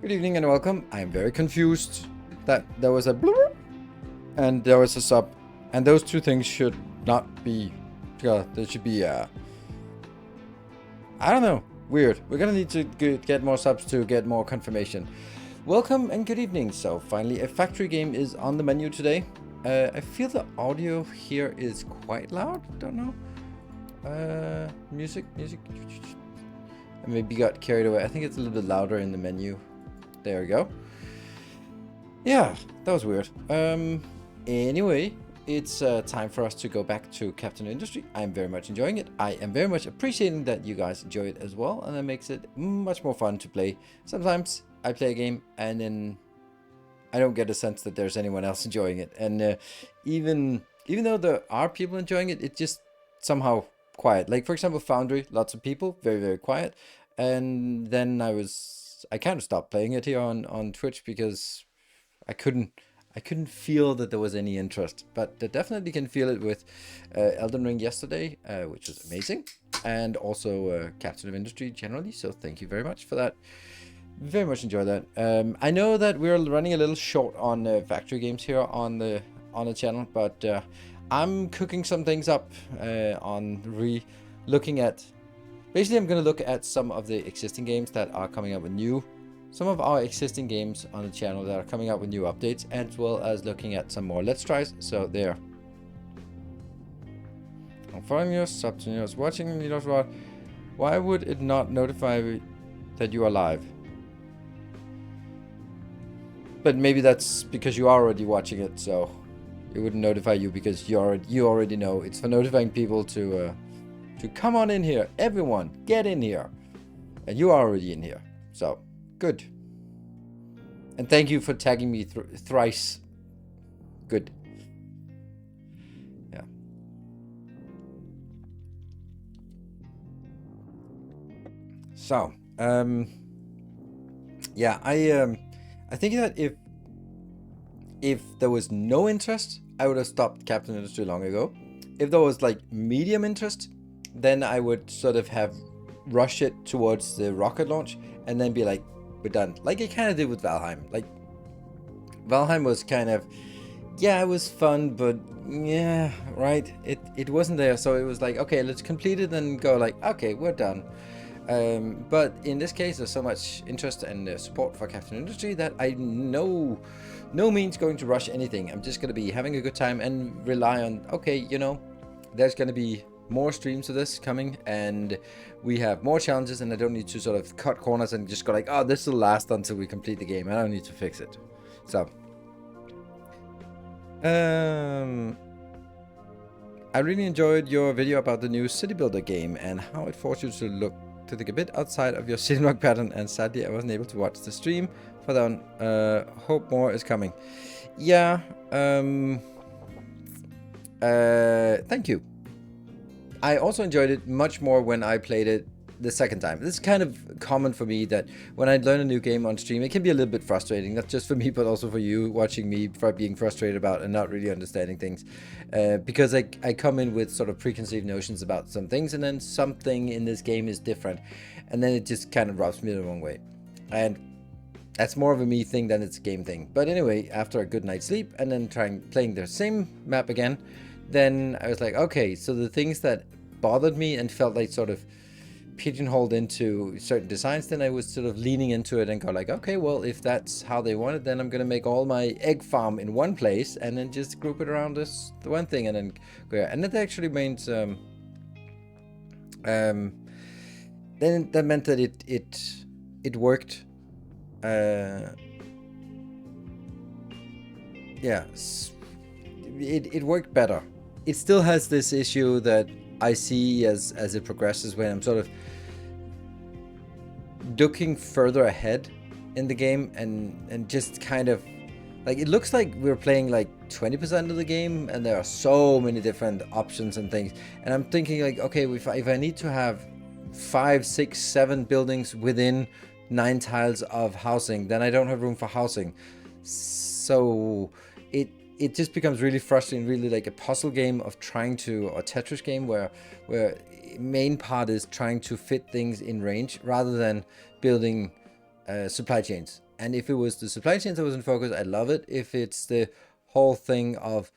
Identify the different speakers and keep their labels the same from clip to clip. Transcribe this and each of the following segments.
Speaker 1: Good evening and welcome. I am very confused that there was a bloop and there was a sub, and those two things should not be. There should be I don't know. Weird. We're gonna need to get more subs to get more confirmation. Welcome and good evening. So finally, a factory game is on the menu today. I feel the audio here is quite loud. Don't know. Music. I maybe got carried away. I think it's a little bit louder in the menu. There we go. Yeah, that was weird. Anyway, it's time for us to go back to Captain Industry. I'm very much enjoying it. I am very much appreciating that you guys enjoy it as well, and it makes it much more fun to play. Sometimes I play a game and then I don't get a sense that there's anyone else enjoying it, and even though there are people enjoying it, it's just somehow quiet. Like for example, Foundry, lots of people, very quiet, and then I kind of stopped playing it here on Twitch because I couldn't feel that there was any interest, but I definitely can feel it with Elden Ring yesterday, which was amazing, and also Captain of Industry generally. So thank you very much for that. Very much enjoy that. I know that we're running a little short on factory games here on the channel, but I'm cooking some things up on looking at. Basically, I'm going to look at some of the existing games that are coming up with some of our existing games on the channel that are coming up with new updates, as well as looking at some more Let's Tries. So there. I'm following you, sub to yours, watching you. Why would it not notify me that you are live? But maybe that's because you are already watching it, so it wouldn't notify you because you already know. It's for notifying people to come on in here. Everyone, get in here. And you are already in here. So, good. And thank you for tagging me thrice. Good. Yeah. So, yeah, I think that if there was no interest, I would have stopped Captain Industry long ago. If there was like medium interest, then I would sort of have rushed it towards the rocket launch and then be like, we're done. Like I kind of did with Valheim. Like Valheim was kind of, yeah, it was fun, but yeah, right. It wasn't there. So it was like, okay, let's complete it and go like, okay, we're done. But in this case, there's so much interest and support for Captain Industry that I no means going to rush anything. I'm just going to be having a good time and rely on, okay, you know, there's going to be more streams of this coming, and we have more challenges, and I don't need to sort of cut corners and just go like, oh, this will last until we complete the game. I don't need to fix it. So, I really enjoyed your video about the new city builder game and how it forced you to look to think a bit outside of your city block pattern, and sadly I wasn't able to watch the stream for that one. Hope more is coming. Yeah, thank you. I also enjoyed it much more when I played it the second time. This is kind of common for me that when I learn a new game on stream, it can be a little bit frustrating, not just for me, but also for you watching me for being frustrated about and not really understanding things. Because I come in with sort of preconceived notions about some things, and then something in this game is different, and then it just kind of rubs me the wrong way. And that's more of a me thing than it's a game thing. But anyway, after a good night's sleep and then playing the same map again, then I was like, okay, so the things that bothered me and felt like sort of pigeonholed into certain designs, then I was sort of leaning into it and go like, okay, well, if that's how they want it, then I'm going to make all my egg farm in one place and then just group it around the one thing and then go. And that actually means, then that meant that it worked. Yeah, it worked better. It still has this issue that I see as it progresses, when I'm sort of looking further ahead in the game and just kind of like, it looks like we're playing like 20% of the game and there are so many different options and things, and I'm thinking like, okay, if I need to have 5, 6, 7 buildings within 9 tiles of housing, then I don't have room for housing. So it just becomes really frustrating, really like a puzzle game of trying to, or Tetris game where main part is trying to fit things in range rather than building supply chains. And if it was the supply chains that was in focus, I love it. If it's the whole thing of,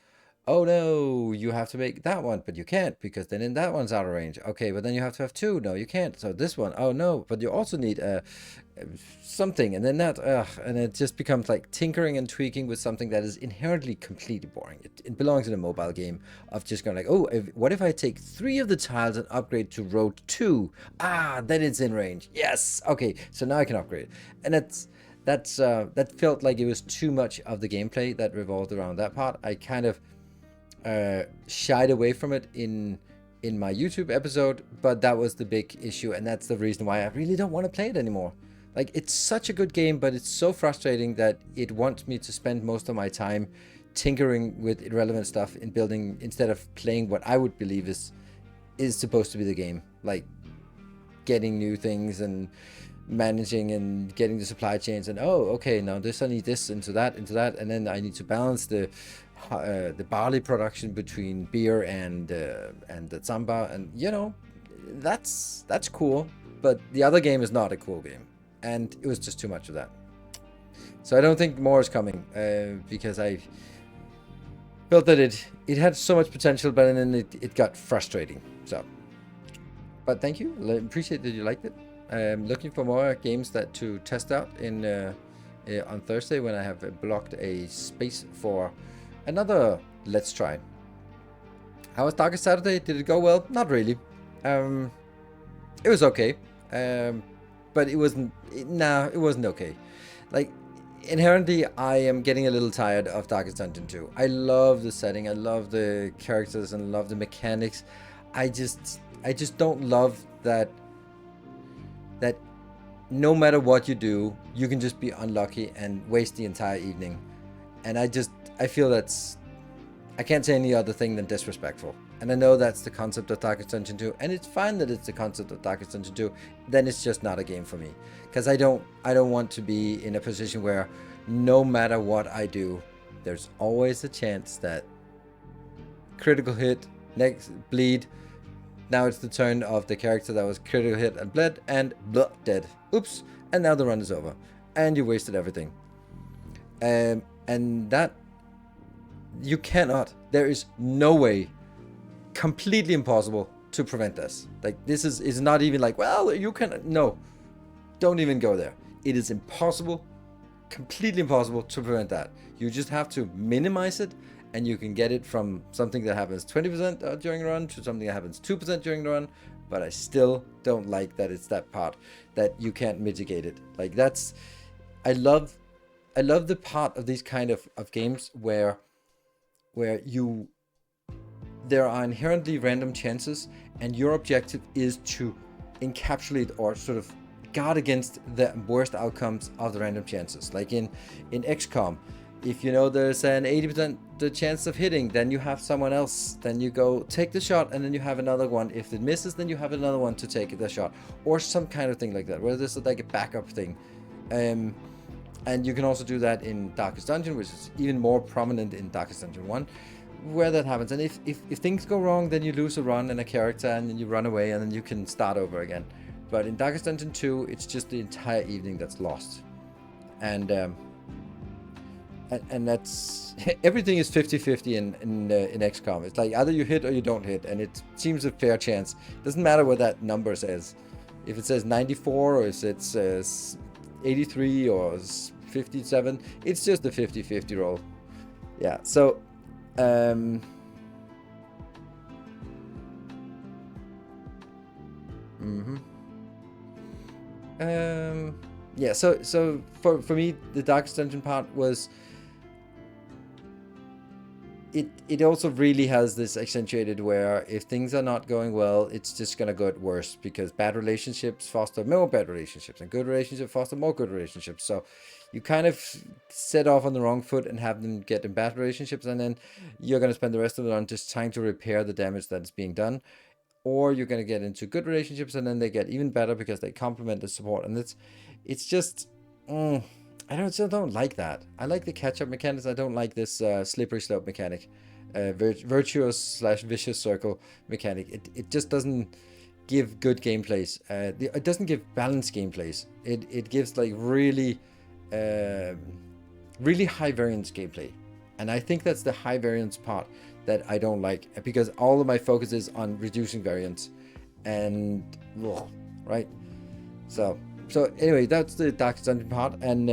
Speaker 1: oh no, you have to make that one, but you can't because then in that one's out of range. Okay, but then you have to have two. No, you can't. So this one, oh no, but you also need something, and then that, and it just becomes like tinkering and tweaking with something that is inherently completely boring. It belongs in a mobile game of just going like, oh, what if I take 3 of the tiles and upgrade to row 2? Then it's in range. Yes, okay, so now I can upgrade, and that felt like it was too much of the gameplay that revolved around that part. I kind of shied away from it in my YouTube episode, but that was the big issue, and that's the reason why I really don't want to play it anymore. Like, it's such a good game, but it's so frustrating that it wants me to spend most of my time tinkering with irrelevant stuff in building instead of playing what I would believe is supposed to be the game, like getting new things and managing and getting the supply chains, and oh, okay, now this I need this into that, and then I need to balance the barley production between beer and the samba, and you know, that's cool, but the other game is not a cool game, and it was just too much of that. So I don't think more is coming, because I felt that it had so much potential, but then it got frustrating. So, but thank you, I appreciate that you liked it. I'm looking for more games to test out on Thursday when I have blocked a space for another Let's Try. How was Darkest Saturday? Did it go well? Not really. It was okay. But it wasn't okay. Like, inherently, I am getting a little tired of Darkest Dungeon 2. I love the setting, I love the characters, and love the mechanics. I just don't love that no matter what you do, you can just be unlucky and waste the entire evening. And I feel I can't say any other thing than disrespectful. And I know that's the concept of Darkest Dungeon 2, and it's fine that it's the concept of Darkest Dungeon 2. Then it's just not a game for me, because I don't want to be in a position where no matter what I do, there's always a chance that critical hit, next bleed. Now it's the turn of the character that was critical hit and bled, and blah, dead. Oops, and now the run is over, and you wasted everything. And that you cannot. There is no way. Completely impossible to prevent this. Like, this is not even like, well, you can. No, don't even go there. It is impossible, completely impossible to prevent that. You just have to minimize it, and you can get it from something that happens 20% during the run to something that happens 2% during the run. But I still don't like that it's that part that you can't mitigate it. Like, that's, I love the part of these kind of games where there are inherently random chances, and your objective is to encapsulate or sort of guard against the worst outcomes of the random chances. Like in XCOM, if you know there's an 80% the chance of hitting, then you have someone else, then you go take the shot, and then you have another one. If it misses, then you have another one to take the shot, or some kind of thing like that, where this is like a backup thing. And you can also do that in Darkest Dungeon, which is even more prominent in Darkest Dungeon 1, where that happens. And if things go wrong, then you lose a run and a character, and then you run away, and then you can start over again. But in Darkest Dungeon 2, it's just the entire evening that's lost. And that's everything is 50-50 in XCOM. It's like either you hit or you don't hit, and it seems a fair chance. It doesn't matter what that number says. If it says 94 or if it says 83 or 57, it's just a 50-50 roll. Yeah, so yeah, so for me, the Darkest Dungeon part was, it also really has this accentuated where if things are not going well, it's just gonna get worse, because bad relationships foster more bad relationships, and good relationships foster more good relationships. So you kind of set off on the wrong foot and have them get in bad relationships, and then you're gonna spend the rest of the run just trying to repair the damage that is being done. Or you're gonna get into good relationships, and then they get even better because they complement the support, and it's just I still don't like that. I like the catch-up mechanics. I don't like this slippery slope mechanic, virtuous/vicious circle mechanic. It just doesn't give good gameplays. It doesn't give balanced gameplays. It gives like really really high variance gameplay. And I think that's the high variance part that I don't like, because all of my focus is on reducing variance. And right. So anyway, that's the Darkest Dungeon part, and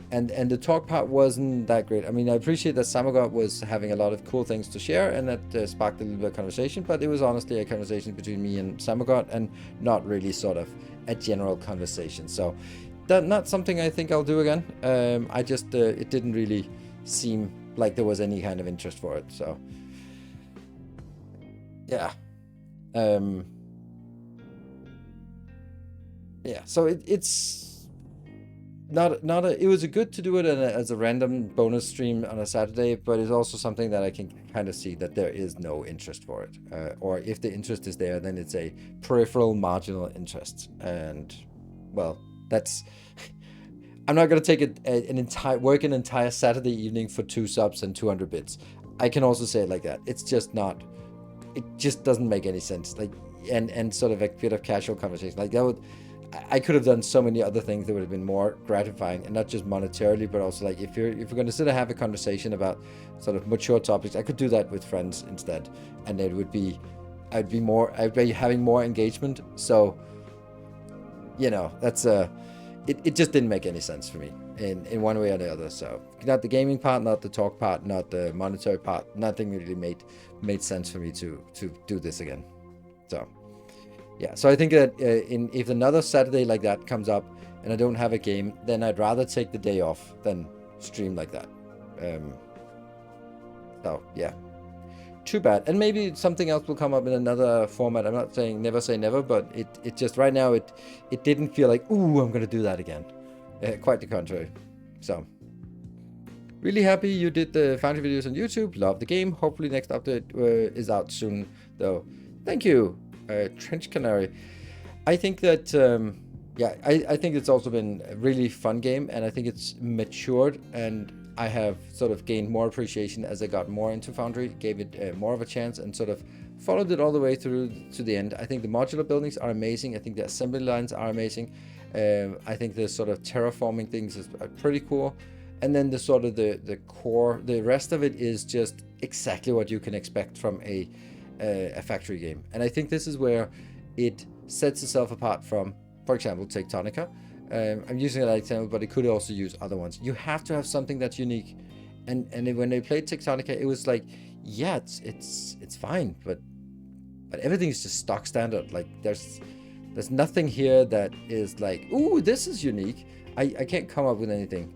Speaker 1: the talk part wasn't that great. I mean, I appreciate that Samagot was having a lot of cool things to share, and that sparked a little bit of conversation, but it was honestly a conversation between me and Samagot, and not really sort of a general conversation. So that not something I think I'll do again. I just it didn't really seem like there was any kind of interest for it. So yeah. Yeah, so it's not a. It was a good to do it as a random bonus stream on a Saturday, but it's also something that I can kind of see that there is no interest for it, or if the interest is there, then it's a peripheral, marginal interest, and well, that's. I'm not gonna take an entire Saturday evening for 2 subs and 200 bits. I can also say it like that. It's just not. It just doesn't make any sense. Like, and sort of a bit of casual conversation like that would. I could have done so many other things that would have been more gratifying, and not just monetarily, but also like if you're going to sit and have a conversation about sort of mature topics, I could do that with friends instead, and it would be, I'd be having more engagement. So, that's it just didn't make any sense for me in one way or the other. So not the gaming part, not the talk part, not the monetary part, nothing really made sense for me to do this again. So. Yeah, so I think that if another Saturday like that comes up and I don't have a game, then I'd rather take the day off than stream like that. So yeah, too bad. And maybe something else will come up in another format. I'm not saying never say never, but it just right now it didn't feel like, ooh, I'm gonna do that again. Quite the contrary. So really happy you did the Foundry videos on YouTube. Love the game. Hopefully next update is out soon though. Thank you. Trench Canary. I think that I think it's also been a really fun game, and I think it's matured, and I have sort of gained more appreciation as I got more into Foundry, gave it more of a chance, and sort of followed it all the way through to the end. I think the modular buildings are amazing. I think the assembly lines are amazing. I think the sort of terraforming things is pretty cool. And then the sort of the core, the rest of it is just exactly what you can expect from a factory game. And I think this is where it sets itself apart from, for example, Tectonica. I'm using that example, but it could also use other ones. You have to have something that's unique. And when they played Tectonica, it was like, yeah, it's fine, but everything is just stock standard. Like there's nothing here that is like, ooh, this is unique. I can't come up with anything.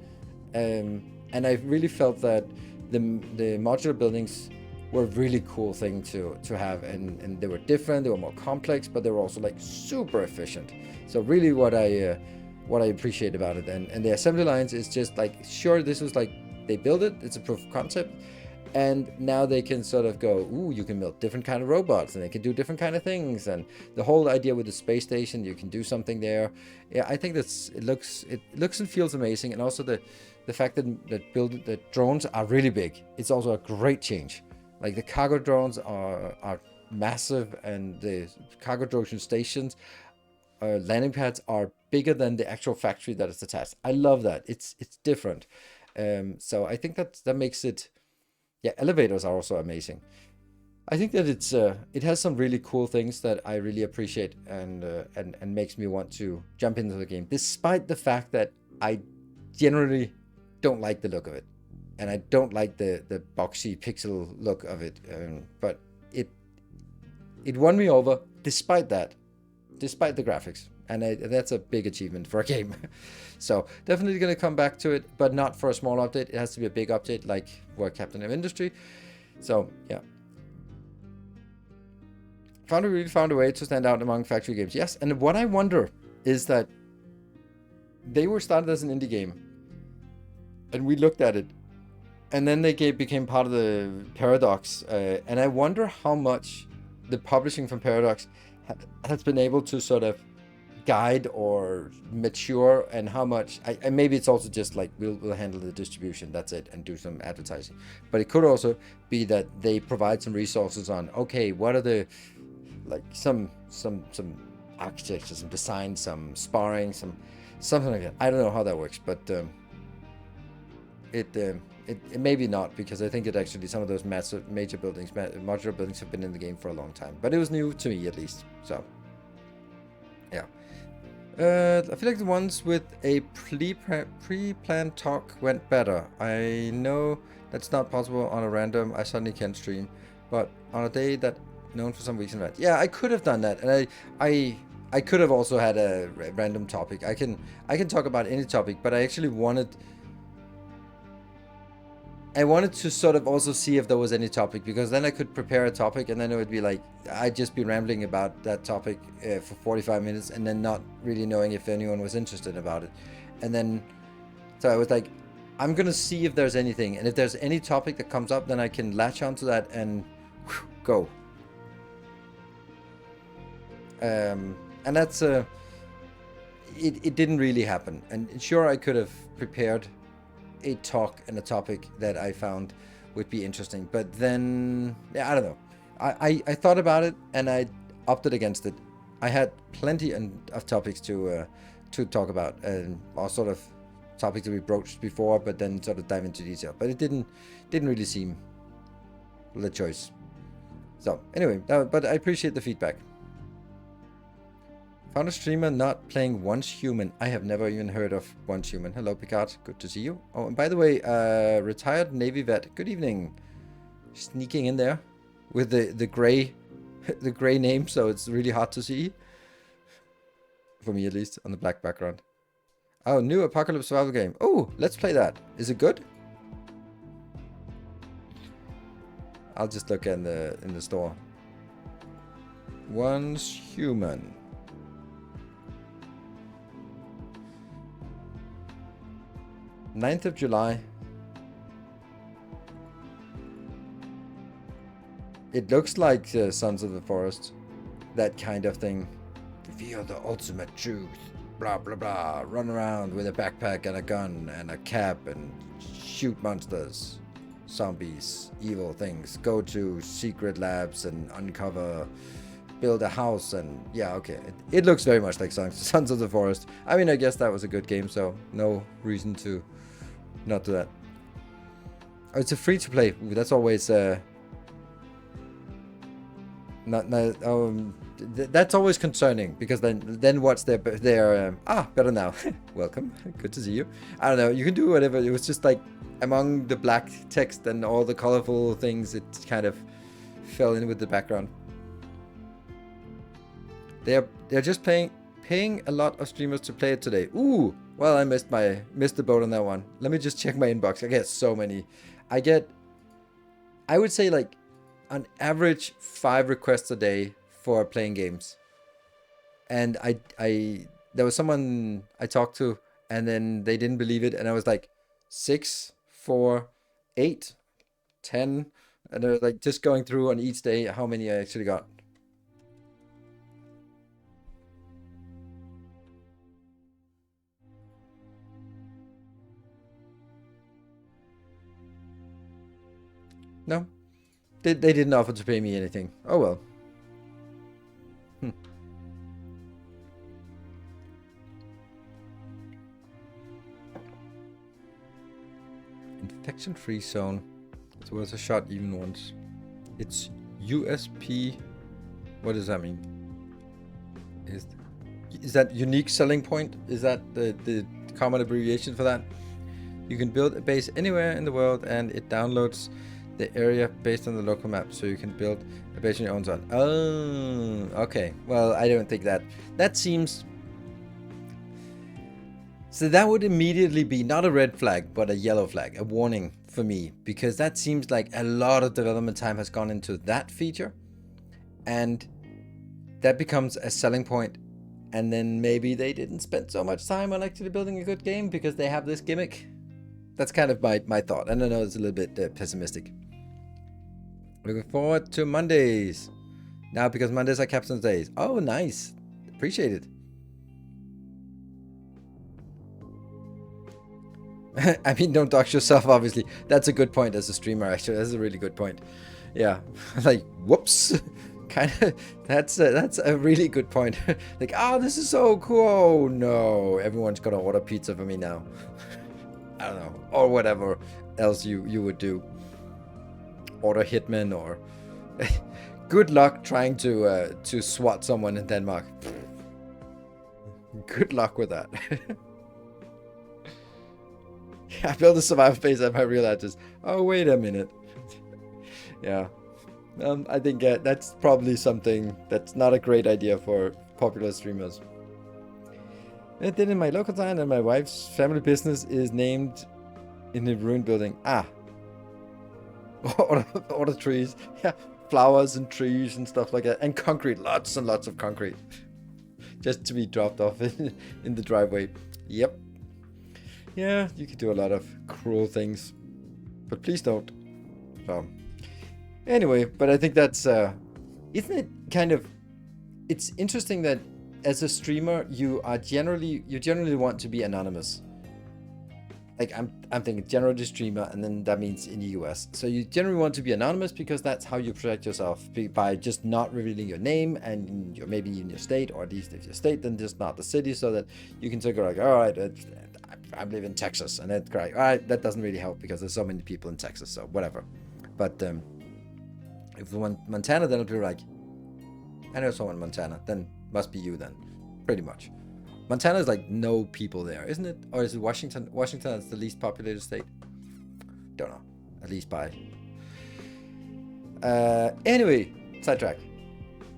Speaker 1: And I really felt that the modular buildings were a really cool thing to have, and they were different, they were more complex, but they were also like super efficient. So really what I appreciate about it, and the assembly lines is just like, sure, this was like they build it, it's a proof of concept, and now they can sort of go, ooh, you can build different kind of robots, and they can do different kind of things, and the whole idea with the space station, you can do something there. Yeah, I think it looks and feels amazing, and also the fact that drones are really big, it's also a great change. Like the cargo drones are massive, and the cargo drone stations, landing pads are bigger than the actual factory that is attached. I love that. It's different. So I think that makes it. Yeah, elevators are also amazing. I think that it has some really cool things that I really appreciate, and makes me want to jump into the game, despite the fact that I generally don't like the look of it. And I don't like the boxy pixel look of it, but it won me over despite that, despite the graphics, and that's a big achievement for a game. So definitely going to come back to it, but not for a small update. It has to be a big update, like for Captain of Industry. So yeah, really found a way to stand out among factory games. Yes, and what I wonder is that they were started as an indie game, and we looked at it. And then they became part of the Paradox, and I wonder how much the publishing from Paradox has been able to sort of guide or mature, and how much. And maybe it's also just like we'll handle the distribution, that's it, and do some advertising. But it could also be that they provide some resources on, okay, what are the, like some architecture, some design, some sparring, something like that. I don't know how that works, but it maybe not, because I think it actually, some of those major buildings, modular buildings, have been in the game for a long time. But it was new to me, at least. So, yeah. I feel like the ones with a pre-planned talk went better. I know that's not possible on a random I suddenly can't stream, but on a day that known for some recent event. Yeah, I could have done that, and I could have also had a random topic. I can talk about any topic, but I actually wanted to sort of also see if there was any topic, because then I could prepare a topic, and then it would be like I'd just be rambling about that topic for 45 minutes, and then not really knowing if anyone was interested about it. And then, so I was like, I'm gonna see if there's anything, and if there's any topic that comes up, then I can latch onto that and go. And that's it didn't really happen. And sure, I could have prepared a talk and a topic that I found would be interesting, but then, yeah, I don't know. I thought about it, and I opted against it. I had plenty of topics to talk about, or sort of topics that we broached before, but then sort of dive into detail. But it didn't really seem the choice. So anyway, but I appreciate the feedback. Found a streamer not playing Once Human. I have never even heard of Once Human. Hello, Picard. Good to see you. Oh, and by the way, retired Navy vet. Good evening. Sneaking in there with the gray name, so it's really hard to see. For me, at least, on the black background. Oh, new apocalypse survival game. Oh, let's play that. Is it good? I'll just look in the store. Once Human. 9th of July. It looks like Sons of the Forest. That kind of thing. Reveal the ultimate truth. Blah, blah, blah. Run around with a backpack and a gun and a cap and shoot monsters. Zombies. Evil things. Go to secret labs and uncover... Build a house and... Yeah, okay. It looks very much like Sons of the Forest. I mean, I guess that was a good game, so no reason to... not do that. Oh, it's a free-to-play. That's always that's always concerning, because then what's their better now. Welcome, good to see you. I don't know, you can do whatever. It was just like among the black text and all the colorful things, it kind of fell in with the background. They're just paying a lot of streamers to play it today. Ooh. Well, I missed the boat on that one. Let me just check my inbox. I get so many. I would say like on average 5 requests a day for playing games. And there was someone I talked to, and then they didn't believe it, and I was like 6, 4, 8, 10, and I was like just going through on each day how many I actually got. No, they didn't offer to pay me anything. Oh well. Infection-free zone. It's worth a shot even once. It's USP. What does that mean? Is that unique selling point? Is that the common abbreviation for that? You can build a base anywhere in the world, and it downloads the area based on the local map, so you can build a base on your own zone. Oh, okay. Well, I don't think that seems... So that would immediately be not a red flag, but a yellow flag, a warning for me, because that seems like a lot of development time has gone into that feature, and that becomes a selling point, and then maybe they didn't spend so much time on actually building a good game because they have this gimmick. That's kind of my thought. And I know it's a little bit pessimistic. Looking forward to Mondays. Now, because Mondays are Captain's Days. Oh, nice. Appreciate it. I mean, don't dox yourself, obviously. That's a good point as a streamer, actually. That's a really good point. Yeah. Like, whoops. Kind of, that's a really good point. Like, oh, this is so cool. Oh, no. Everyone's going to order pizza for me now. I don't know, or whatever else you would do. Order hitman, or good luck trying to swat someone in Denmark. Good luck with that. I built a survival base and I realized just, oh, wait a minute. Yeah. I think that's probably something that's not a great idea for popular streamers. I did in my local town, and my wife's family business is named in the ruined building. Ah. Or the trees. Yeah. Flowers and trees and stuff like that. And concrete. Lots and lots of concrete. Just to be dropped off in the driveway. Yep. Yeah, you could do a lot of cruel things. But please don't. So, anyway, but I think that's... isn't it kind of... It's interesting that as a streamer, you generally want to be anonymous. Like, I'm thinking generally streamer, and then that means in the US. So you generally want to be anonymous because that's how you protect yourself, by just not revealing your name and maybe in your state, or at least if your state, then just not the city, so that you can take like, all right, I live in Texas, and that's great. All right, that doesn't really help because there's so many people in Texas, so whatever. But if you want Montana, then it'll be like, I know someone in Montana, then must be you then, pretty much. Montana is like no people there, isn't it? Or is it Washington? Washington is the least populated state. Don't know. At least by. Anyway, sidetrack.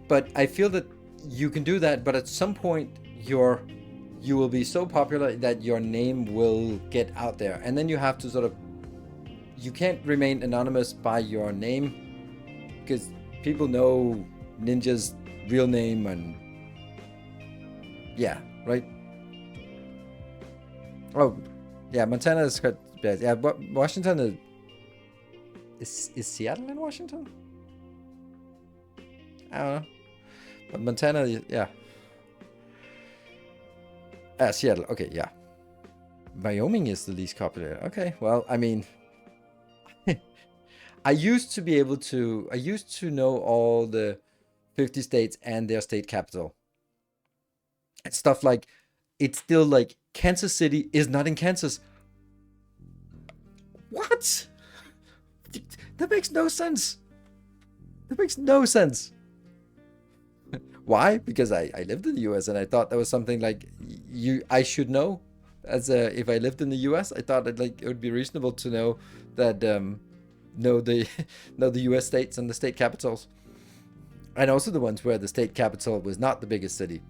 Speaker 1: But I feel that you can do that, but at some point you will be so popular that your name will get out there, and then you have to sort of. You can't remain anonymous by your name, because people know Ninja's real name, and yeah. Right? Oh, yeah, Montana is quite bad. Yeah, but Washington is Seattle in Washington? I don't know. But Montana, yeah. Seattle, okay, yeah. Wyoming is the least populated. Okay, well, I mean, I used to know all the 50 states and their state capital. And stuff like, it's still like, Kansas City is not in Kansas. What? That makes no sense. That makes no sense. Why? Because I lived in the US, and I thought that was something like I should know. If I lived in the US, I thought that like it would be reasonable to know that know the US states and the state capitals. And also the ones where the state capital was not the biggest city.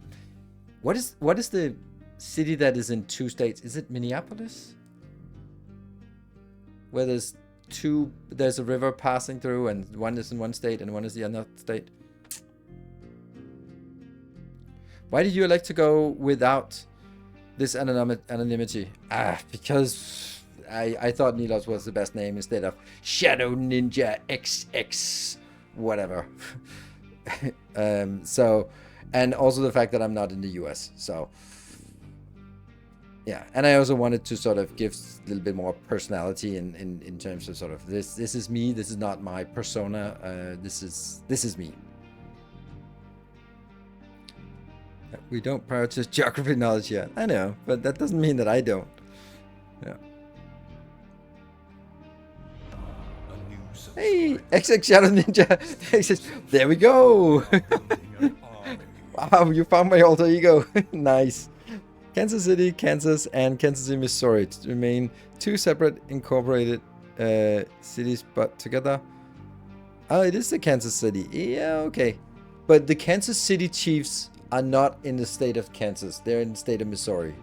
Speaker 1: What is the city that is in two states? Is it Minneapolis? Where there's a river passing through, and one is in one state and one is the other state. Why did you elect to go without this anonymity? Because I thought Nilos was the best name instead of Shadow Ninja XX whatever. So, and also the fact that I'm not in the US. So, yeah, and I also wanted to sort of give a little bit more personality in terms of sort of this is me. This is not my persona. This is me. We don't prioritize geography knowledge yet. I know, but that doesn't mean that I don't. Yeah. Hey, XX Shadow Ninja. There we go. Wow, you found my alter ego. Nice. Kansas City, Kansas, and Kansas City, Missouri remain two separate incorporated cities, but together. Oh, it is the Kansas City. Yeah, okay. But the Kansas City Chiefs are not in the state of Kansas. They're in the state of Missouri.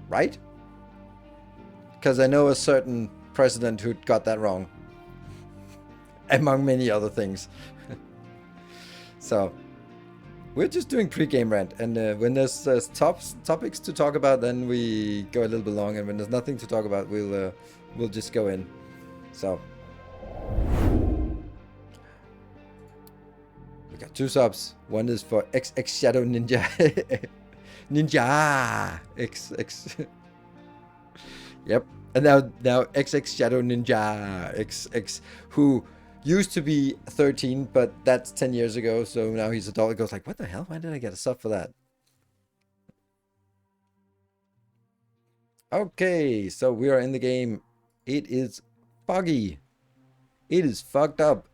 Speaker 1: Right? Because I know a certain president who got that wrong. Among many other things. So, we're just doing pre-game rant. And when there's topics to talk about, then we go a little bit long. And when there's nothing to talk about, we'll just go in. So. We got 2 subs. One is for XX Shadow Ninja. Ninja XX. Yep. And now XX Shadow Ninja XX, who used to be 13, but that's 10 years ago. So now he's adult. It goes like, what the hell? Why did I get a sub for that? Okay, so we are in the game. It is foggy. It is fucked up.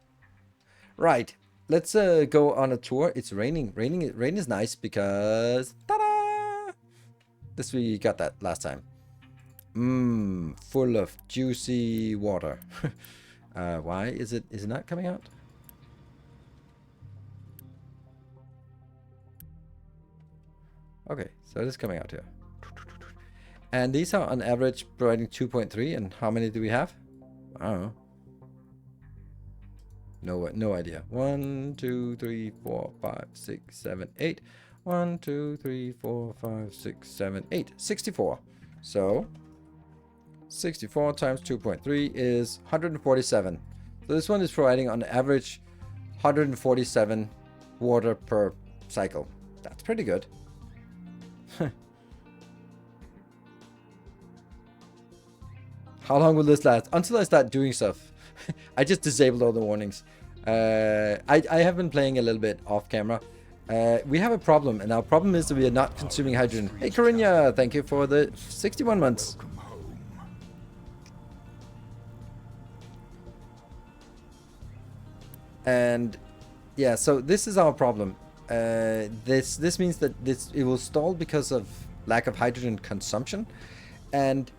Speaker 1: Right, let's go on a tour. It's raining. Rain is nice because ta-da! This we got that last time. Full of juicy water. Why is it not coming out? Okay, so it is coming out here. And these are on average providing 2.3. And how many do we have? I don't know. No idea. 1, 2, 3, 4, 5, 6, 7, 8. 1, 2, 3, 4, 5, 6, 7, 8. 64. So 64 times 2.3 is 147. So this one is providing on average 147 water per cycle. That's pretty good. How long will this last? Until I start doing stuff. I just disabled all the warnings. I have been playing a little bit off camera. We have a problem, and our problem is that we are not consuming hydrogen. Hey, Corinna, thank you for the 61 months. And yeah, so this is our problem. This means that it will stall because of lack of hydrogen consumption, and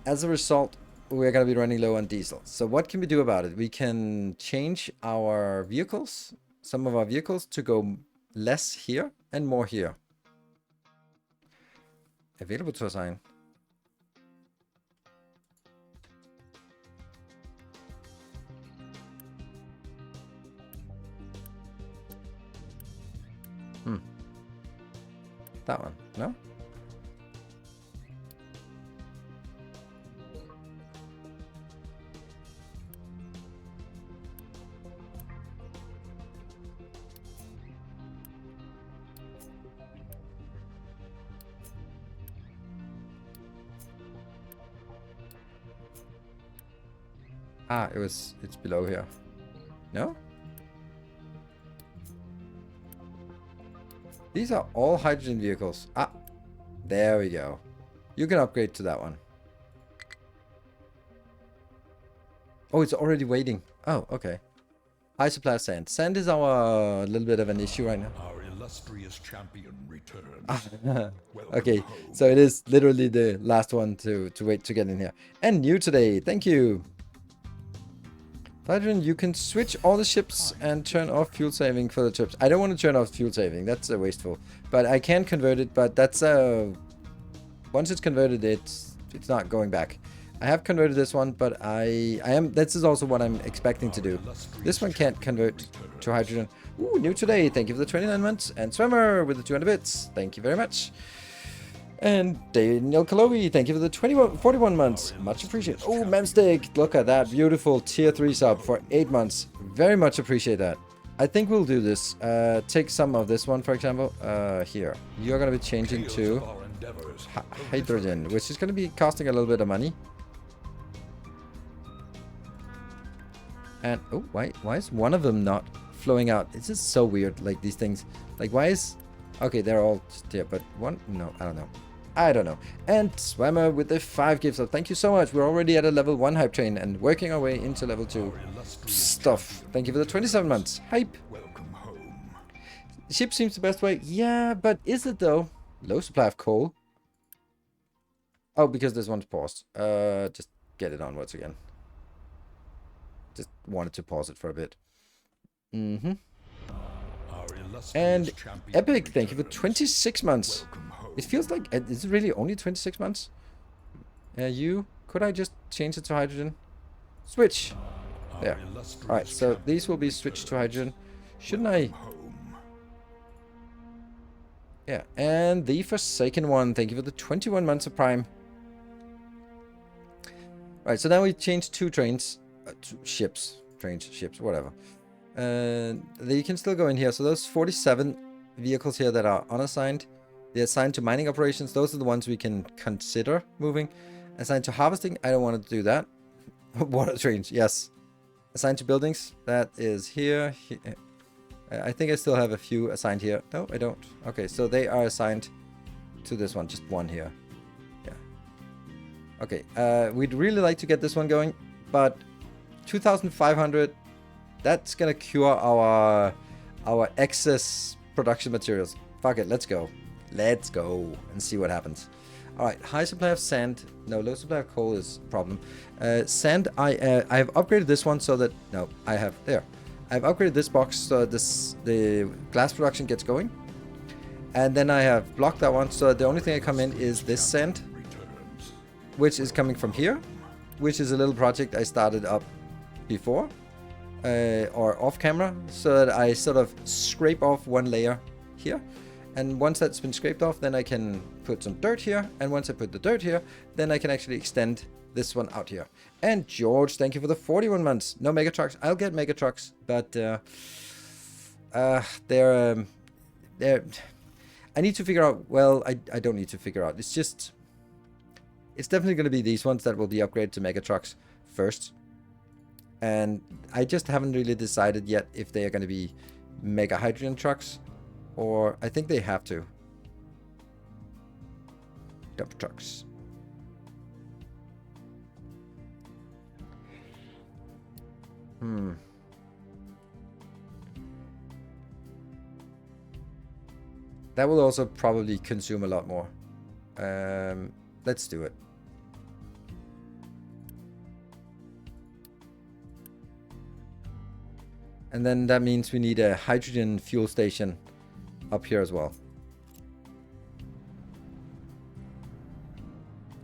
Speaker 1: as a result, we're going to be running low on diesel. So what can we do about it? We can change our vehicles, some of our vehicles, to go less here and more here. Available to assign. That one, no? Ah, it's below here. No? These are all hydrogen vehicles. Ah, there we go. You can upgrade to that one. Oh, it's already waiting. Oh, okay. High supply of sand. Sand is our little bit of an issue right now.
Speaker 2: Our illustrious champion returns.
Speaker 1: Okay, so it is literally the last one to wait to get in here. And new today. Thank you. Hydrogen, you can switch all the ships and turn off fuel saving for the trips. I don't want to turn off fuel saving. That's wasteful. But I can convert it. But that's once it's converted, it's not going back. I have converted this one, but this is also what I'm expecting to do. This one can't convert to hydrogen. Ooh, new today. Thank you for the 29 months. And Swimmer with the 200 bits. Thank you very much. And Daniel Kalovi, thank you for the 41 months. Much appreciated. Oh, Memstick, look at that. Beautiful tier 3 sub for 8 months. Very much appreciate that. I think we'll do this. Take some of this one, for example. Here. You're going to be changing to hydrogen, which is going to be costing a little bit of money. And, oh, why is one of them not flowing out? It's just so weird, like these things. Like, why is... Okay, they're all just here, but one... No, I don't know. I don't know. And Swammer with the 5 gifts. So thank you so much. We're already at a level 1 hype train and working our way into level 2 stuff. Thank you for the 27 months. Hype.
Speaker 2: Welcome home.
Speaker 1: Ship seems the best way. Yeah, but is it though? Low supply of coal. Oh, because this one's paused. Just get it on once again. Just wanted to pause it for a bit. And Epic, thank you for 26 months. It feels like, is it really only 26 months? Could I just change it to hydrogen? Switch. There. Alright, so these will be switched to hydrogen. Shouldn't I? Yeah, and the Forsaken one, thank you for the 21 months of Prime. Alright, so now we changed 2 trains. Ships, whatever. They can still go in here. So those 47 vehicles here that are unassigned, they're assigned to mining operations. Those are the ones we can consider moving. Assigned to harvesting, I don't want to do that. Water trains, yes. Assigned to buildings, that is here. I think I still have a few assigned here. No, I don't. Okay, so they are assigned to this one, just one here. Yeah. Okay, we'd really like to get this one going, but 2,500, that's gonna cure our excess production materials. Fuck it, let's go. Let's go and see what happens. Alright, high supply of sand. No, low supply of coal is a problem. Sand, I have upgraded this one so that... No, I have... There. I've upgraded this box so that the glass production gets going. And then I have blocked that one so that the only thing I come in is this sand, which is coming from here, which is a little project I started up before, or off camera, so that I sort of scrape off one layer here. And once that's been scraped off, then I can put some dirt here. And once I put the dirt here, then I can actually extend this one out here. And George, thank you for the 41 months. No mega trucks. I'll get mega trucks, but they're I need to figure out. Well, I don't need to figure out. It's just, it's definitely going to be these ones that will be upgraded to mega trucks first. And I just haven't really decided yet if they are going to be mega hydrogen trucks. Or I think they have to. Dump trucks. That will also probably consume a lot more. Let's do it. And then that means we need a hydrogen fuel station up here as well.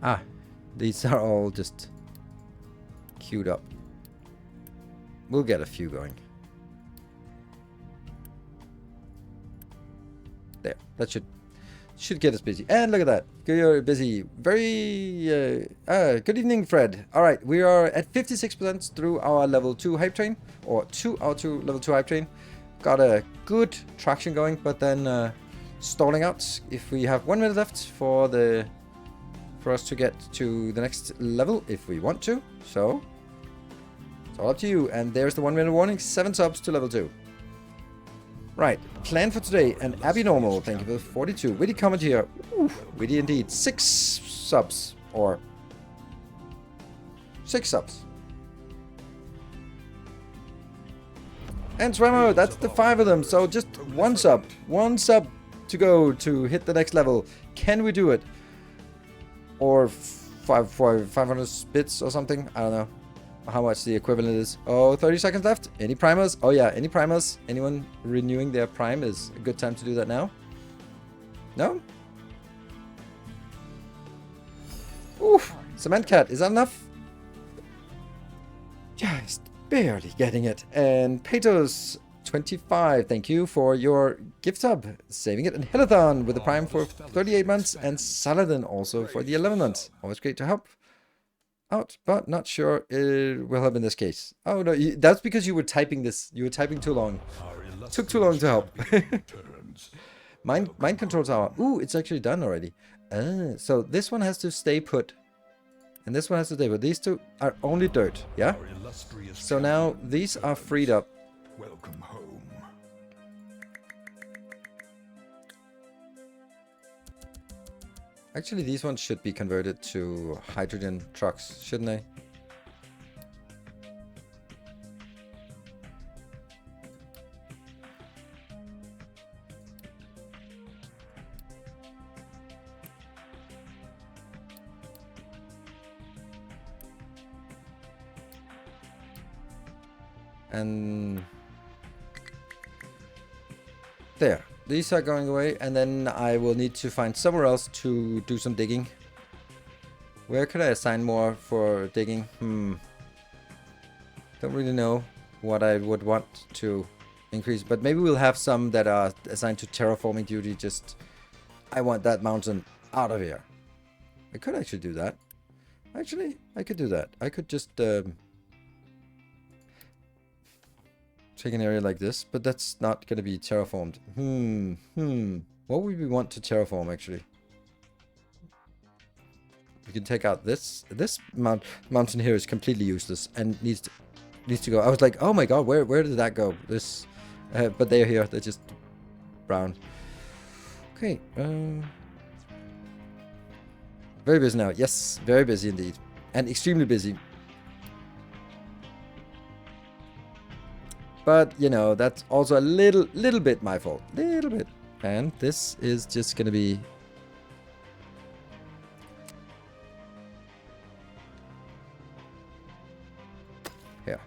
Speaker 1: Ah, these are all just queued up. We'll get a few going. There, that should get us busy. And look at that, you're busy. Very good evening, Fred. All right, we are at 56% through our level 2 hype train, or level 2 hype train. Got a good traction going, but then stalling out. If we have 1 minute left for us to get to the next level, if we want to. So it's all up to you. And there's the 1 minute warning. 7 subs to level 2. Right, plan for today. And Abnormal, thank you for the 42. Witty comment here. Ooh, witty indeed. 6 subs, or 6 subs. And Tremor, that's the 5 of them. So just 1 sub. 1 sub to go to hit the next level. Can we do it? Or 500 bits or something? I don't know how much the equivalent is. Oh, 30 seconds left. Any primers? Oh yeah, any primers? Anyone renewing their prime is a good time to do that now. No? Oof. Cement cat, is that enough? Just barely getting it. And Patos 25, thank you for your gift sub, saving it. And Hillathon with the prime for 38 months, and Saladin also for the 11 months. Always great to help out, but not sure it will help in this case. Oh no, that's because you were typing this. You were typing too long. Took too long to help. Mind control tower. Ooh, it's actually done already. So this one has to stay put. And this one has to stay put. These two are only dirt, yeah? So now these are freed up.
Speaker 2: Welcome home.
Speaker 1: Actually, these ones should be converted to hydrogen trucks, shouldn't they? And there. These are going away, and then I will need to find somewhere else to do some digging. Where could I assign more for digging? Don't really know what I would want to increase, but maybe we'll have some that are assigned to terraforming duty. Just, I want that mountain out of here. I could actually do that. Actually, I could do that. I could just take an area like this, but that's not going to be terraformed. What would we want to terraform, actually? We can take out this. This mountain here is completely useless and needs to go. I was like, oh my god, where did that go? This, but they're here. They're just brown. Okay. Very busy now. Yes, very busy indeed. And extremely busy. But, you know, that's also a little bit my fault. Little bit. And this is just going to be... here.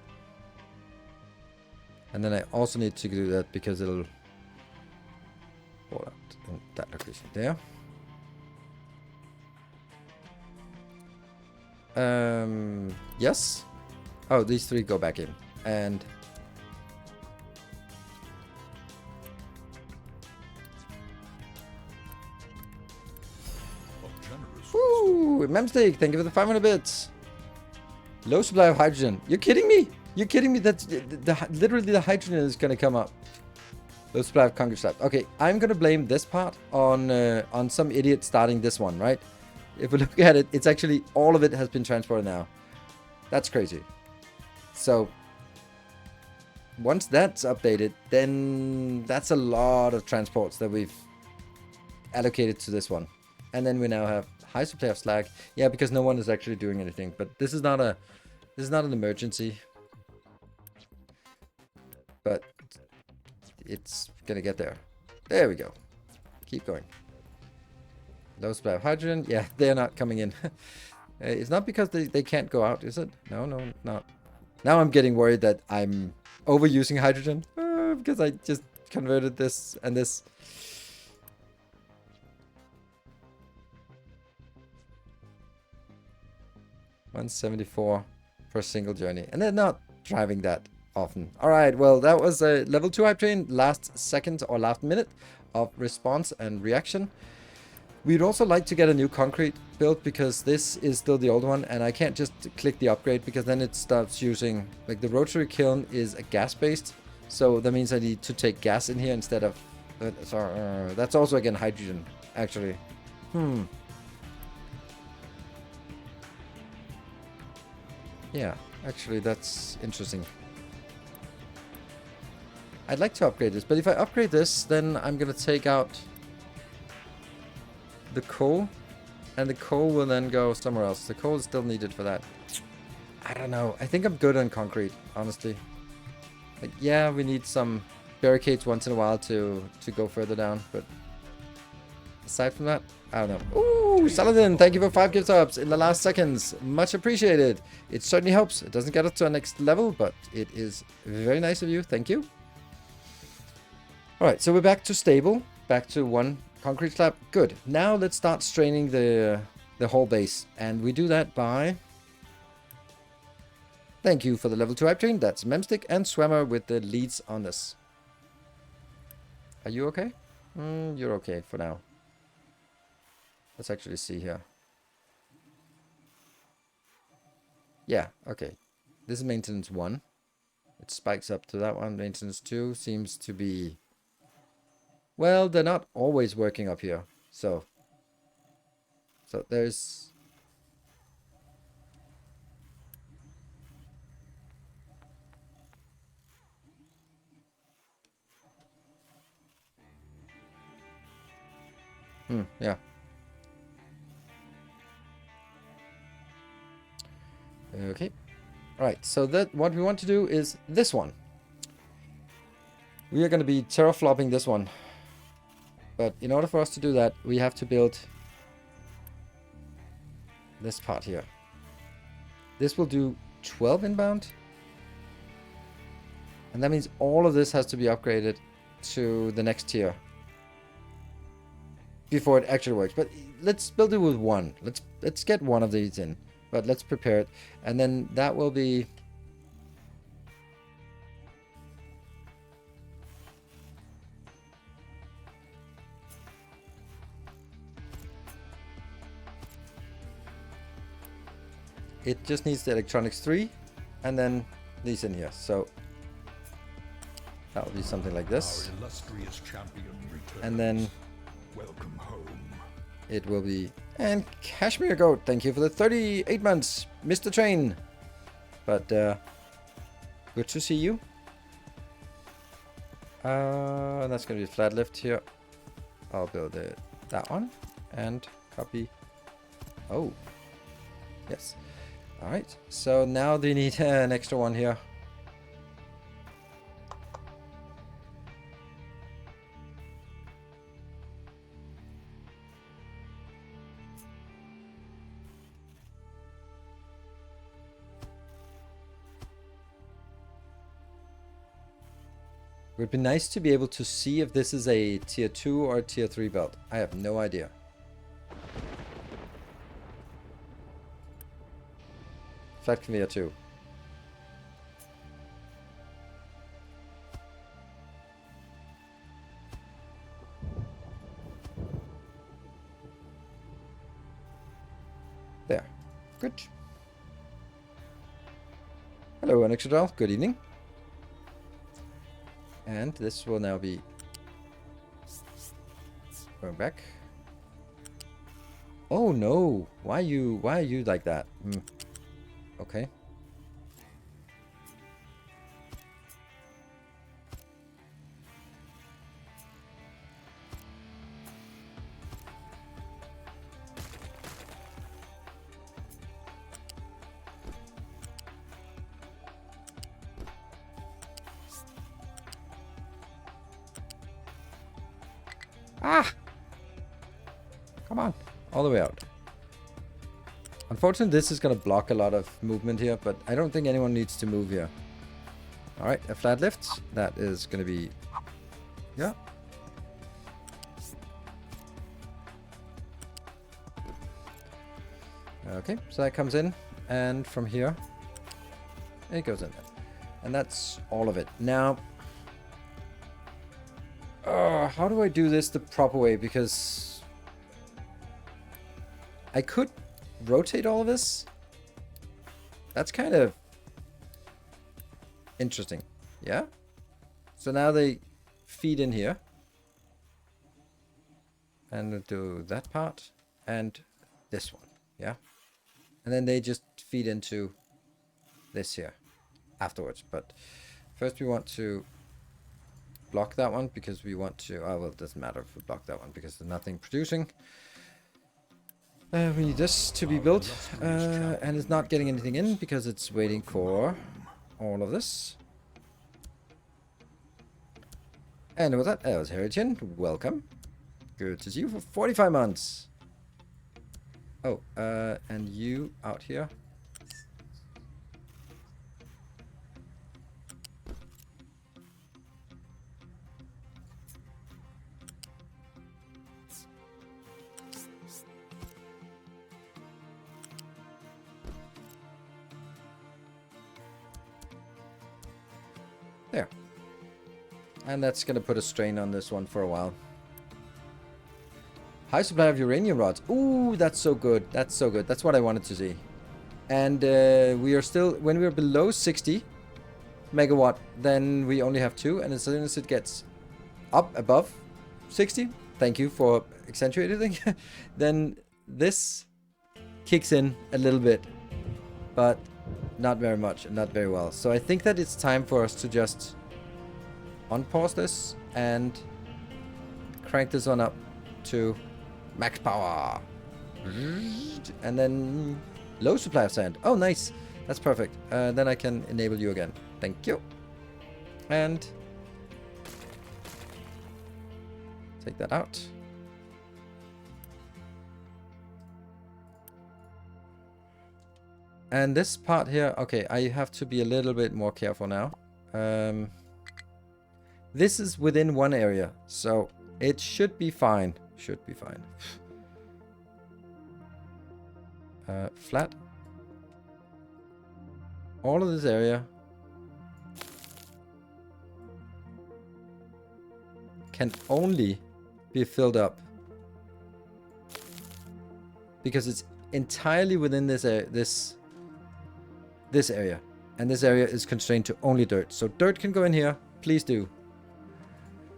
Speaker 1: And then I also need to do that because it'll... fall out in that location there. Yes. Oh, these three go back in. And... Woo! Memstick, thank you for the 500 bits. Low supply of hydrogen. You're kidding me? You're kidding me? That's literally the hydrogen is gonna come up. Low supply of concrete slab. Okay, I'm gonna blame this part on some idiot starting this one, right? If we look at it, it's actually all of it has been transported now. That's crazy. So once that's updated, then that's a lot of transports that we've allocated to this one. And then we now have high supply of slag. Yeah, because no one is actually doing anything. But this is not an emergency. But it's gonna get there. There we go. Keep going. Low supply of hydrogen. Yeah, they're not coming in. It's not because they can't go out, is it? No, not. Now I'm getting worried that I'm overusing hydrogen. Because I just converted this and this. $174 for a single journey. And they're not driving that often. Alright, well, that was a level 2 hype train. Last second or last minute of response and reaction. We'd also like to get a new concrete built because this is still the old one. And I can't just click the upgrade because then it starts using... like the rotary kiln is a gas-based. So that means I need to take gas in here instead of... that's also, again, hydrogen, actually. Yeah, actually, that's interesting. I'd like to upgrade this, but if I upgrade this, then I'm going to take out the coal, and the coal will then go somewhere else. The coal is still needed for that. I don't know. I think I'm good on concrete, honestly. Like, yeah, we need some barricades once in a while to go further down, but aside from that, I don't know. Ooh, Saladin, thank you for 5 gift subs in the last seconds. Much appreciated. It certainly helps. It doesn't get us to our next level, but it is very nice of you. Thank you. Alright, so we're back to stable. Back to 1 concrete slab. Good. Now let's start straining the whole base. And we do that by... thank you for the level 2 hype train. That's Memstick and Swimmer with the leads on this. Are you okay? You're okay for now. Let's actually see here. Yeah, okay. This is maintenance 1. It spikes up to that one. Maintenance 2 seems to be... well, they're not always working up here. So there's... yeah. Okay. Alright, so that what we want to do is this one. We are going to be teraflopping this one. But in order for us to do that, we have to build this part here. This will do 12 inbound. And that means all of this has to be upgraded to the next tier before it actually works. But let's build it with 1. Let's get 1 of these in. But let's prepare it. And then that will be... it just needs the electronics 3 and then these in here. So that will be something like this.
Speaker 2: Our illustrious champion returns.
Speaker 1: And then
Speaker 2: welcome home.
Speaker 1: It will be... and Cashmere Goat, thank you for the 38 months. Missed the train. But good to see you. That's going to be flat lift here. I'll build that one and copy Oh. Yes. Alright. So now they need an extra one here. It would be nice to be able to see if this is a tier 2 or tier 3 belt. I have no idea. Flat conveyor 2. There. Good. Hello, Anixodal. Good evening. And this will now be going back. Oh no! Why are you like that? Okay. Ah! Come on. All the way out. Unfortunately, this is going to block a lot of movement here, but I don't think anyone needs to move here. Alright, a flat lift. That is going to be... Yeah. Okay, so that comes in, and from here, it goes in there. And that's all of it. Now... how do I do this the proper way? Because I could rotate all of this. That's kind of interesting. Yeah? So now they feed in here. And we'll do that part and this one. Yeah? And then they just feed into this here afterwards. But first we want to block that one because we want to... Oh, well, it doesn't matter if we block that one because there's nothing producing. We need this to be built. And it's not getting anything in because it's waiting for all of this. And with that, that was Herigen. Welcome. Good to see you for 45 months. Oh, and you out here. There. And that's going to put a strain on this one for a while. High supply of uranium rods. Ooh, that's so good. That's so good. That's what I wanted to see. And we are still... When we're below 60 megawatt, then we only have 2. And as soon as it gets up above 60, thank you for accentuating, then this kicks in a little bit. But not very much and not very well. So I think that it's time for us to just unpause this and crank this one up to max power. And then low supply of sand. Oh, nice. That's perfect. Then I can enable you again. Thank you. And take that out. And this part here, okay, I have to be a little bit more careful now. This is within one area, so it should be fine. Should be fine. Flat. All of this area can only be filled up because it's entirely within this this area, and this area is constrained to only dirt. So dirt can go in here, please do.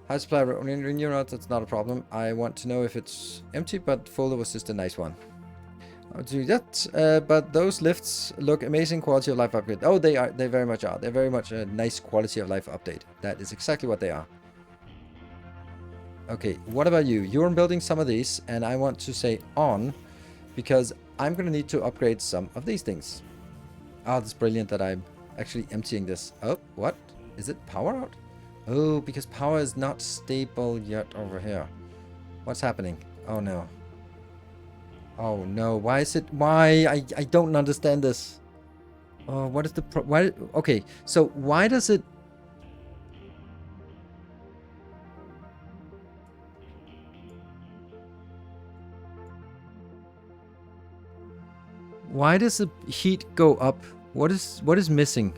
Speaker 1: High supply of uranium rods, that's not a problem. I want to know if it's empty, but full was just a nice one. I'll do that. But those lifts look amazing quality of life upgrade. Oh, they are. They very much are. They're very much a nice quality of life update. That is exactly what they are. Okay, what about you? You're building some of these, and I want to say on, because I'm gonna need to upgrade some of these things. Oh, that's brilliant that I'm actually emptying this. Oh, what? Is it power out? Oh, because power is not stable yet over here. What's happening? Oh no. Oh no, why is it? Why? I don't understand this. Oh, what is the why? Okay, so why does it? Why does the heat go up? What is missing?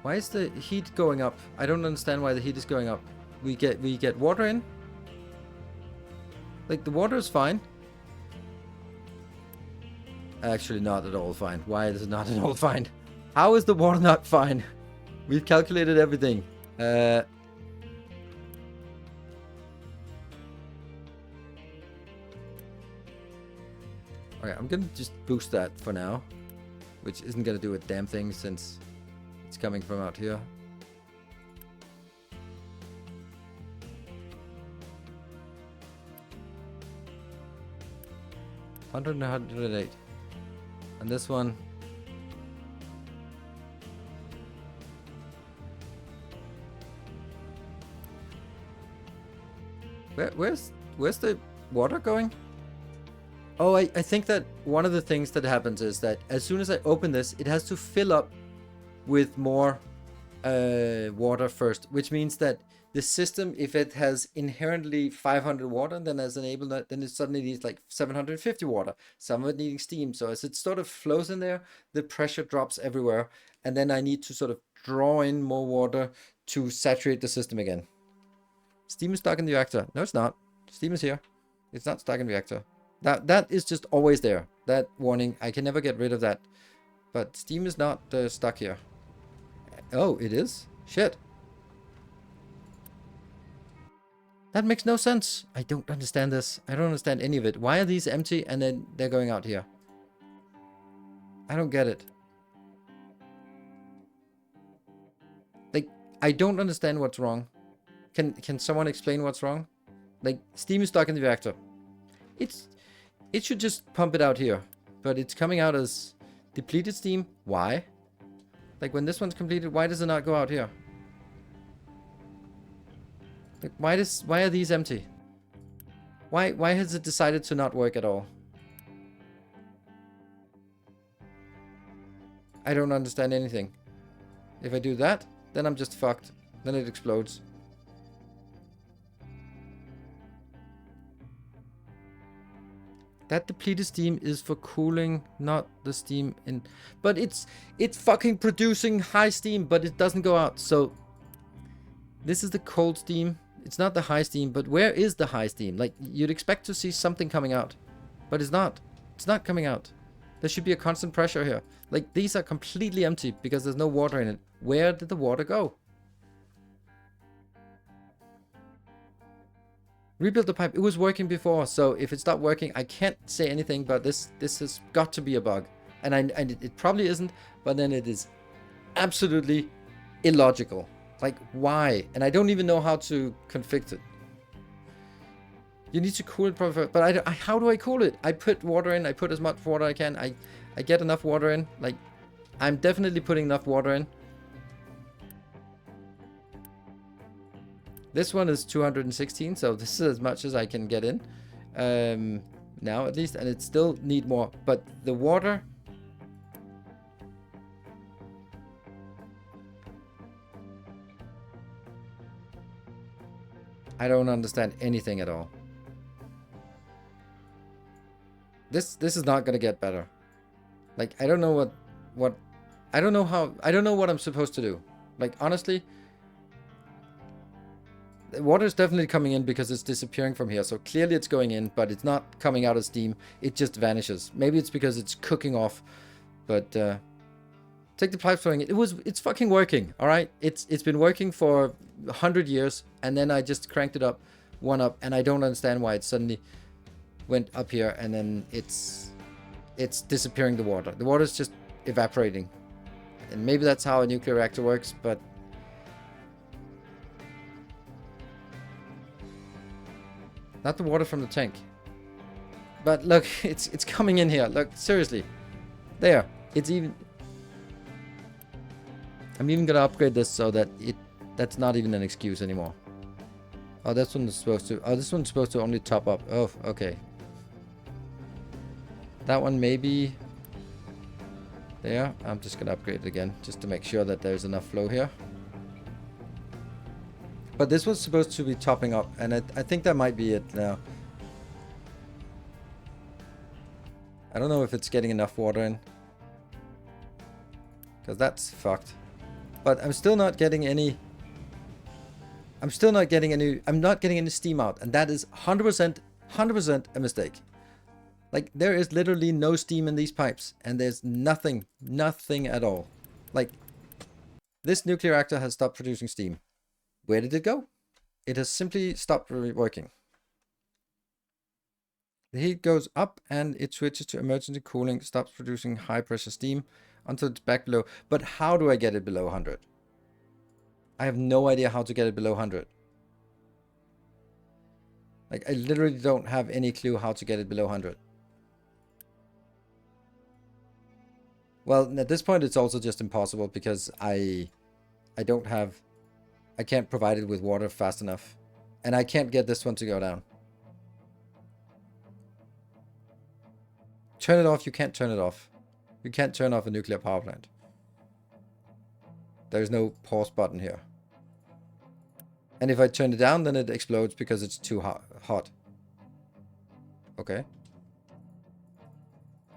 Speaker 1: Why is the heat going up? I don't understand why the heat is going up. We get water in. Like the water is fine. Actually, not at all fine. Why is it not at all fine? How is the water not fine? We've calculated everything. Okay, I'm gonna just boost that for now, which isn't gonna do a damn thing since it's coming from out here. $100 and $108. And this one. Where's the water going? Oh, I think that one of the things that happens is that as soon as I open this, it has to fill up with more water first, which means that the system, if it has inherently 500 water, then as enabled that, then it suddenly needs like 750 water. Some of it needing steam. So as it sort of flows in there, the pressure drops everywhere, and then I need to sort of draw in more water to saturate the system again. Steam is stuck in the reactor. No, it's not. Steam is here. It's not stuck in the reactor. That is just always there. That warning, I can never get rid of that. But steam is not stuck here. Oh, it is? Shit. That makes no sense. I don't understand this. I don't understand any of it. Why are these empty and then they're going out here? I don't get it. Like, I don't understand what's wrong. Can someone explain what's wrong? Like, steam is stuck in the reactor. It should just pump it out here. But it's coming out as depleted steam. Why? Like, when this one's completed, why does it not go out here? Like, why are these empty? Why has it decided to not work at all? I don't understand anything. If I do that, then I'm just fucked. Then it explodes. That depleted steam is for cooling, not the steam in... But it's fucking producing high steam, but it doesn't go out. So this is the cold steam. It's not the high steam, but where is the high steam? Like, you'd expect to see something coming out, but it's not. It's not coming out. There should be a constant pressure here. Like, these are completely empty because there's no water in it. Where did the water go? Rebuild the pipe. It was working before, so if it stopped working, I can't say anything, but this has got to be a bug. And it probably isn't, but then it is absolutely illogical. Like, why? And I don't even know how to config it. You need to cool it properly, but how do I cool it? I put water in, I put as much water I can, I get enough water in. Like, I'm definitely putting enough water in. This one is 216, so this is as much as I can get in. Now at least, and it still need more. But the water... I don't understand anything at all. This is not gonna get better. Like, I don't know what I don't know how, I don't know what I'm supposed to do. Like, honestly, the water is definitely coming in because it's disappearing from here. So clearly it's going in, but it's not coming out as steam. It just vanishes. Maybe it's because it's cooking off. But take the pipe flowing. It's fucking working. All right. It's been working for 100 years, and then I just cranked it up, one up, and I don't understand why it suddenly went up here, and then it's disappearing the water. The water is just evaporating, and maybe that's how a nuclear reactor works, but Not the water from the tank. But look, it's coming in here. Look, seriously. There. It's even... I'm even gonna upgrade this so that that's not even an excuse anymore. Oh, this one is supposed to... Oh, this one's supposed to only top up. Oh, okay. That one maybe... There. I'm just gonna upgrade it again, just to make sure that there's enough flow here. But this was supposed to be topping up, and I think that might be it now. I don't know if it's getting enough water in. Because that's fucked. But I'm still not getting any... I'm not getting any steam out. And that is 100% a mistake. Like, there is literally no steam in these pipes. And there's nothing at all. Like, this nuclear reactor has stopped producing steam. Where did it go? It has simply stopped working. The heat goes up and it switches to emergency cooling, stops producing high pressure steam until it's back below. But how do I get it below 100? I have no idea how to get it below 100. Like, I literally don't have any clue how to get it below 100. Well, at this point, it's also just impossible because I can't provide it with water fast enough. And I can't get this one to go down. Turn it off, you can't turn it off. You can't turn off a nuclear power plant. There's no pause button here. And if I turn it down, then it explodes because it's too hot. Okay.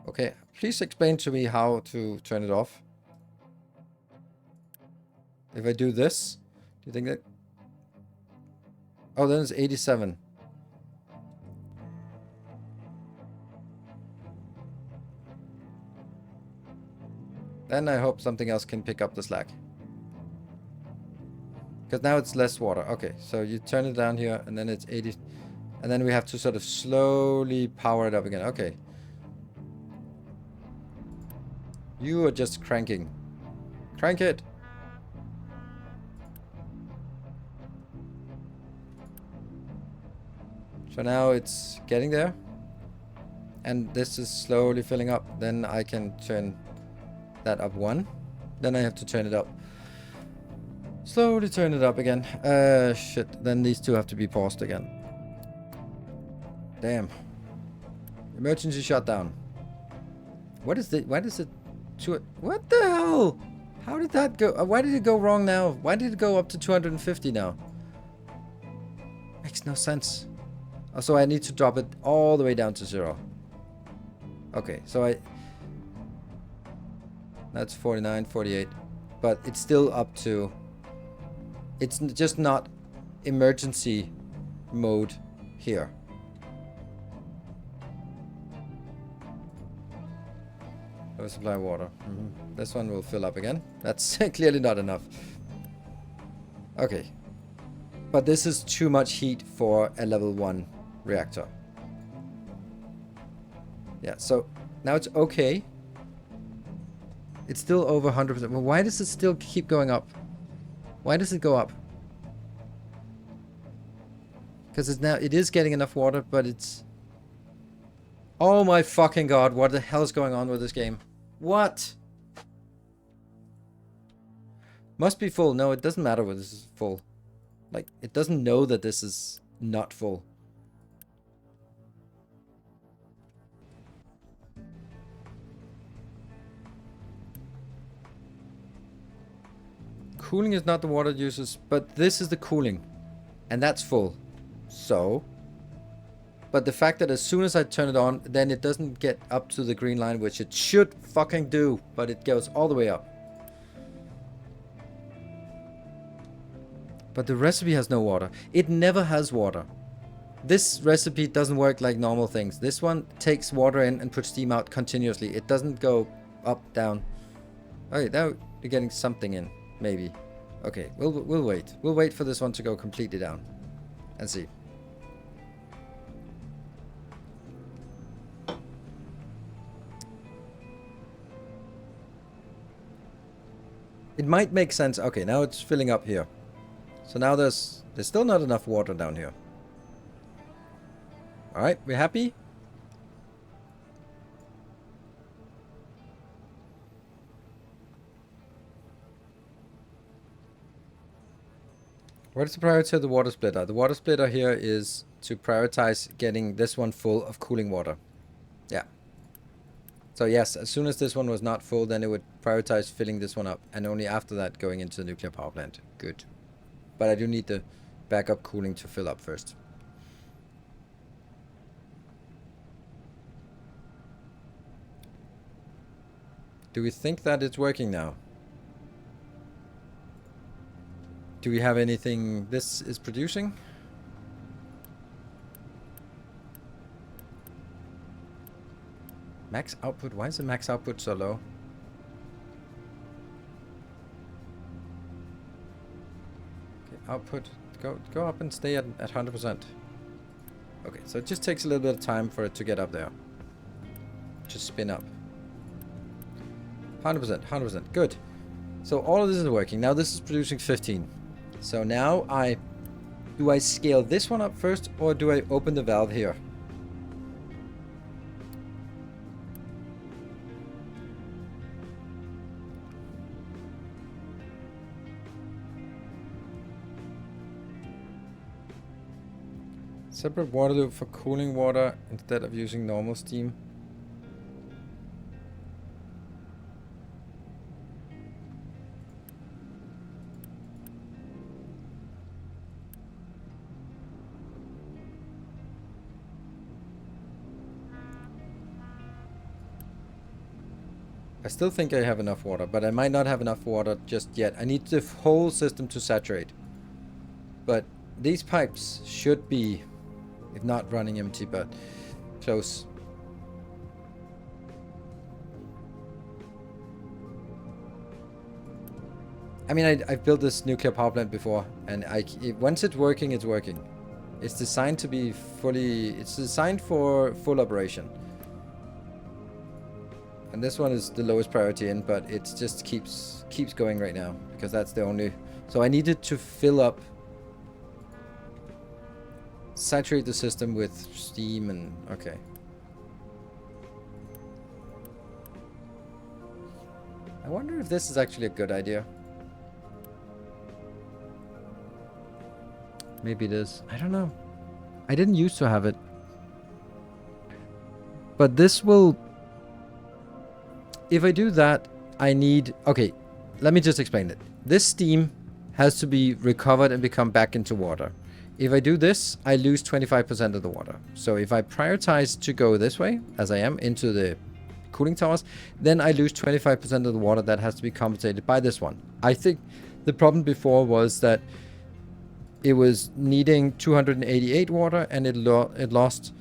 Speaker 1: Okay, please explain to me how to turn it off. If I do this, do you think that... Oh, then it's 87. Then I hope something else can pick up the slack. Because now it's less water. Okay, so you turn it down here, and then it's 80. And then we have to sort of slowly power it up again. Okay. You are just cranking. Crank it. So now it's getting there. And this is slowly filling up. Then I can turn that up 1. Then I have to turn it up. Slowly turn it up again. Shit. Then these two have to be paused again. Damn. Emergency shutdown. What is the... Why does it... What the hell? How did that go? Why did it go wrong now? Why did it go up to 250 now? Makes no sense. Oh, so I need to drop it all the way down to 0. Okay, so that's 49, 48. But it's still up to... It's just not emergency mode here. Supply water. This one will fill up again. That's clearly not enough. Okay. But this is too much heat for a level 1 reactor. Yeah, so now it's okay. It's still over 100%. Well, why does it still keep going up? Why does it go up? Because it is getting enough water, but it's... Oh my fucking god, what the hell is going on with this game? What? Must be full. No, it doesn't matter whether this is full. Like, it doesn't know that this is not full. Cooling is not the water it uses, but this is the cooling. And that's full. So... But the fact that as soon as I turn it on, then it doesn't get up to the green line, which it should fucking do, but it goes all the way up. But the recipe has no water. It never has water. This recipe doesn't work like normal things. This one takes water in and puts steam out continuously. It doesn't go up, down. Okay, now you're getting something in, maybe. Okay, we'll wait. We'll wait for this one to go completely down and see. It might make sense. Okay, now it's filling up here. So now there's still not enough water down here. Alright, we're happy? What is the priority of the water splitter? The water splitter here is to prioritize getting this one full of cooling water. Yeah. So yes, as soon as this one was not full, then it would prioritize filling this one up. And only after that going into the nuclear power plant. Good. But I do need the backup cooling to fill up first. Do we think that it's working now? Do we have anything this is producing? Max output? Why is the max output so low? Okay, output. Go up and stay at 100%. Okay, so it just takes a little bit of time for it to get up there. Just spin up. 100%, 100%. Good. So all of this is working. Now this is producing 15. So now do I scale this one up first, or do I open the valve here? Separate water loop for cooling water instead of using normal steam. I still think I have enough water, but I might not have enough water just yet. I need the whole system to saturate. But these pipes should be, if not running empty, but close. I mean, I've built this nuclear power plant before, and once it's working, it's working. It's designed to be it's designed for full operation. And this one is the lowest priority in, but it just keeps going right now, because that's the only... So I needed to fill up, saturate the system with steam and... Okay. I wonder if this is actually a good idea. Maybe it is. I don't know. I didn't used to have it. But this will... If I do that, I need... Okay, let me just explain it. This steam has to be recovered and become back into water. If I do this, I lose 25% of the water. So if I prioritize to go this way, as I am, into the cooling towers, then I lose 25% of the water that has to be compensated by this one. I think the problem before was that it was needing 288 water, and it lost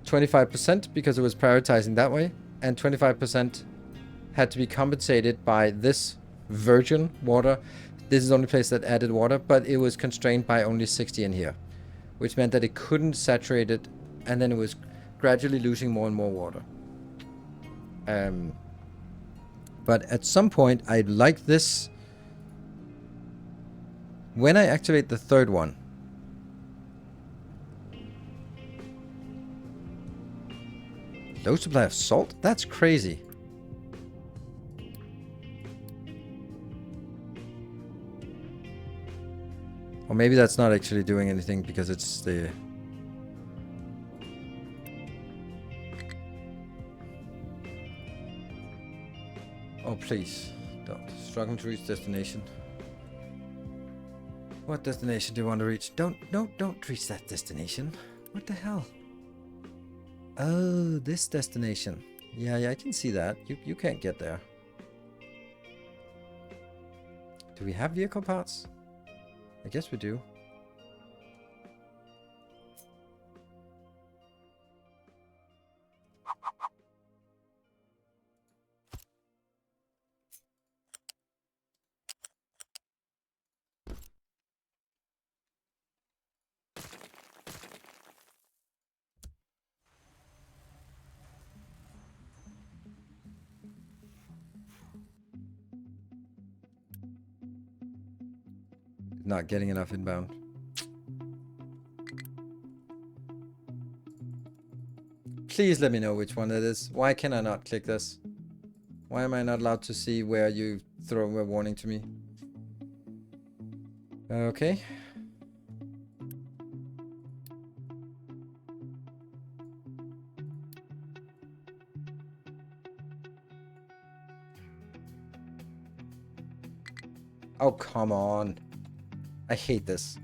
Speaker 1: 25% because it was prioritizing that way, and 25% had to be compensated by this virgin water. This is the only place that added water, but it was constrained by only 60 in here, which meant that it couldn't saturate it, and then it was gradually losing more and more water. But at some point, I'd like this. When I activate the third one, low supply of salt? That's crazy. Or maybe that's not actually doing anything because it's the... Oh, please. Don't. Struggling to reach destination. What destination do you want to reach? Don't reach that destination. What the hell? Oh, this destination. Yeah, I can see that. You can't get there. Do we have vehicle parts? I guess we do. Not getting enough inbound. Please let me know which one it is. Why can I not click this? Why am I not allowed to see where you throw a warning to me? Okay. Oh, come on. I hate this.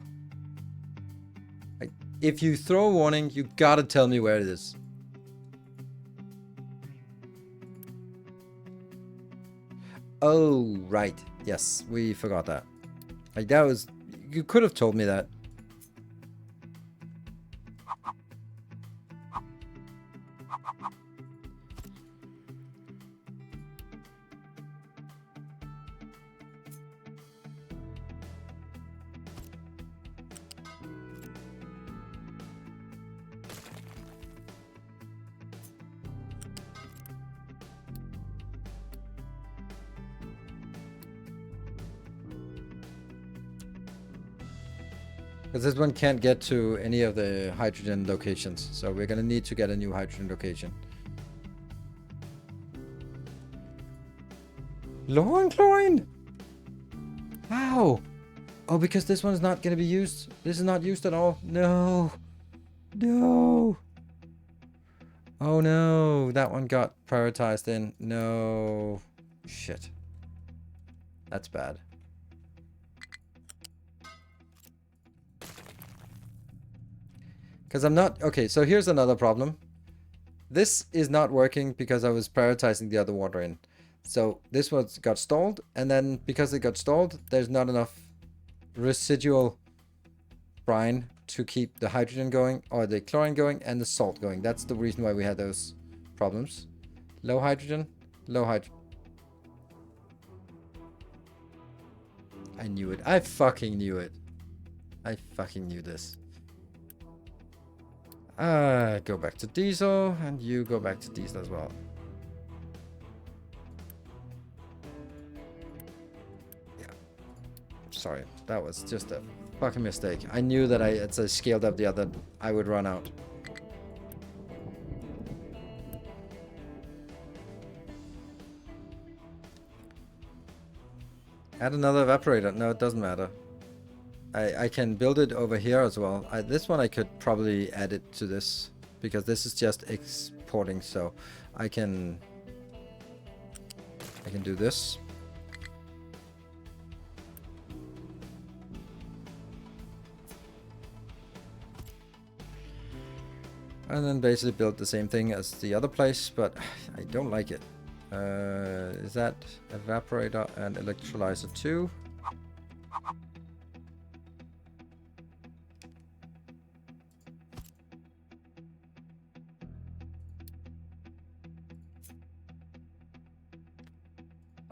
Speaker 1: If you throw a warning, you gotta tell me where it is. Oh, right. Yes, we forgot that. Like, that was... You could have told me that. Because this one can't get to any of the hydrogen locations. So we're gonna need to get a new hydrogen location. Low on chlorine! How? Oh, because this one's not gonna be used. This is not used at all. No. No. Oh no. That one got prioritized in. No. Shit. That's bad. Because I'm not... Okay, so here's another problem. This is not working because I was prioritizing the other water in. So this one got stalled, and then because it got stalled, there's not enough residual brine to keep the hydrogen going, or the chlorine going, and the salt going. That's the reason why we had those problems. Low hydrogen, low hydrogen. I knew it. I fucking knew it. I fucking knew this. Go back to diesel, and you go back to diesel as well. Yeah. Sorry, that was just a fucking mistake. I knew that as I scaled up the other, I would run out. Add another evaporator. No, it doesn't matter. I can build it over here as well. This one I could probably add it to this, because this is just exporting, so I can do this. And then basically build the same thing as the other place, but I don't like it. Is that evaporator and electrolyzer 2?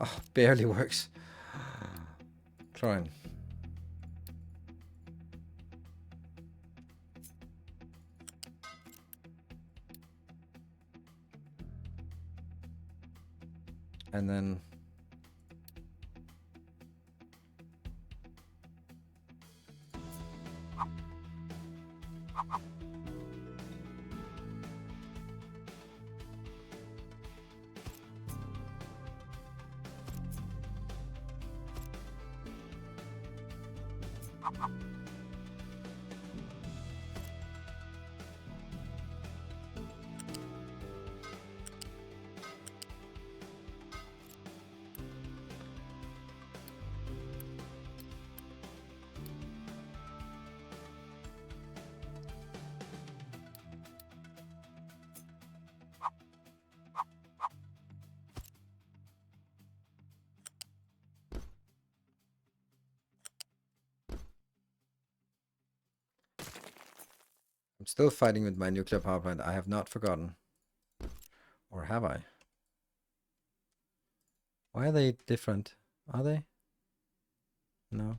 Speaker 1: Oh, barely works. Chlorine. And then I'm still fighting with my nuclear power plant. I have not forgotten. Or have I? Why are they different? Are they? No.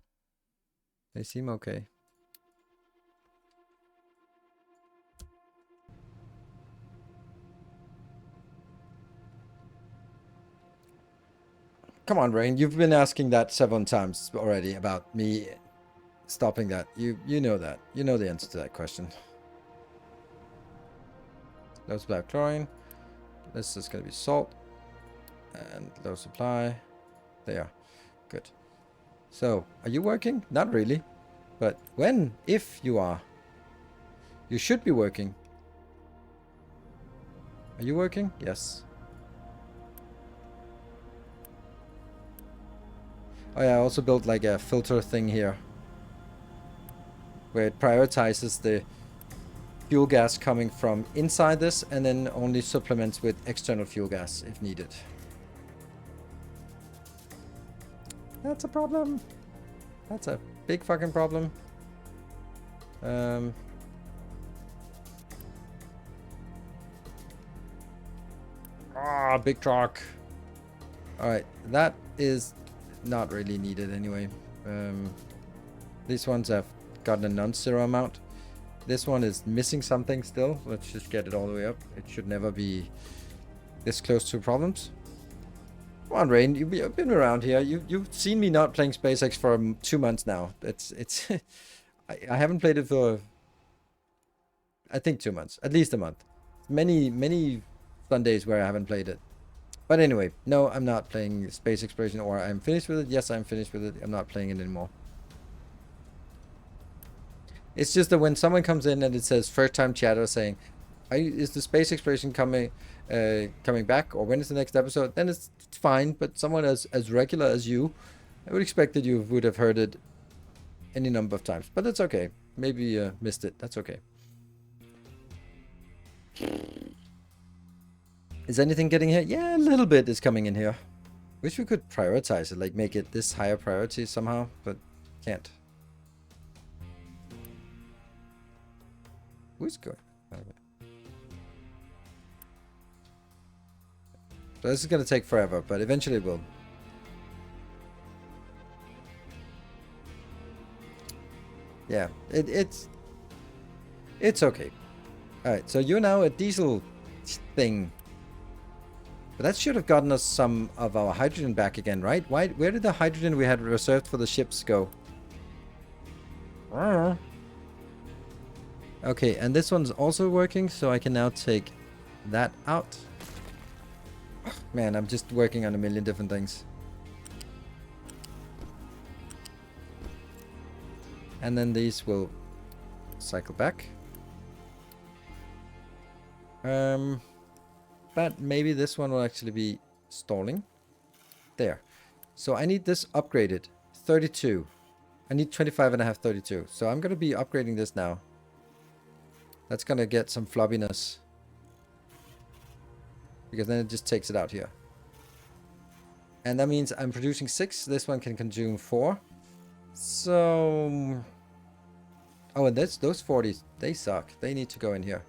Speaker 1: They seem okay. Come on, Rain. You've been asking that several times already about me stopping that. You know that. You know the answer to that question. Low supply of chlorine. This is going to be salt. And low supply. There. Good. So, are you working? Not really. But when, if you are, you should be working. Are you working? Yes. Oh yeah, I also built like a filter thing here. Where it prioritizes the fuel gas coming from inside this and then only supplements with external fuel gas if needed. That's a problem. That's a big fucking problem. Big truck. Alright, that is not really needed anyway. These ones have gotten a non-zero amount. This one is missing something still. Let's just get it all the way up. It should never be this close to problems. Come on, Rain. You've been around here. You've seen me not playing SpaceX for 2 months now. It's I haven't played it for I think 2 months, at least a month. Many Sundays where I haven't played it. But anyway, no, I'm not playing space exploration, or I'm finished with it. Yes, I'm finished with it. I'm not playing it anymore. It's just that when someone comes in and it says first time chatter saying, is the space exploration coming back, or when is the next episode, then it's fine. But someone as regular as you, I would expect that you would have heard it any number of times. But that's okay. Maybe you missed it. That's okay. Is anything getting here? Yeah, a little bit is coming in here. Wish we could prioritize it, like make it this higher priority somehow, but can't. Who's going? So this is going to take forever, but eventually it will. Yeah, it's okay. Alright, so you're now a diesel thing. But that should have gotten us some of our hydrogen back again, right? Where did the hydrogen we had reserved for the ships go? Okay, and this one's also working, so I can now take that out. Man, I'm just working on a million different things. And then these will cycle back. But maybe this one will actually be stalling. There. So I need this upgraded. 32. I need 25.5, 32. So I'm going to be upgrading this now. That's going to get some floppiness. Because then it just takes it out here. And that means I'm producing 6. This one can consume 4. So... Oh, and those 40s, they suck. They need to go in here.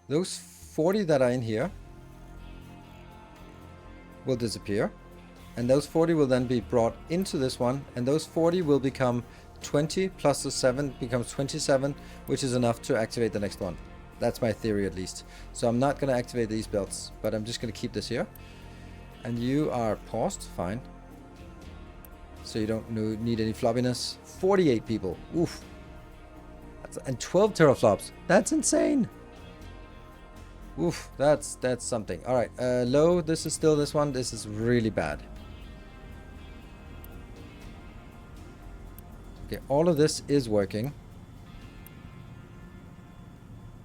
Speaker 1: Those 40 that are in here will disappear. And those 40 will then be brought into this one. And those 40 will become 20 plus the 7 becomes 27, which is enough to activate the next one. That's my theory at least. So I'm not going to activate these belts, but I'm just going to keep this here. And you are paused, fine. So you don't need any floppiness. 48 people, oof. And 12 teraflops, that's insane. Oof, that's something. All right, low, this is still this one. This is really bad. Okay, all of this is working.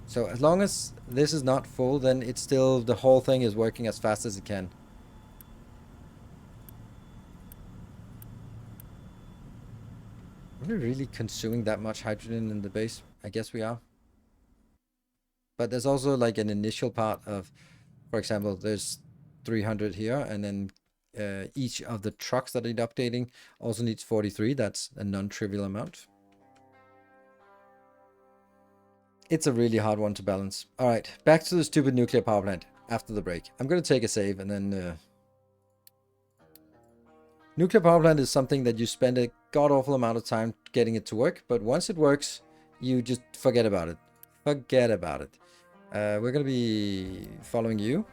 Speaker 1: So as long as this is not full, then it's still, the whole thing is working as fast as it can. Are we really consuming that much hydrogen in the base? I guess we are. But there's also like an initial part of, for example, there's 300 here, and then each of the trucks that need updating also needs 43. That's a non-trivial amount. It's a really hard one to balance. All right, back to the stupid nuclear power plant after the break. I'm going to take a save and then... Nuclear power plant is something that you spend a god-awful amount of time getting it to work, but once it works, you just forget about it. Forget about it. We're going to be following you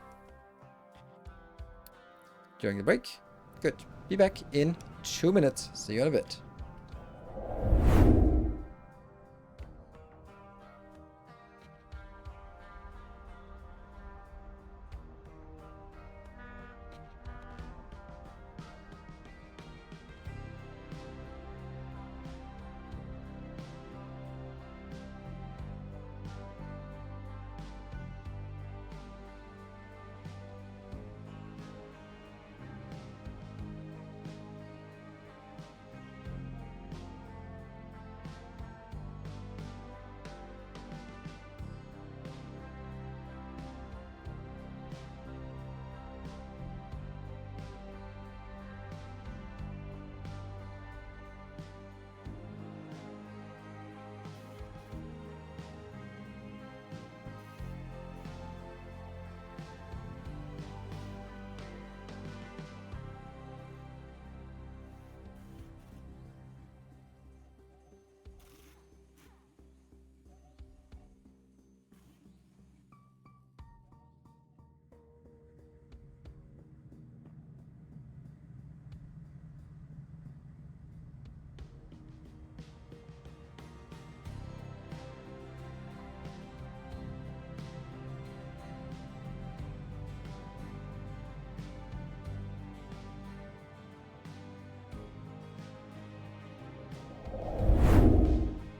Speaker 1: during the break. Good. be back in 2 minutes. See you in a bit.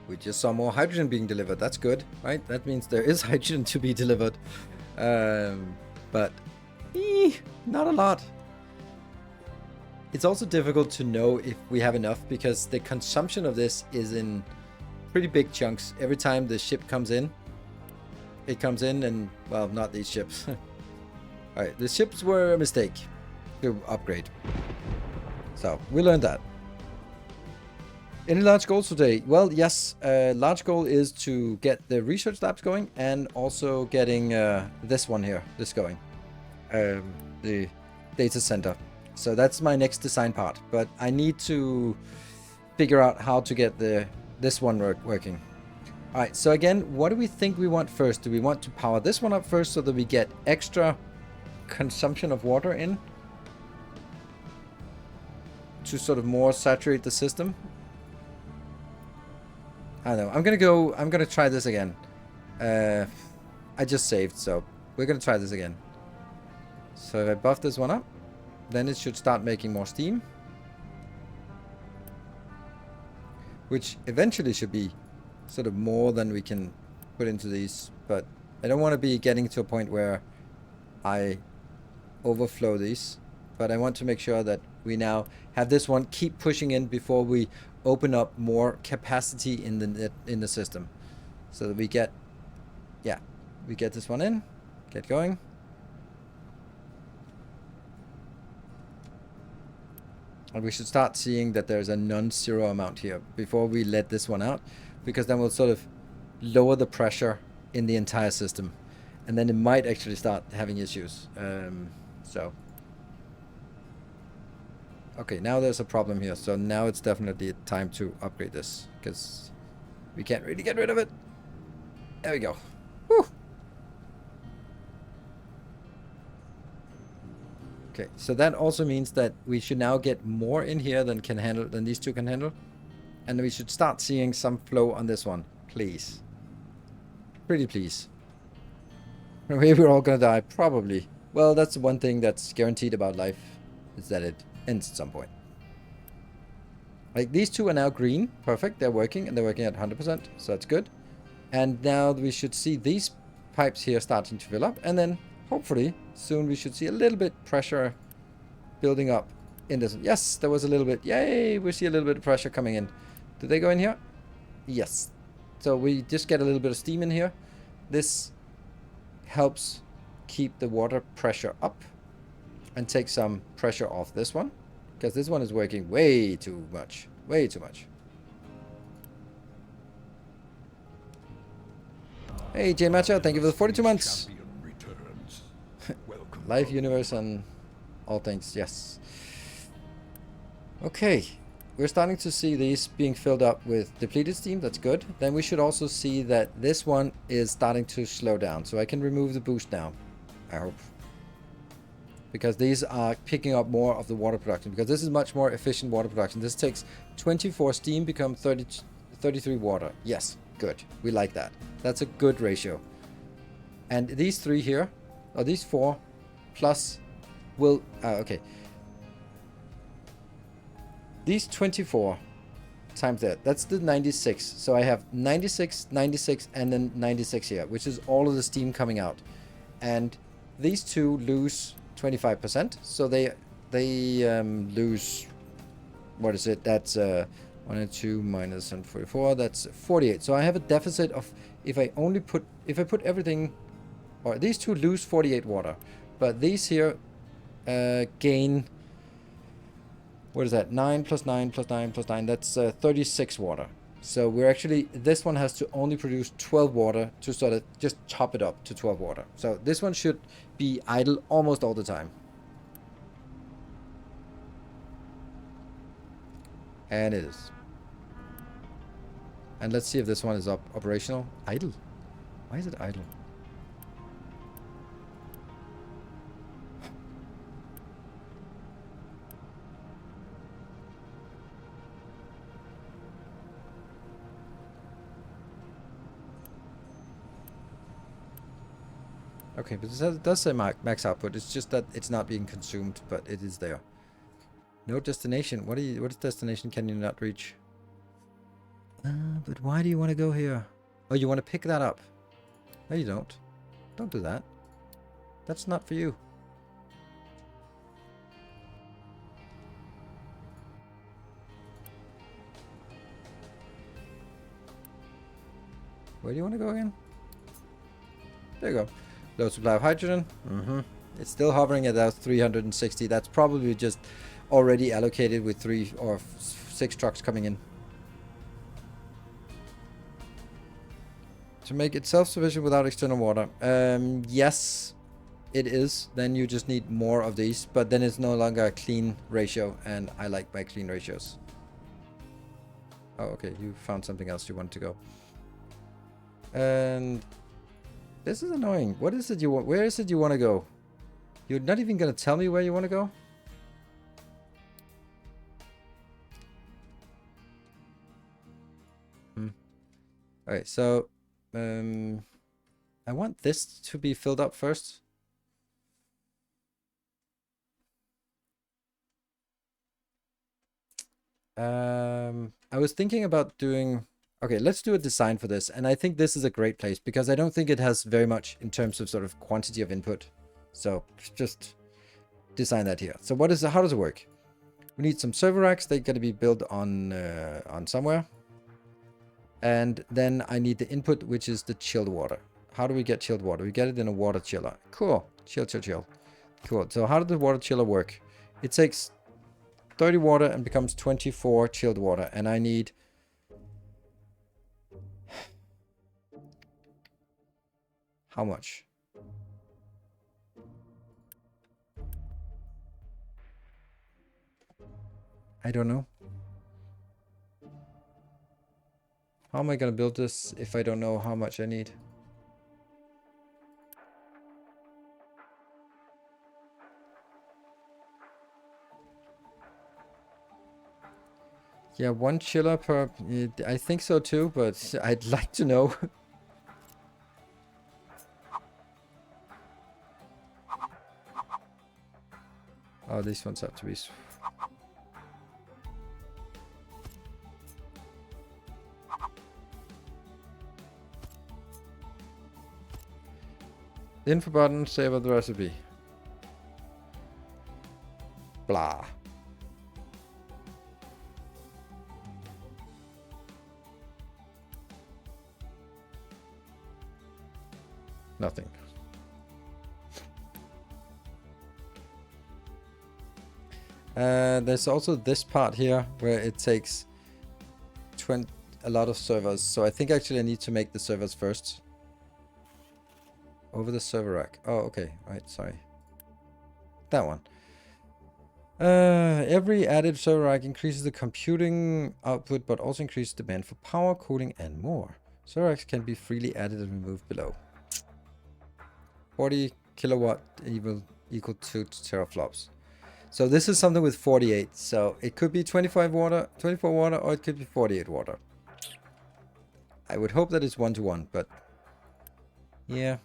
Speaker 1: We just saw more hydrogen being delivered. That's good, right? That means there is hydrogen to be delivered. But not a lot. It's also difficult to know if we have enough because the consumption of this is in pretty big chunks. Every time the ship comes in, it comes in and, well, not these ships. Alright, the ships were a mistake to upgrade. So, we learned that. Any large goals today? Well, yes. Large goal is to get the research labs going and also getting this one here, this going. The data center. So that's my next design part. But I need to figure out how to get this one working. Alright, so again, what do we think we want first? Do we want to power this one up first so that we get extra consumption of water in? To sort of more saturate the system? I don't know. I'm gonna try this again. I just saved, so we're gonna try this again. So if I buff this one up, then it should start making more steam. Which eventually should be sort of more than we can put into these. But I don't want to be getting to a point where I overflow these. But I want to make sure that we now have this one keep pushing in before we open up more capacity in the system, so that we get this one in, get going. And we should start seeing that there's a non-zero amount here before we let this one out, because then we'll sort of lower the pressure in the entire system, and then it might actually start having issues. So okay, now there's a problem here, so now it's definitely time to upgrade this, because we can't really get rid of it. There we go. Whew. Okay, so that also means that we should now get more in here than these two can handle, and we should start seeing some flow on this one, please. Pretty please. Maybe we're all gonna die, probably. Well, that's the one thing that's guaranteed about life, is that it ends at some point. Like, these two are now green. Perfect. They're working, and they're working at 100%, so that's good. And now we should see these pipes here starting to fill up, and then hopefully soon we should see a little bit pressure building up in this. Yes, there was a little bit. Yay, we see a little bit of pressure coming in. Did they go in here? Yes. So we just get a little bit of steam in here. This helps keep the water pressure up and take some pressure off this one, because this one is working way too much. Way too much. Hey, J Matcha, thank you for the 42 months. Life, universe, and all things, yes. Okay, we're starting to see these being filled up with depleted steam. That's good. Then we should also see that this one is starting to slow down. So I can remove the boost now, I hope. because these are picking up more of the water production, because this is much more efficient water production. This takes 24 steam, become 33 water. Yes, good. We like that. That's a good ratio. And these 3 here, or these 4, plus will, okay. These 24 times that's the 96. So I have 96, 96, and then 96 here, which is all of the steam coming out. And these 2 lose 25%. So they lose, what is it? That's 1 and 2 minus 44. That's 48. So I have a deficit of, if I put everything, or these 2 lose 48 water, but these here gain, what is that? 9 plus 9 plus 9 plus 9. That's 36 water. So we're actually, this one has to only produce 12 water to sort of just top it up to 12 water. So this one should be idle almost all the time. And it is. And let's see if this one is operational. Idle. Why is it idle? Okay, but it does say max output. It's just that it's not being consumed, but it is there. No destination. What destination can you not reach? But why do you want to go here? Oh, you want to pick that up? No, you don't. Don't do that. That's not for you. Where do you want to go again? There you go. Low supply of hydrogen. It's still hovering at that 360. That's probably just already allocated with 3 or 6 trucks coming in. To make it self-sufficient without external water. Yes, it is. Then you just need more of these, but then it's no longer a clean ratio, and I like my clean ratios. Oh, okay. You found something else you want to go. And this is annoying. What is it you want? Where is it you want to go? You're not even going to tell me where you want to go? Okay, so I want this to be filled up first. I was thinking about doing... Okay, let's do a design for this. And I think this is a great place because I don't think it has very much in terms of sort of quantity of input. So just design that here. So how does it work? We need some server racks. They're going to be built on somewhere. And then I need the input, which is the chilled water. How do we get chilled water? We get it in a water chiller. Cool. Chill. Cool. So how does the water chiller work? It takes 30 water and becomes 24 chilled water. And I need... How much? I don't know. How am I going to build this if I don't know how much I need? Yeah, 1 chiller per... I think so too, but I'd like to know. Oh, these ones have to be... Info button, save the recipe. Blah. Nothing. There's also this part here where it takes a lot of servers. So I think actually I need to make the servers first. Over the server rack. Oh, okay. Right, sorry. That one. Every added server rack increases the computing output, but also increases demand for power, cooling, and more. Server racks can be freely added and removed below. 40 kilowatt equal to teraflops. So this is something with 48. So it could be 25 water, 24 water, or it could be 48 water. I would hope that it's 1-to-1, but yeah.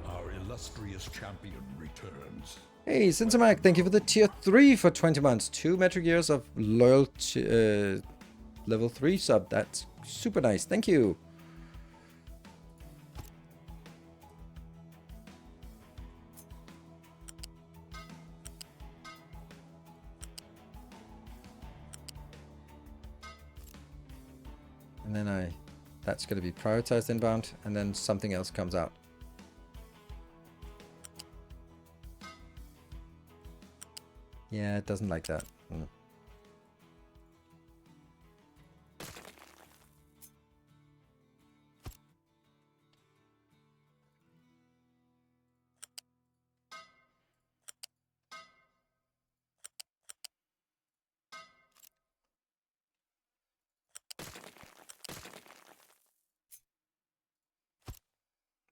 Speaker 2: Our illustrious champion returns.
Speaker 1: Hey, Cinemac, thank you for the tier 3 for 20 months. 2 metric years of loyal level 3 sub. That's super nice. Thank you. And then that's going to be prioritized inbound, and then something else comes out. Yeah, it doesn't like that.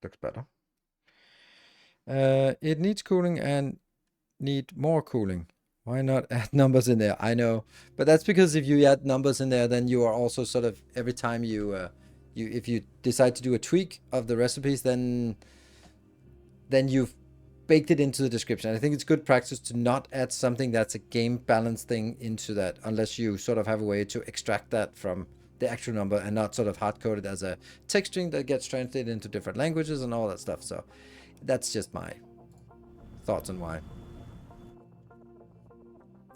Speaker 1: Looks better. It needs cooling and need more cooling. Why not add numbers in there? I know, but that's because if you add numbers in there, then you are also sort of every time if you decide to do a tweak of the recipes, then you've baked it into the description. I think it's good practice to not add something that's a game balance thing into that, unless you sort of have a way to extract that from the actual number and not sort of hard code it as a text string that gets translated into different languages and all that stuff. So that's just my thoughts on why.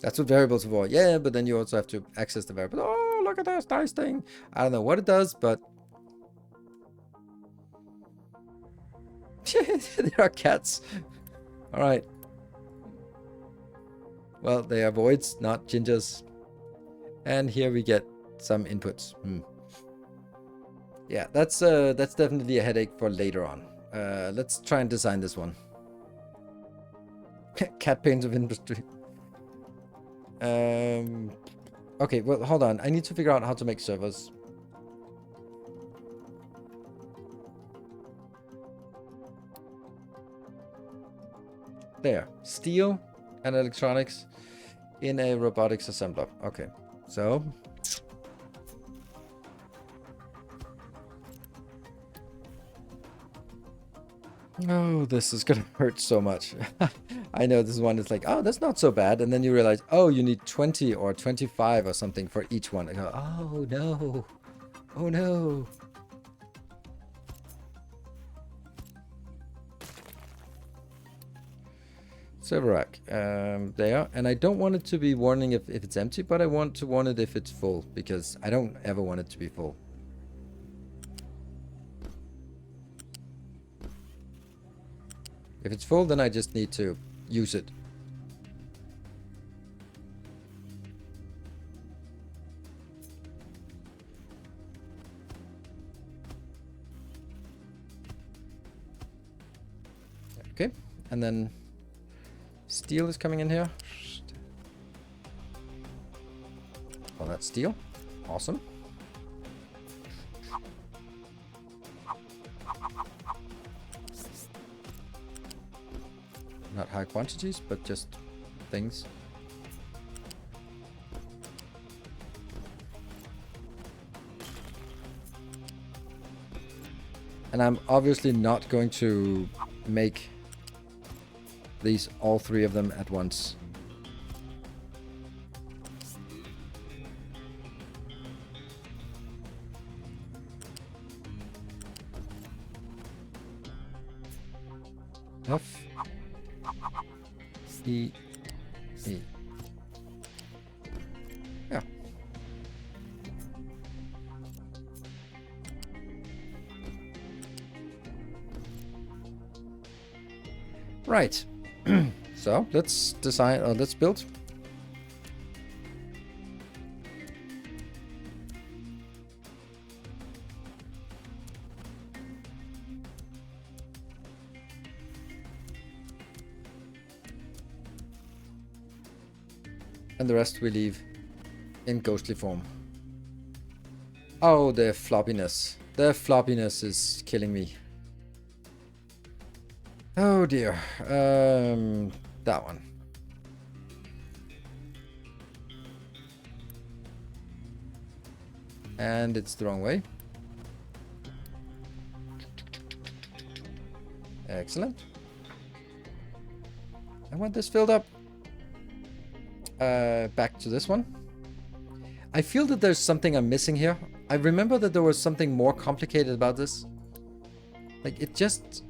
Speaker 1: That's what variables are for. Yeah, but then you also have to access the variable. Oh, look at this nice thing. I don't know what it does, but there are cats. All right. Well, they are voids, not gingers. And here we get some inputs. Yeah, that's definitely a headache for later on. Let's try and design this one. Cat pains of industry. Okay, well, hold on. I need to figure out how to make servers. There. Steel and electronics in a robotics assembler. Okay, so oh, this is gonna hurt so much. I know this one is like, oh, that's not so bad. And then you realize, oh, you need 20 or 25 or something for each one. I go, oh, no. Oh, no. Server rack. There. And I don't want it to be warning if it's empty, but I want to warn it if it's full, because I don't ever want it to be full. If it's full, then I just need to use it. Okay, and then steel is coming in here. Oh, that's steel. Awesome. Not high quantities, but just things. And I'm obviously not going to make these, all three of them at once. F E E. Yeah. Right. So let's design, let's build. And the rest we leave in ghostly form. Oh, the floppiness. The floppiness is killing me. Oh dear. That one. And it's the wrong way. Excellent. I want this filled up. Back to this one. I feel that there's something I'm missing here. I remember that there was something more complicated about this. Like, it just...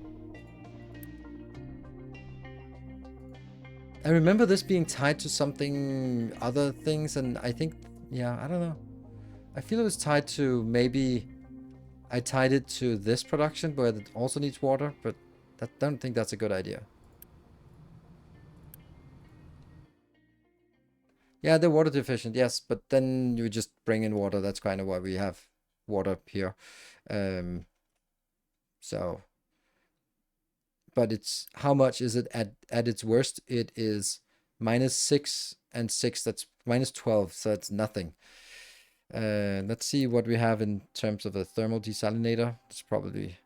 Speaker 1: I remember this being tied to something, other things, and I think, yeah, I don't know. I feel it was tied to, maybe I tied it to this production, but it also needs water, but I don't think that's a good idea. Yeah, they're water deficient, yes, but then you just bring in water. That's kind of why we have water here. So, but it's, how much is it at its worst? It is -6 and 6, that's -12, so it's nothing. Let's see what we have in terms of a thermal desalinator. It's probably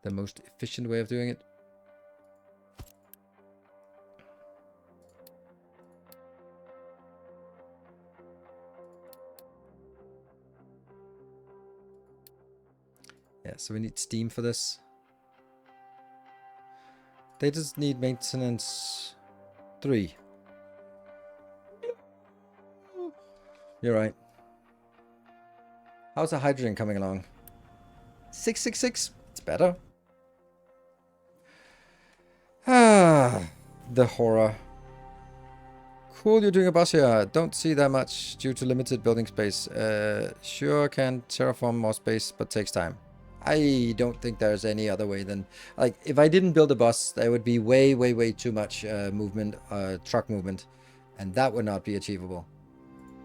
Speaker 1: the most efficient way of doing it. Yeah, so we need steam for this. They just need maintenance 3. You're right. How's the hydrogen coming along? 666. It's better. Ah, the horror. Cool, you're doing a boss here. Don't see that much due to limited building space. Sure can terraform more space, but takes time. I don't think there's any other way than... Like, if I didn't build a bus, there would be way, way, way too much movement, truck movement. And that would not be achievable.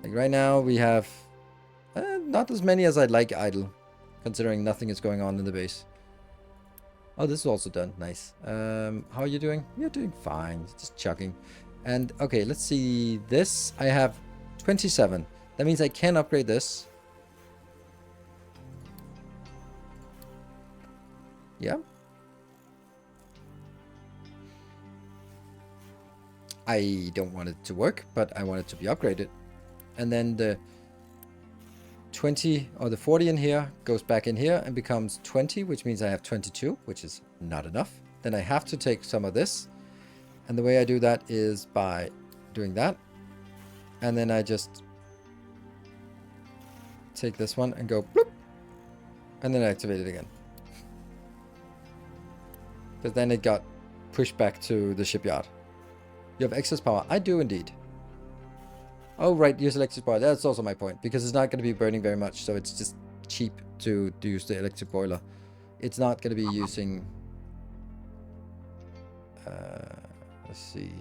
Speaker 1: Like, right now, we have not as many as I'd like idle, considering nothing is going on in the base. Oh, this is also done. Nice. How are you doing? You're doing fine. Just chugging. And, okay, let's see. This, I have 27. That means I can upgrade this. Yeah. I don't want it to work, but I want it to be upgraded. And then the 20 or the 40 in here goes back in here and becomes 20, which means I have 22, which is not enough. Then I have to take some of this. And the way I do that is by doing that. And then I just take this one and go bloop, and then activate it again. Because then it got pushed back to the shipyard. You have excess power. I do indeed. Oh, right. Use electric boiler. That's also my point. Because it's not going to be burning very much. So it's just cheap to use the electric boiler. It's not going to be using... let's see.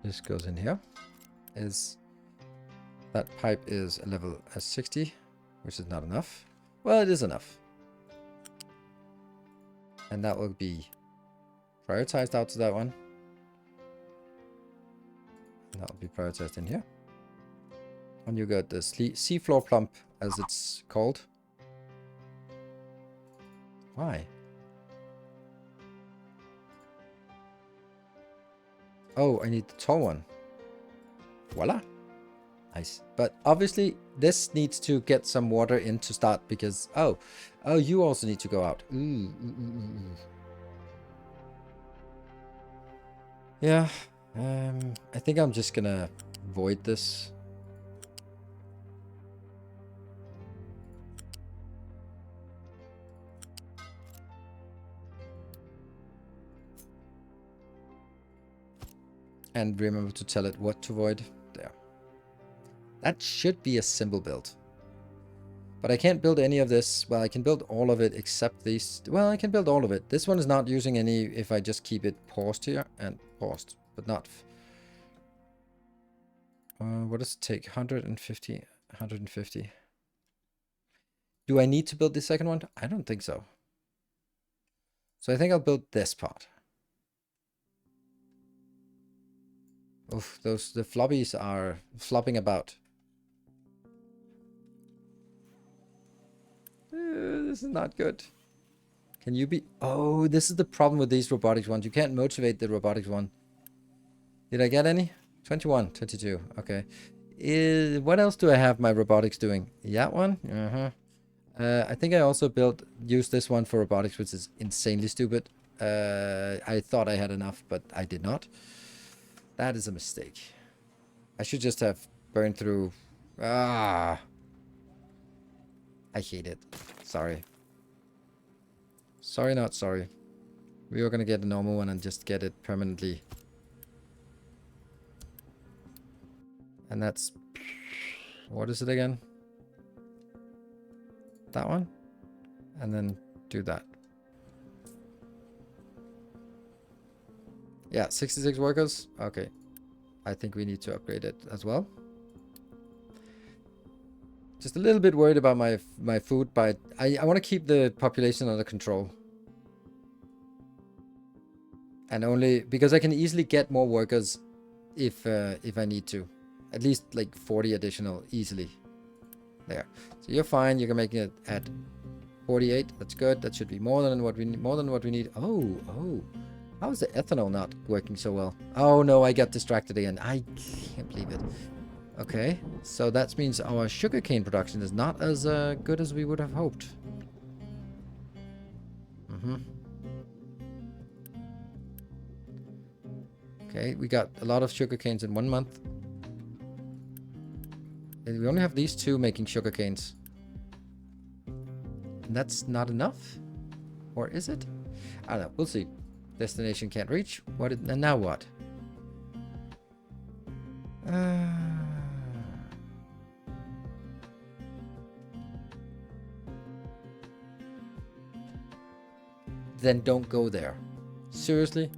Speaker 1: This goes in here. That pipe is a level 60, which is not enough. Well, it is enough. And that will be prioritized out to that one. And that will be prioritized in here. And you got the seafloor plump, as it's called. Why? Oh, I need the tall one. Voila. Nice. But obviously, this needs to get some water in to start because... Oh, you also need to go out. Yeah. I think I'm just gonna void this. And remember to tell it what to void. There. That should be a simple build. But I can't build any of this. Well, I can build all of it except these. Well, I can build all of it. This one is not using any if I just keep it paused here and paused, but not. What does it take? 150, 150. Do I need to build the second one? I don't think so. So I think I'll build this part. Oof, the floppies are flopping about. This is not good. Can you be... Oh, this is the problem with these robotics ones. You can't motivate the robotics one. Did I get any? 21, 22. Okay. What else do I have my robotics doing? That one? I think I also used this one for robotics, which is insanely stupid. I thought I had enough, but I did not. That is a mistake. I should just have burned through... Ah! I hate it. Sorry. Sorry, not sorry. We were gonna get a normal one and just get it permanently. And that's... What is it again? That one? And then do that. Yeah, 66 workers. Okay. I think we need to upgrade it as well. Just a little bit worried about my food, but I want to keep the population under control. And only because I can easily get more workers if I need to. At least like 40 additional easily. There. So you're fine. You can make it at 48. That's good. That should be more than what we need. Oh. How is the ethanol not working so well? Oh no, I got distracted again. I can't believe it. Okay, so that means our sugarcane production is not as good as we would have hoped. Okay, we got a lot of sugarcanes in 1 month. And we only have these two making sugarcanes. And that's not enough? Or is it? I don't know, we'll see. Destination can't reach. And now what? Then don't go there. Seriously?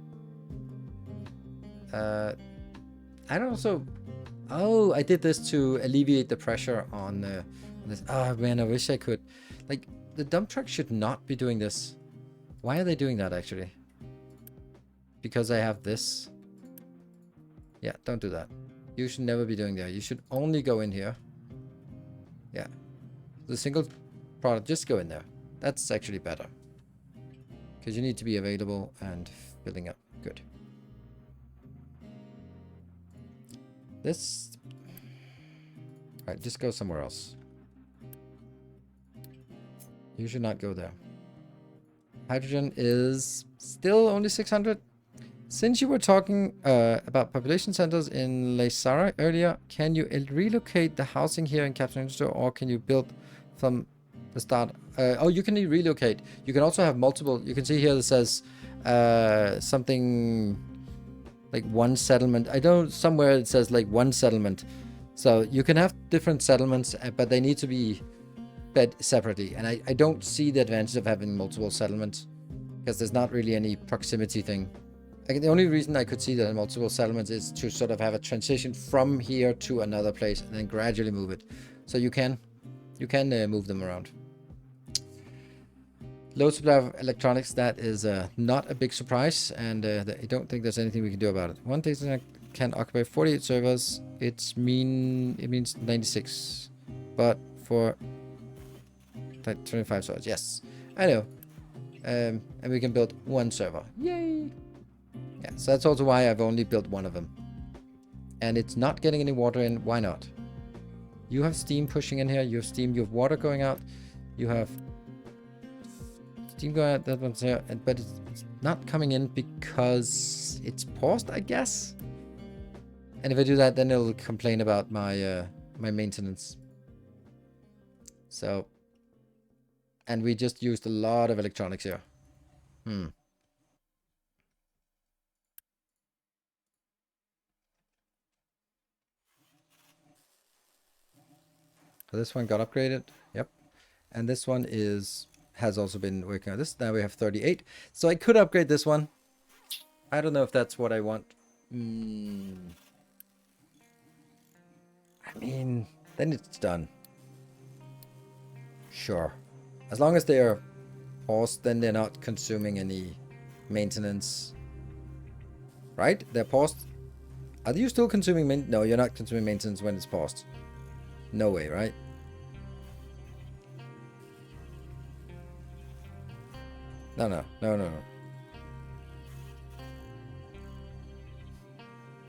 Speaker 1: I don't also... Oh, I did this to alleviate the pressure on this. Oh man, I wish I could. Like, the dump truck should not be doing this. Why are they doing that actually? Because I have this. Yeah, don't do that. You should never be doing that. You should only go in here. Yeah. The single product, just go in there. That's actually better. Because you need to be available and filling up. Good. This... Alright, just go somewhere else. You should not go there. Hydrogen is still only 600. Since you were talking about population centers in Leisara earlier, can you relocate the housing here in Captain Industry, or can you build from the start? Oh, you can relocate. You can also have multiple. You can see here that says something like one settlement. I know somewhere it says like one settlement. So you can have different settlements, but they need to be fed separately. And I don't see the advantage of having multiple settlements because there's not really any proximity thing. The only reason I could see that in multiple settlements is to sort of have a transition from here to another place and then gradually move it. So you can move them around. Low supply of electronics, that is not a big surprise, and I don't think there's anything we can do about it. One thing can occupy 48 servers. It means 96, but for 25 servers, yes, I know. And we can build one server. Yay! Yeah, so that's also why I've only built one of them. And it's not getting any water in. Why not? You have steam pushing in here. You have steam. You have water going out. You have steam going out. That one's here. But it's not coming in because it's paused, I guess. And if I do that, then it'll complain about my my maintenance. So, and we just used a lot of electronics here. So this one got upgraded. Yep. And this one has also been working on this. Now we have 38. So I could upgrade this one. I don't know if that's what I want. I mean, then it's done. Sure. As long as they are paused, then they're not consuming any maintenance. Right? They're paused. Are you still consuming maintenance? No, you're not consuming maintenance when it's paused. No way, right? No.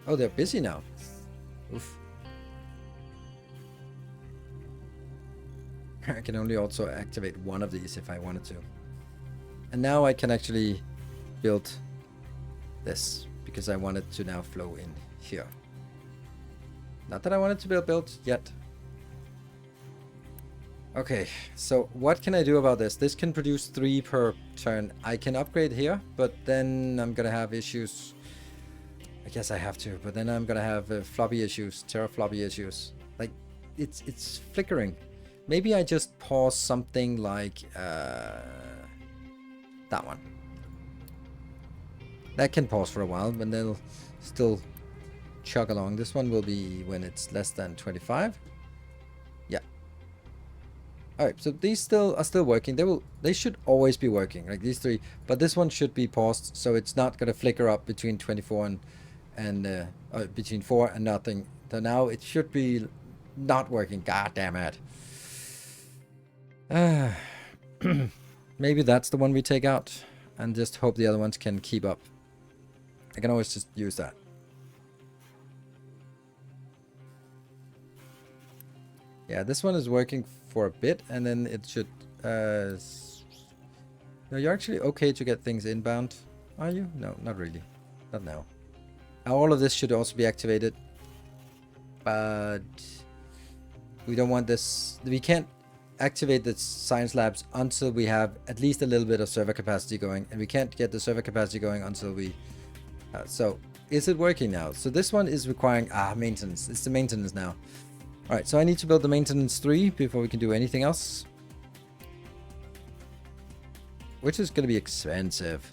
Speaker 1: Oh, they're busy now. Oof. I can only also activate one of these if I wanted to. And now I can actually build this because I want it to now flow in here. Not that I want it to be built yet. Okay, so what can I do about this? This can produce 3 per turn. I can upgrade here, but then I'm gonna have issues. I guess I have to, but then I'm gonna have floppy issues, terafloppy issues. Like, it's flickering. Maybe I just pause something like that one. That can pause for a while, but they'll still chug along. This one will be when it's less than 25. Yeah. Alright, so these are still working. They should always be working, like these 3. But this one should be paused, so it's not gonna flicker up between 24 and between 4 and nothing. So now it should be not working. God damn it. Maybe that's the one we take out and just hope the other ones can keep up. I can always just use that. Yeah, this one is working for a bit and then it should... no, you're actually okay to get things inbound. Are you? No, not really. Not now. All of this should also be activated. But we don't want this... We can't activate the science labs until we have at least a little bit of server capacity going, and we can't get the server capacity going until we so is it working now? So this one is requiring maintenance. It's the maintenance now. All right, so I need to build the maintenance 3 before we can do anything else, which is going to be expensive.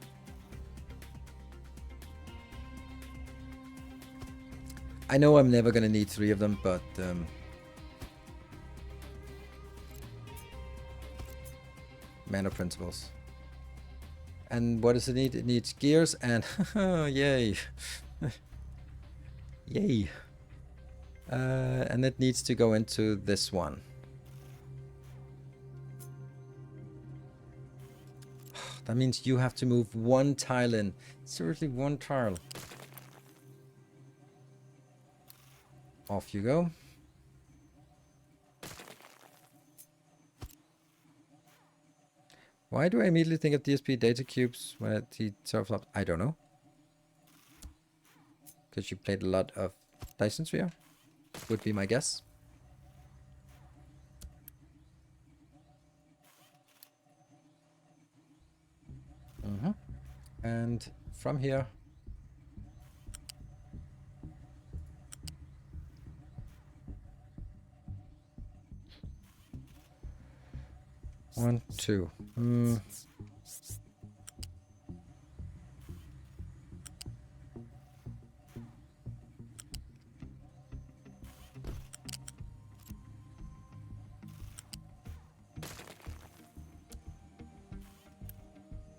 Speaker 1: I know I'm never going to need 3 of them, but mana principles. And what does it need? It needs gears and yay. Yay. And it needs to go into this one. That means you have to move 1 tile in. Seriously, 1 tile. Off you go. Why do I immediately think of DSP data cubes when I see teraflops? I don't know. Because you played a lot of Dyson Sphere, would be my guess. And from here, one, two.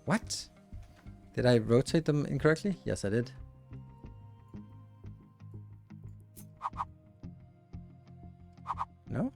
Speaker 1: What? Did I rotate them incorrectly? Yes, I did. No?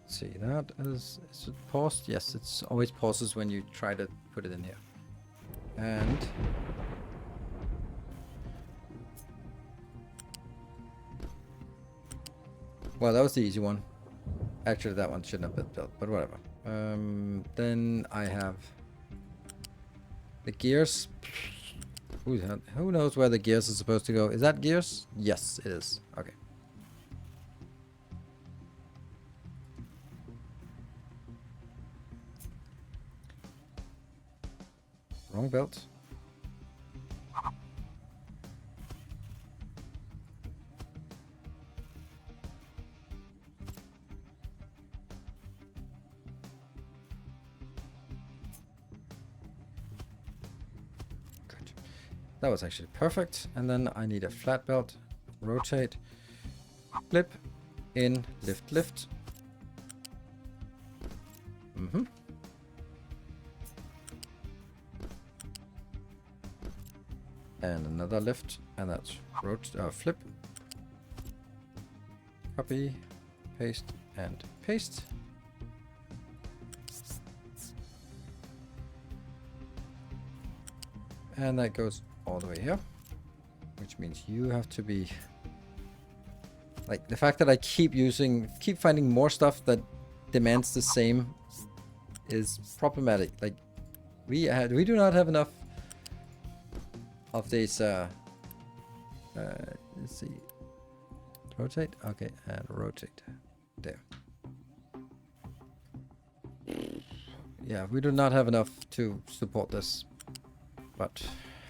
Speaker 1: See, that is it paused? Yes, it's always pauses when you try to put it in here. And Well, that was the easy one. Actually, that one shouldn't have been built, but whatever. Then I have the gears. Who knows where the gears are supposed to go? Is that gears? Yes, it is. Okay. Wrong belt. Good. That was actually perfect. And then I need a flat belt. Rotate. Flip. In. Lift, lift. Mm-hmm. And another lift, and that's flip, copy, paste, and paste. And that goes all the way here, which means you have to be like the fact that I keep finding more stuff that demands the same is problematic. Like we do not have enough of these let's see, rotate, okay, and rotate there. Yeah, we do not have enough to support this, but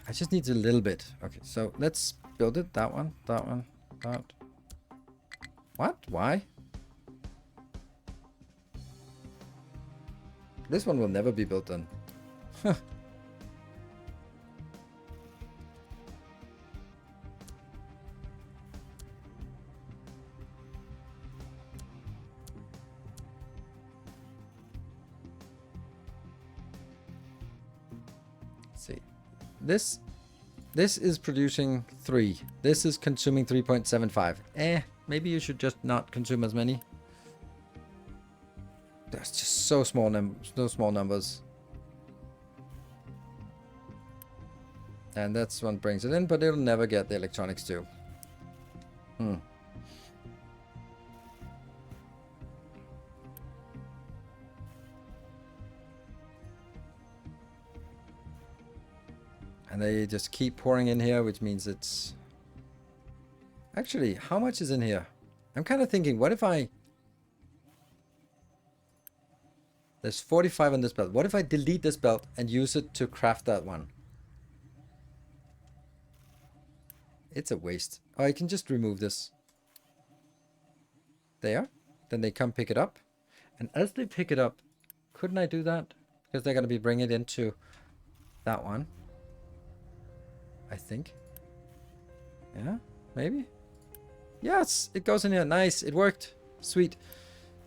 Speaker 1: I just need a little bit. Okay, so let's build it. That one, that what, why? This one will never be built then. See, this is producing 3. This is consuming 3.75. Maybe you should just not consume as many. That's just so small numbers. And that's what brings it in, but it'll never get the electronics too. And they just keep pouring in here, which means it's... Actually, how much is in here? I'm kind of thinking, what if I... There's 45 on this belt. What if I delete this belt and use it to craft that one? It's a waste. Oh, I can just remove this. There. Then they come pick it up. And as they pick it up, couldn't I do that? Because they're going to be bringing it into that one. I think. Yeah, maybe. Yes, it goes in here. Nice, it worked. Sweet.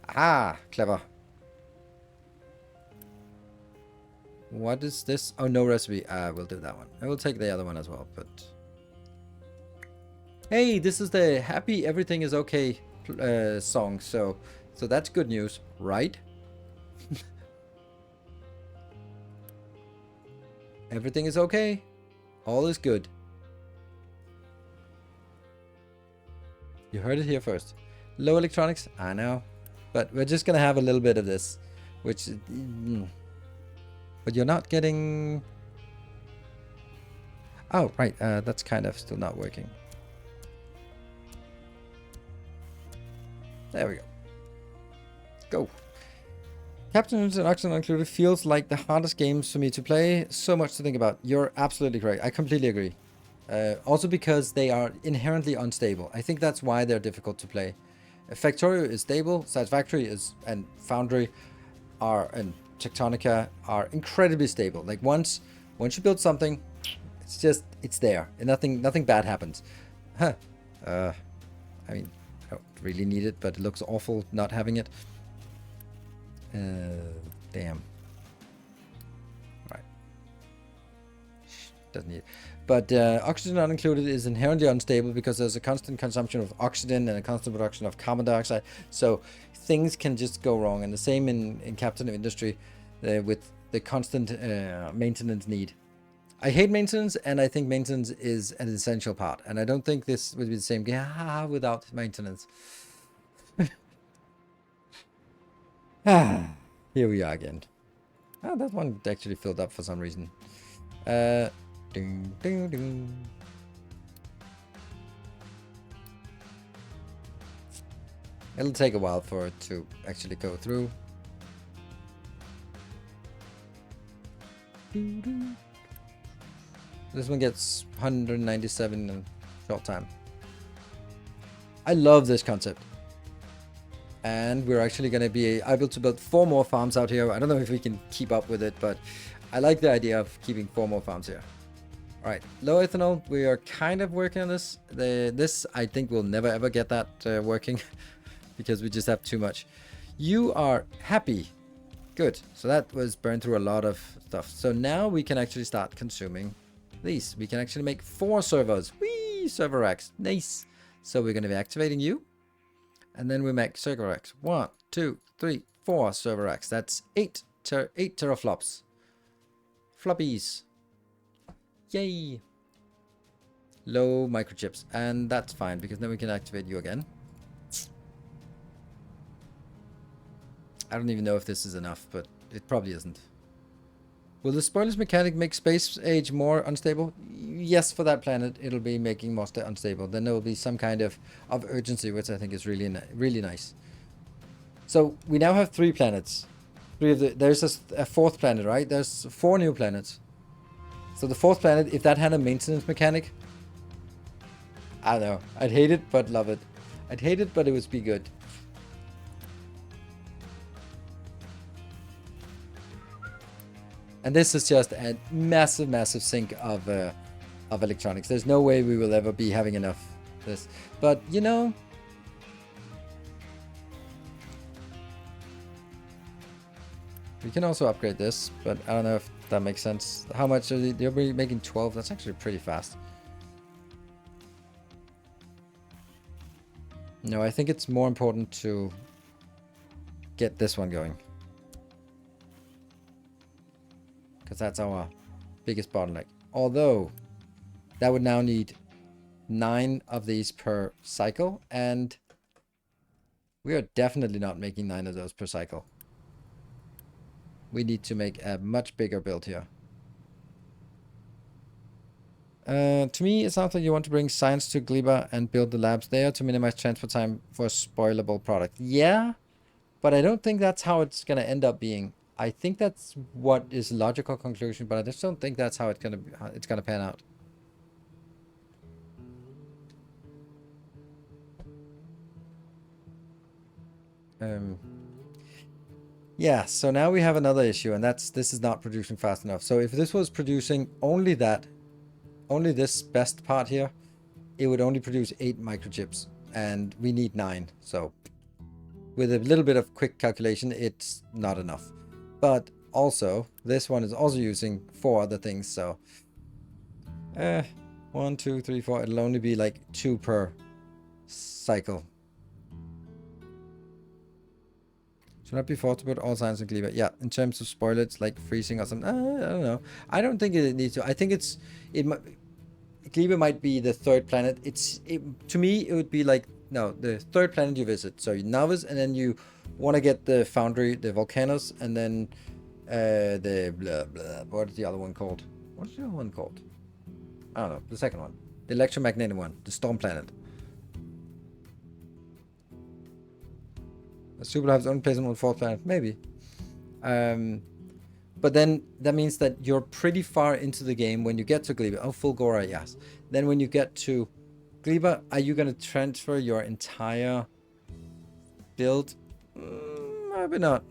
Speaker 1: Ah, clever. What is this? Oh, no recipe. We'll do that one. I will take the other one as well, but... Hey, this is the happy everything is okay song, so that's good news, right? Everything is okay. All is good. You heard it here first. Low electronics, I know. But we're just gonna have a little bit of this. Which... but you're not getting... Oh, right. That's kind of still not working. There we go. Go. Captains and Oxygen included feels like the hardest games for me to play. So much to think about. You're absolutely correct. I completely agree. Also because they are inherently unstable. I think that's why they're difficult to play. Factorio is stable. Satisfactory is, and Foundry are, and Tectonica are incredibly stable. Like once you build something, it's there, and nothing bad happens. Huh. I mean, I don't really need it, but it looks awful not having it. Damn. Right. Doesn't need it. But oxygen not included is inherently unstable because there's a constant consumption of oxygen and a constant production of carbon dioxide. So things can just go wrong. And the same in Captain of Industry with the constant maintenance need. I hate maintenance, and I think maintenance is an essential part. And I don't think this would be the same game without maintenance. Ah, here we are again. Oh, that one actually filled up for some reason. Ding, ding, ding. It'll take a while for it to actually go through. This one gets 197 in a short time. I love this concept. And we're actually going to be able to build 4 more farms out here. I don't know if we can keep up with it, but I like the idea of keeping 4 more farms here. All right, low ethanol. We are kind of working on this. This, I think we'll never ever get that working because we just have too much. You are happy. Good. So that was burned through a lot of stuff. So now we can actually start consuming these. We can actually make 4 servers. Whee! Server racks. Nice. So we're going to be activating you. And then we make server racks. 1, 2, 3, 4 server racks. That's 8 teraflops. Floppies. Yay. Low microchips. And that's fine because then we can activate you again. I don't even know if this is enough, but it probably isn't. Will the spoilers mechanic make space age more unstable? Yes, for that planet, it'll be making more unstable. Then there will be some kind of urgency, which I think is really nice. So we now have 3 planets. There's a 4th planet, right? There's 4 new planets. So the 4th planet, if that had a maintenance mechanic, I don't know. I'd hate it, but love it. I'd hate it, but it would be good. And this is just a massive sink of electronics. There's no way we will ever be having enough of this. But, you know, we can also upgrade this, but I don't know if that makes sense. How much are they'll be making 12? That's actually pretty fast. No, I think it's more important to get this one going. Because that's our biggest bottleneck. Although, that would now need 9 of these per cycle. And we are definitely not making 9 of those per cycle. We need to make a much bigger build here. To me, it sounds like you want to bring science to Gleba and build the labs there to minimize transfer time for a spoilable product. Yeah, but I don't think that's how it's going to end up being. I think that's what is logical conclusion, but I just don't think that's how it's gonna pan out. Yeah, so now we have another issue, and this is not producing fast enough. So if this was producing only this best part here, it would only produce 8 microchips, and we need 9. So with a little bit of quick calculation, it's not enough. But also, this one is also using 4 other things, so 1, 2, 3, 4. It'll only be like 2 per cycle. Should not be thought about all science and Gleba. Yeah, in terms of spoilers, like freezing or something. I don't know. I don't think it needs to. I think Gleba might be the 3rd planet. To me, it would be like, no, the 3rd planet you visit. So you novice, and then you want to get the foundry, the volcanoes, and then the blah blah. What is the other one called? What's the other one called? I don't know. The second one, the electromagnetic one, the storm planet. A super have its own place on the 4th planet, maybe. But then that means that you're pretty far into the game when you get to Gleba. Oh, Fulgora, yes. Then when you get to Gleba, are you going to transfer your entire build? Maybe not.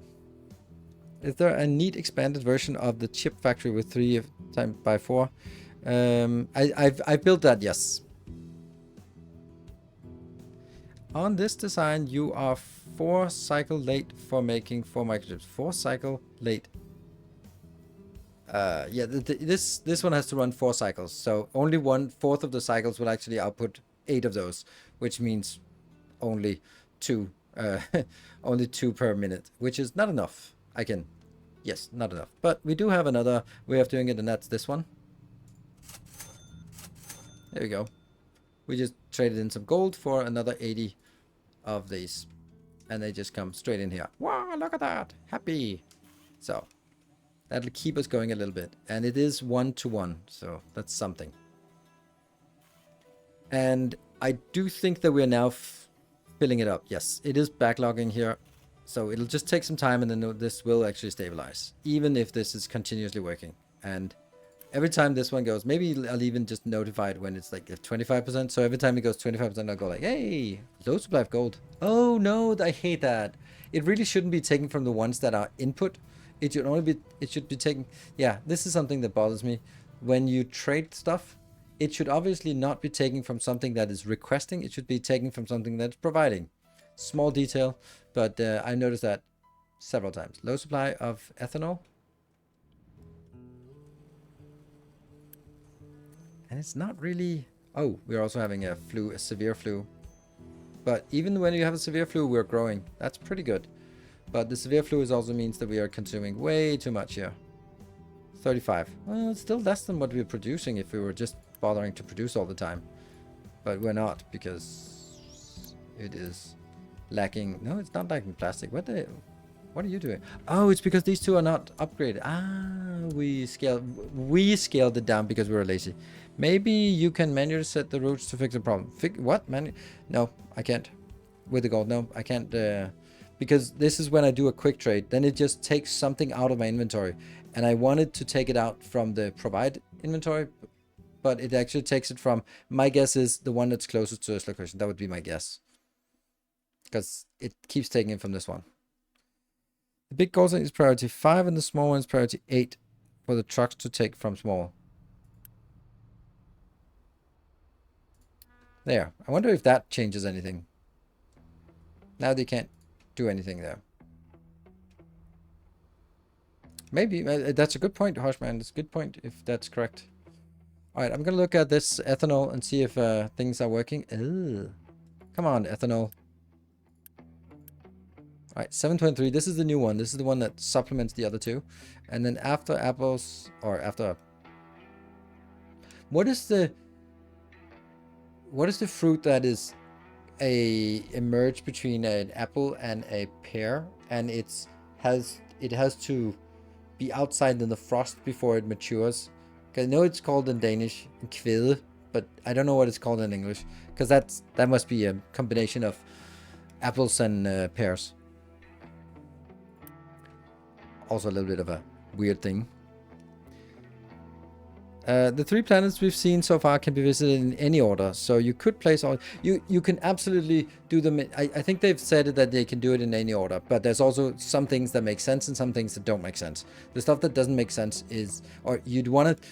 Speaker 1: Is there a neat expanded version of the chip factory with 3 times by 4? I've built that, yes. On this design, you are 4 cycle late for making 4 microchips. 4 cycle late. Yeah, this one has to run 4 cycles. So only 1/4 of the cycles will actually output 8 of those, which means only 2. Only 2 per minute, which is not enough. Yes, not enough. But we do have another way of doing it, and that's this one. There we go. We just traded in some gold for another 80 of these. and they just come straight in here. Wow, look at that. Happy. So that'll keep us going a little bit. And it is 1-to-1, so that's something. And I do think that we're now filling it up. Yes, it is backlogging here. So it'll just take some time, and then this will actually stabilize, even if this is continuously working. And every time this one goes, maybe I'll even just notify it when it's like 25%. So every time it goes 25%, I'll go like, hey, low supply of gold. Oh no, I hate that. It really shouldn't be taken from the ones that are input. It should be taken. Yeah, this is something that bothers me. When you trade stuff, it should obviously not be taken from something that is requesting. It should be taken from something that's providing. Small detail, but I noticed that several times. Low supply of ethanol. And it's not really... Oh, we're also having a flu, a severe flu. But even when you have a severe flu, we're growing. That's pretty good. But the severe flu also means that we are consuming way too much here. 35. Well, it's still less than what we're producing if we were just bothering to produce all the time. But we're not, because it is lacking... No, it's not lacking plastic. What are you doing? Oh, it's because these two are not upgraded. Ah, we scaled it down because we were lazy. Maybe you can manually set the routes to fix the problem. What? No, I can't. With the gold, no, I can't. Because this is when I do a quick trade. Then it just takes something out of my inventory. And I wanted to take it out from the provide inventory. But it actually takes it from... My guess is the one that's closest to this location. That would be my guess. Because it keeps taking it from this one. The big gold is priority 5 and the small one is priority 8 for the trucks to take from small. There. I wonder if that changes anything. Now they can't do anything there. Maybe. That's a good point, Harshman. That's a good point if that's correct. Alright, I'm going to look at this ethanol and see if things are working. Ugh. Come on, ethanol. Alright, 723. This is the new one. This is the one that supplements the other two. And then after apples, or after... What is the fruit that is a merge between an apple and a pear, and it has to be outside in the frost before it matures? I know it's called in Danish kvede, but I don't know what it's called in English, because that must be a combination of apples and pears. Also a little bit of a weird thing. The 3 planets we've seen so far can be visited in any order, so you could place all... You can absolutely do them... I think they've said that they can do it in any order, but there's also some things that make sense and some things that don't make sense. The stuff that doesn't make sense is... Or you'd want to...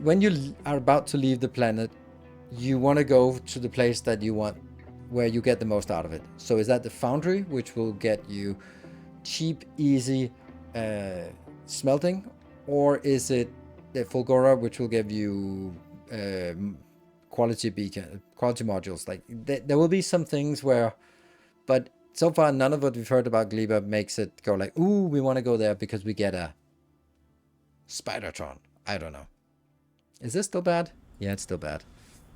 Speaker 1: When you are about to leave the planet, you want to go to the place that you want, where you get the most out of it. So is that the foundry, which will get you cheap, easy smelting? Or is it the Fulgora, which will give you quality modules? Like there will be some things where, but so far none of what we've heard about Gleba makes it go like, ooh, we want to go there because we get a Spidertron. I don't know. Is this still bad? Yeah, it's still bad.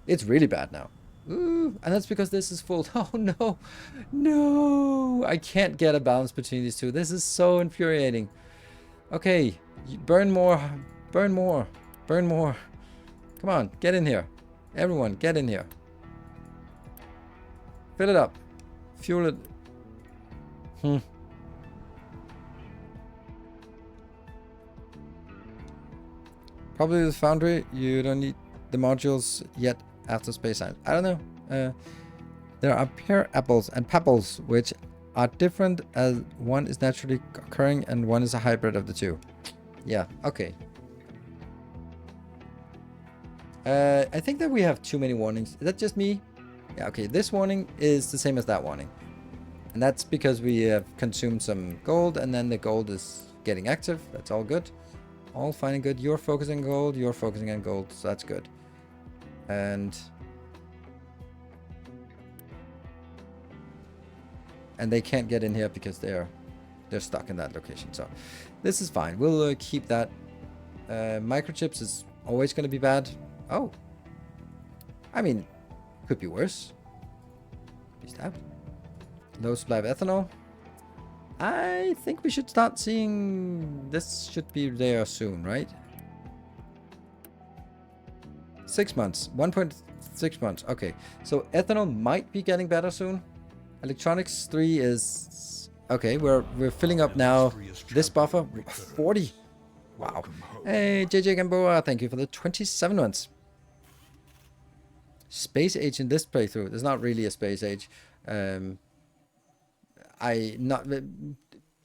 Speaker 1: It's really bad now. Ooh, and that's because this is full. Oh no, no! I can't get a balance between these two. This is so infuriating. Okay, burn more. Burn more. Burn more. Come on, get in here. Everyone, get in here. Fill it up. Fuel it. Probably the foundry. You don't need the modules yet after space science. I don't know. There are pear apples and papples, which are different, as one is naturally occurring and one is a hybrid of the two. Yeah, okay. I think that we have too many warnings. Is that just me? Yeah, okay. This warning is the same as that warning. And that's because we have consumed some gold, and then the gold is getting active. That's all good. All fine and good. You're focusing on gold. You're focusing on gold. So that's good. And they can't get in here because they're stuck in that location. So this is fine. We'll keep that. Microchips is always going to be bad. Oh, I mean, could be worse. Is that low supply of ethanol? I think we should start seeing... This should be there soon, right? 6 months. 1.6 months. Okay. So ethanol might be getting better soon. Electronics 3 is... Okay, we're filling up now. This buffer, 40. Wow. Hey, JJ Gamboa, thank you for the 27 months. Space age in this playthrough. There's not really a space age.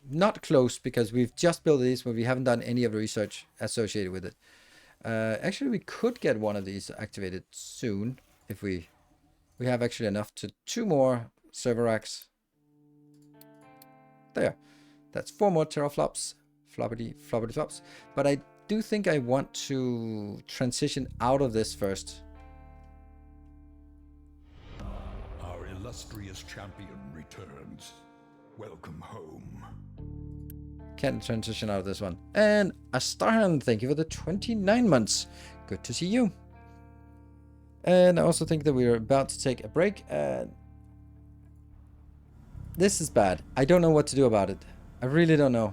Speaker 1: Not close, because we've just built these, but we haven't done any of the research associated with it. Actually, we could get one of these activated soon if we have actually enough to 2 more server racks. There. That's 4 more teraflops. Floppity flops. But I do think I want to transition out of this first.
Speaker 2: Our illustrious champion returns. Welcome home.
Speaker 1: Can't transition out of this one. And Astarhan, thank you for the 29 months. Good to see you. And I also think that we're about to take a break. This is bad. I don't know what to do about it. I really don't know.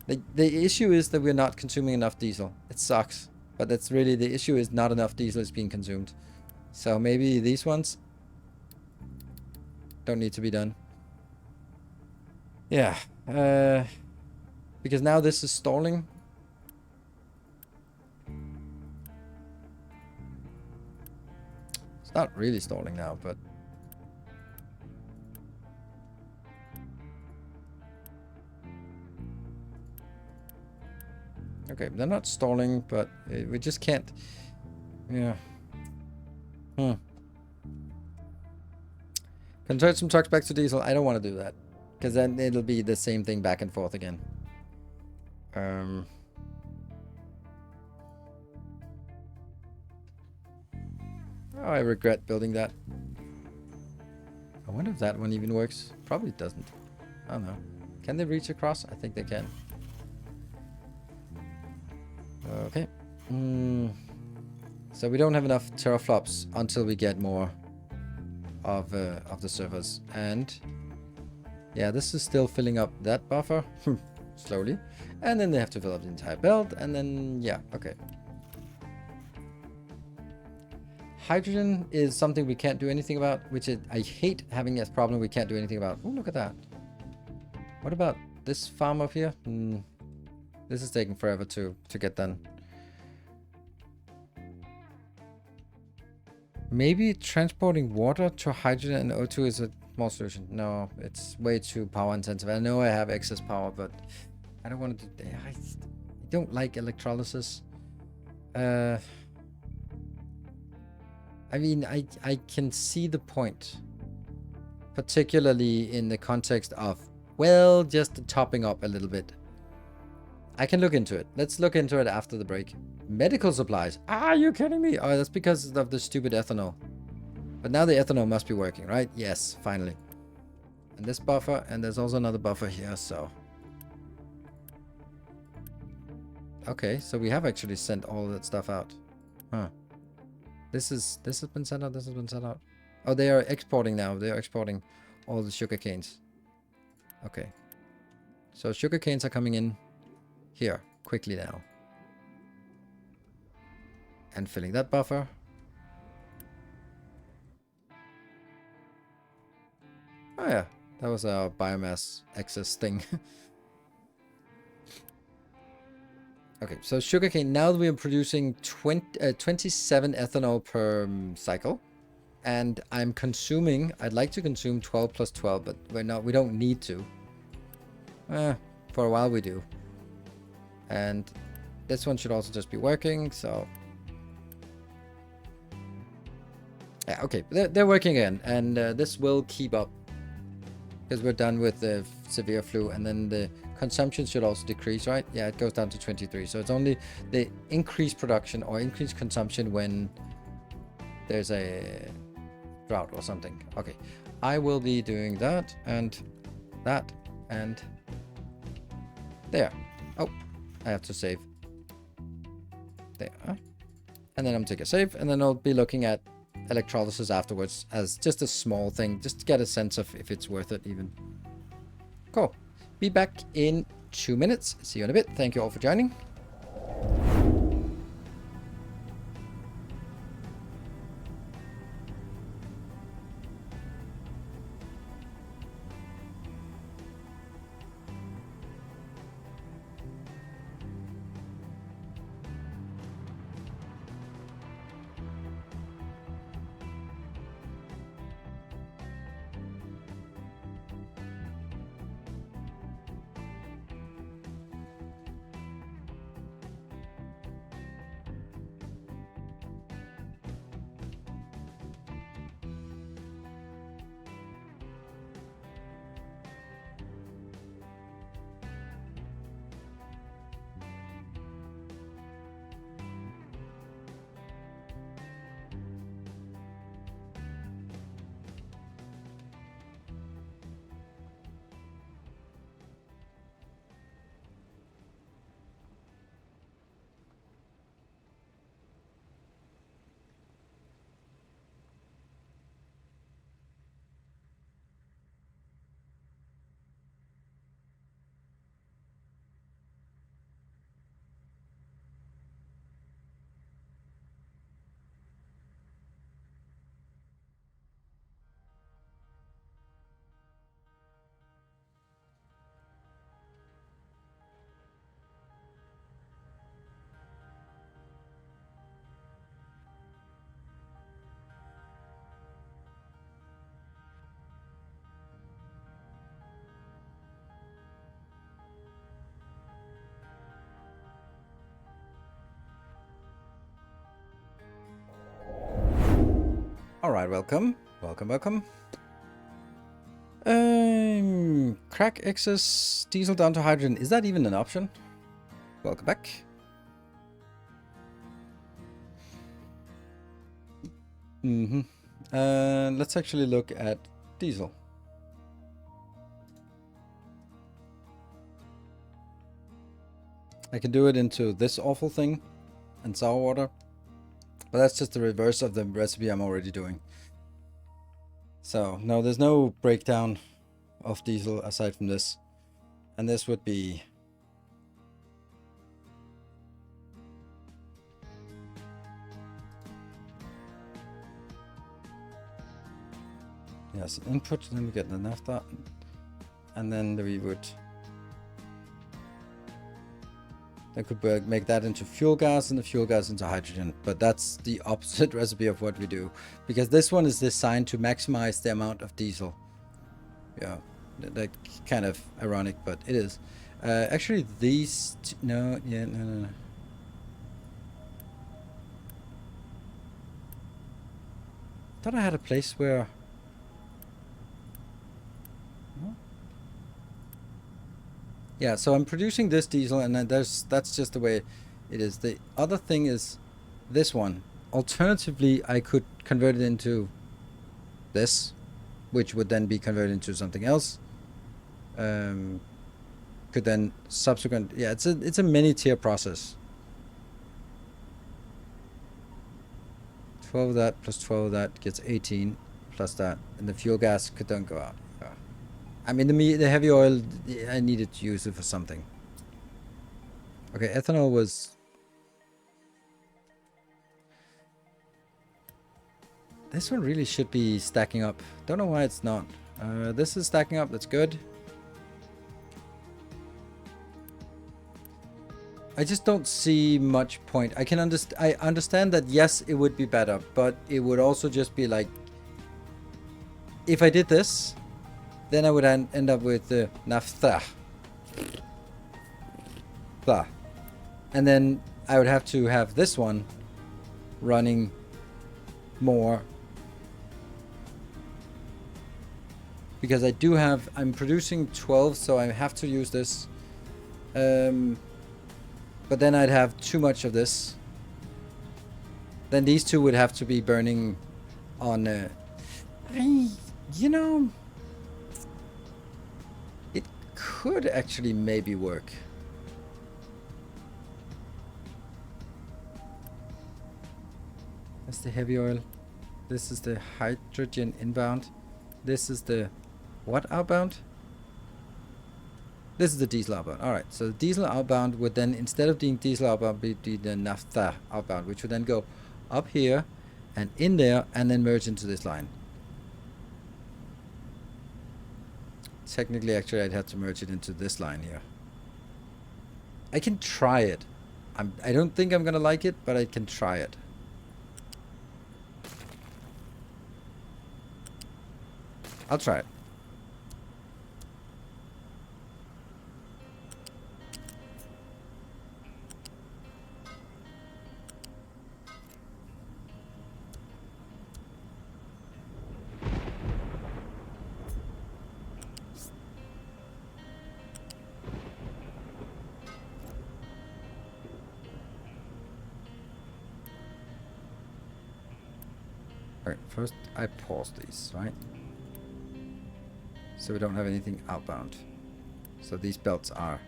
Speaker 1: The issue is that we're not consuming enough diesel. It sucks. But that's really the issue, is not enough diesel is being consumed. So maybe these ones don't need to be done. Yeah. Because now this is stalling. It's not really stalling now, but... Okay, they're not stalling, but we just can't... Yeah. Convert some trucks back to diesel. I don't want to do that, because then it'll be the same thing back and forth again. Oh, I regret building that. I wonder if that one even works. Probably doesn't. I don't know. Can they reach across? I think they can. Okay. So we don't have enough teraflops until we get more of the servers. And yeah, this is still filling up that buffer slowly. And then they have to fill up the entire belt. And then, yeah, okay. Hydrogen is something we can't do anything about, which is, I hate having this problem we can't do anything about. Oh, look at that. What about this farm up here? This is taking forever to get done. Maybe transporting water to hydrogen and O2 is a small solution. No, it's way too power intensive. I know I have excess power, but I don't want to do... I don't like electrolysis. I mean, I can see the point. Particularly in the context of, well, just topping up a little bit. I can look into it. Let's look into it after the break. Medical supplies. Are you kidding me? Oh, that's because of the stupid ethanol. But now the ethanol must be working, right? Yes, finally. And this buffer, and there's also another buffer here, so... Okay, so we have actually sent all that stuff out. Huh. This has been sent out, this has been sent out. Oh, they are exporting now. They are exporting all the sugar canes. Okay. So sugar canes are coming in here, quickly now. And filling that buffer. Oh yeah, that was our biomass excess thing. Okay, so sugarcane, now that we are producing 27 ethanol per cycle. And I'm consuming, I'd like to consume 12 plus 12, but we don't need to. For a while we do. And this one should also just be working, so... Yeah, okay, they're working again, and this will keep up. Because we're done with the severe flu, and then the consumption should also decrease, right? Yeah, it goes down to 23. So it's only the increased production or increased consumption when there's a drought or something. Okay, I will be doing that, and that, and there. Oh, I have to save. There. And then I'm take a save, and then I'll be looking at electrolysis afterwards as just a small thing, just to get a sense of if it's worth it even. Cool. be back in 2 minutes. See you in a bit. Thank you all for joining. All right, welcome. Crack excess diesel down to hydrogen. Is that even an option? Welcome back. Let's actually look at diesel. I can do it into this awful thing and sour water. But that's just the reverse of the recipe I'm already doing. So, no, there's no breakdown of diesel aside from this. And this would be... yes, input, then we get the naphtha. And then we would... I could make that into fuel gas and the fuel gas into hydrogen, but that's the opposite recipe of what we do, because this one is designed to maximize the amount of diesel. Yeah, that kind of ironic, but it is. Actually, these no. Thought I had a place where. Yeah, so I'm producing this diesel, and then that's just the way it is. The other thing is this one. Alternatively, I could convert it into this, which would then be converted into something else. Could then subsequent. Yeah, it's a many tier process. 12 of that plus 12 of that gets 18 plus that, and the fuel gas could then go out. I mean, the heavy oil, I needed to use it for something. Okay, ethanol was... This one really should be stacking up. Don't know why it's not. This is stacking up, that's good. I just don't see much point. I understand that, yes, it would be better, but it would also just be like... If I did this... Then I would end up with the naphtha. And then I would have to have this one running more. Because I'm producing 12, so I have to use this. But then I'd have too much of this. Then these two would have to be burning on... you know... Could actually maybe work. That's the heavy oil. This is the hydrogen inbound. This is the what outbound? This is the diesel outbound. All right, so the diesel outbound would then, instead of being diesel outbound, be the naphtha outbound, which would then go up here and in there and then merge into this line. Technically, actually, I'd have to merge it into this line here. I can try it. I don't think I'm going to like it, but I can try it. I'll try it. Alright, first I pause these, right? So we don't have anything outbound. So these belts are.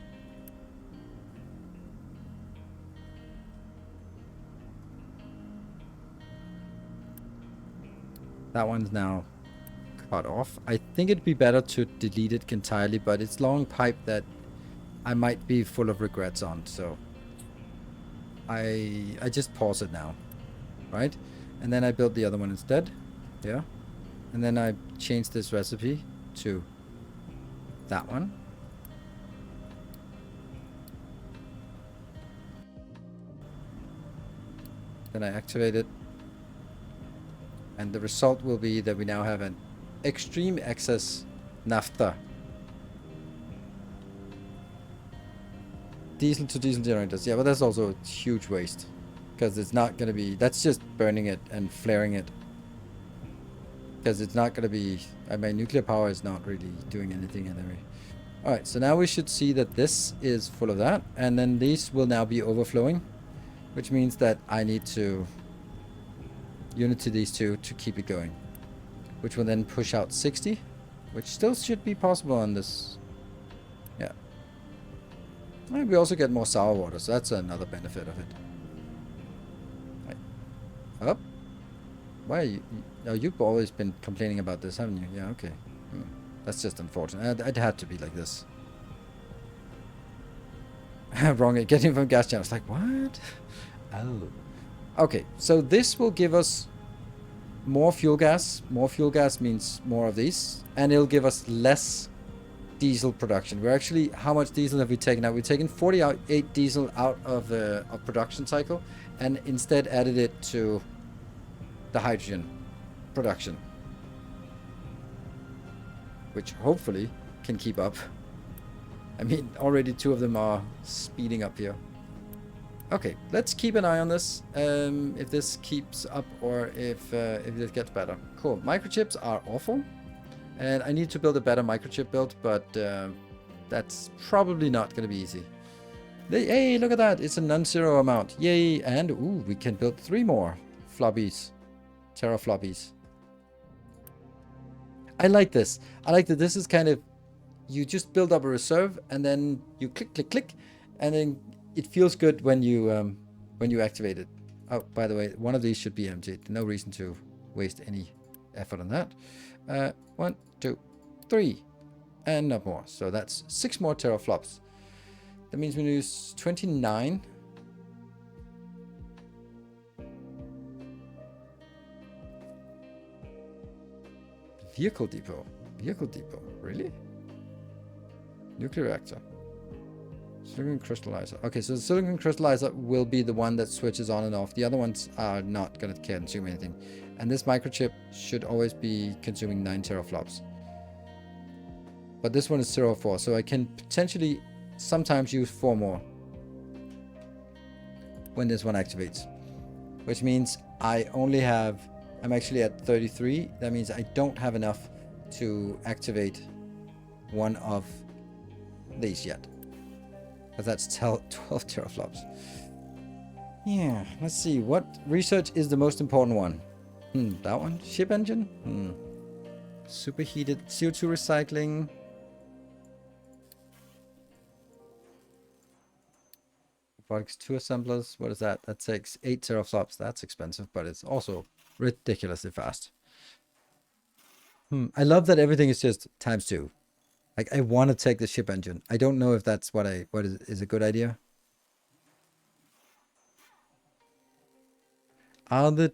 Speaker 1: That one's now cut off. I think it'd be better to delete it entirely, but it's long pipe that I might be full of regrets on, so I just pause it now, right? And then I build the other one instead. Yeah. And then I change this recipe to that one. Then I activate it. And the result will be that we now have an extreme excess naphtha. Diesel to diesel generators. Yeah, but that's also a huge waste. Because it's not going to be... That's just burning it and flaring it. Because it's not going to be... I mean, nuclear power is not really doing anything anyway. Alright, so now we should see that this is full of that. And then these will now be overflowing. Which means that I need to... unity these two to keep it going. Which will then push out 60. Which still should be possible on this. Yeah. And we also get more sour water, so that's another benefit of it. Up? Why are you... Oh, you've always been complaining about this, haven't you? Yeah, okay. That's just unfortunate. It had to be like this. Wrong, getting from gas channels. Like, what? Oh. Okay, so this will give us more fuel gas. More fuel gas means more of these. And it'll give us less diesel production. We're actually... How much diesel have we taken out? We've taken 48 diesel out of the production cycle. And instead added it to the hydrogen production. Which hopefully can keep up. I mean, already 2 of them are speeding up here. Okay, let's keep an eye on this. If this keeps up or if it gets better. Cool. Microchips are awful. And I need to build a better microchip build, but that's probably not going to be easy. Hey, look at that. It's a non-zero amount. Yay. And, ooh, we can build 3 more floppies. Terafloppies. I like this. I like that this is kind of... You just build up a reserve, and then you click, click, click. And then it feels good when you activate it. Oh, by the way, one of these should be emptied. No reason to waste any effort on that. 1, 2, 3. And not more. So that's 6 more teraflops. That means we lose 29. Vehicle depot. Vehicle depot. Really? Nuclear reactor. Silicon crystallizer. Okay, so the silicon crystallizer will be the one that switches on and off. The other ones are not going to consume anything. And this microchip should always be consuming 9 teraflops. But this one is 0.4, so I can potentially sometimes use 4 more when this one activates. Which means I only have... I'm actually at 33. That means I don't have enough to activate one of these yet. But that's 12 teraflops. Yeah, let's see. What research is the most important one? That one? Ship engine? Superheated CO2 recycling. Robotics 2 assemblers. What is that? That takes 8 teraflops. That's expensive, but it's also ridiculously fast. I love that everything is just times 2. Like, I want to take the ship engine. I don't know if that's what is a good idea. Are the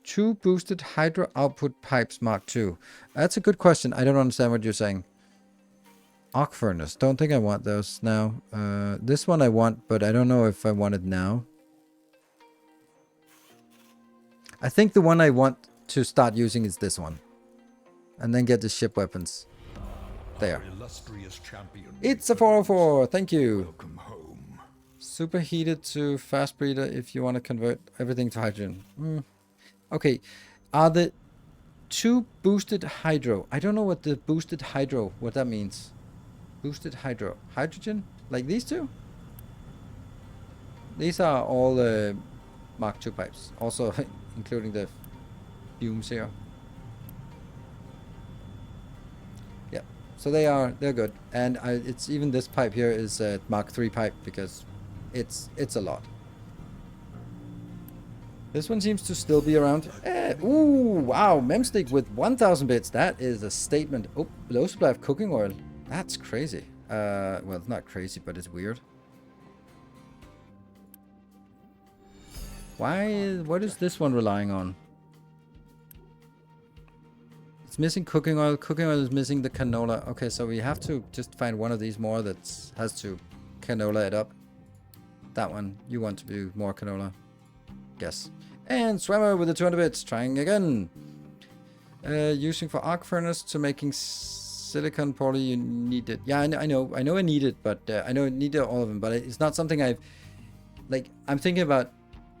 Speaker 1: two boosted hydro output pipes Mark II? That's a good question. I don't understand what you're saying. Arc furnace. Don't think I want those now. This one I want, but I don't know if I want it now. I think the one I want to start using is this one. And then get the ship weapons. There. It's a 404. Thank you.
Speaker 2: Welcome home.
Speaker 1: Superheated to fast breeder if you want to convert everything to hydrogen. Okay. Are the two boosted hydro? I don't know what the boosted hydro, what that means. Boosted hydro. Hydrogen? Like these two? These are all Mark II pipes. Also including the fumes here. Yeah. So they're good. And it's even this pipe here is a Mark III pipe because it's a lot. This one seems to still be around. Ooh, wow. Memstick with 1,000 bits. That is a statement. Oh, low supply of cooking oil. That's crazy. Well, it's not crazy, but it's weird. What is this one relying on? It's missing cooking oil. Cooking oil is missing the canola. Okay, so we have to just find one of these more that has to canola it up. That one. You want to do more canola. Guess. And Swimmer with the 200 bits. Trying again. Using for arc furnace to making silicon poly, you need it. Yeah, I know I need it, but I know I need all of them, but it's not something I've... Like, I'm thinking about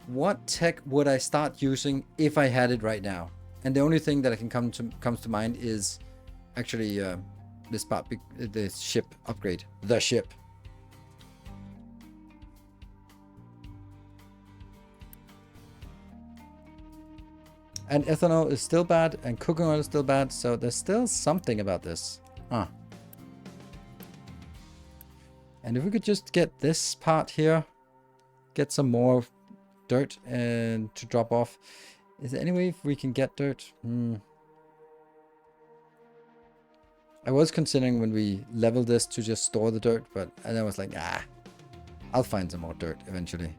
Speaker 1: what tech would I start using if I had it right now? And the only thing that I can comes to mind is actually this part, the ship upgrade. The ship. And ethanol is still bad, and cooking oil is still bad, so there's still something about this. Huh. And if we could just get this part here, get some more dirt and to drop off. Is there any way if we can get dirt? I was considering when we level this to just store the dirt, but and I was like, I'll find some more dirt eventually.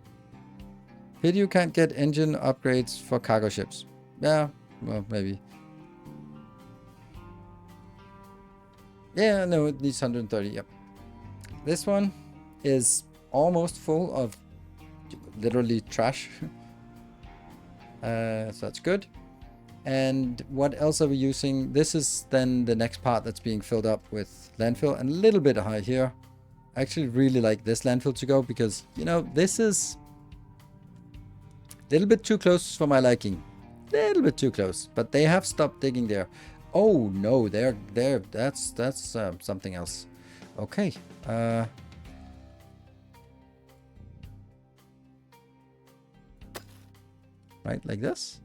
Speaker 1: Pity you can't get engine upgrades for cargo ships. Yeah, well, maybe. Yeah, no, it needs 130, yep. This one is almost full of literally trash. So that's good. And what else are we using? This is then the next part that's being filled up with landfill and a little bit high here. I actually really like this landfill to go because, you know, this is a little bit too close for my liking. Little bit too close, but they have stopped digging there. Oh no, that's something else. Okay. Right, like this.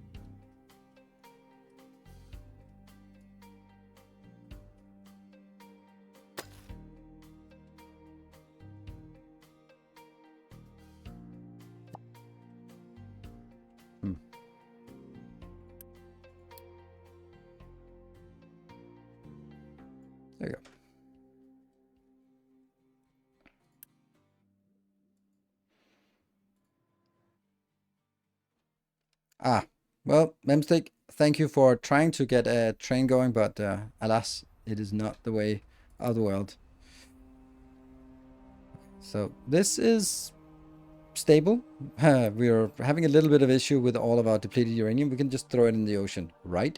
Speaker 1: There you go. Well, Memstick, thank you for trying to get a train going, but alas, it is not the way of the world. So this is stable. We are having a little bit of issue with all of our depleted uranium. We can just throw it in the ocean, right?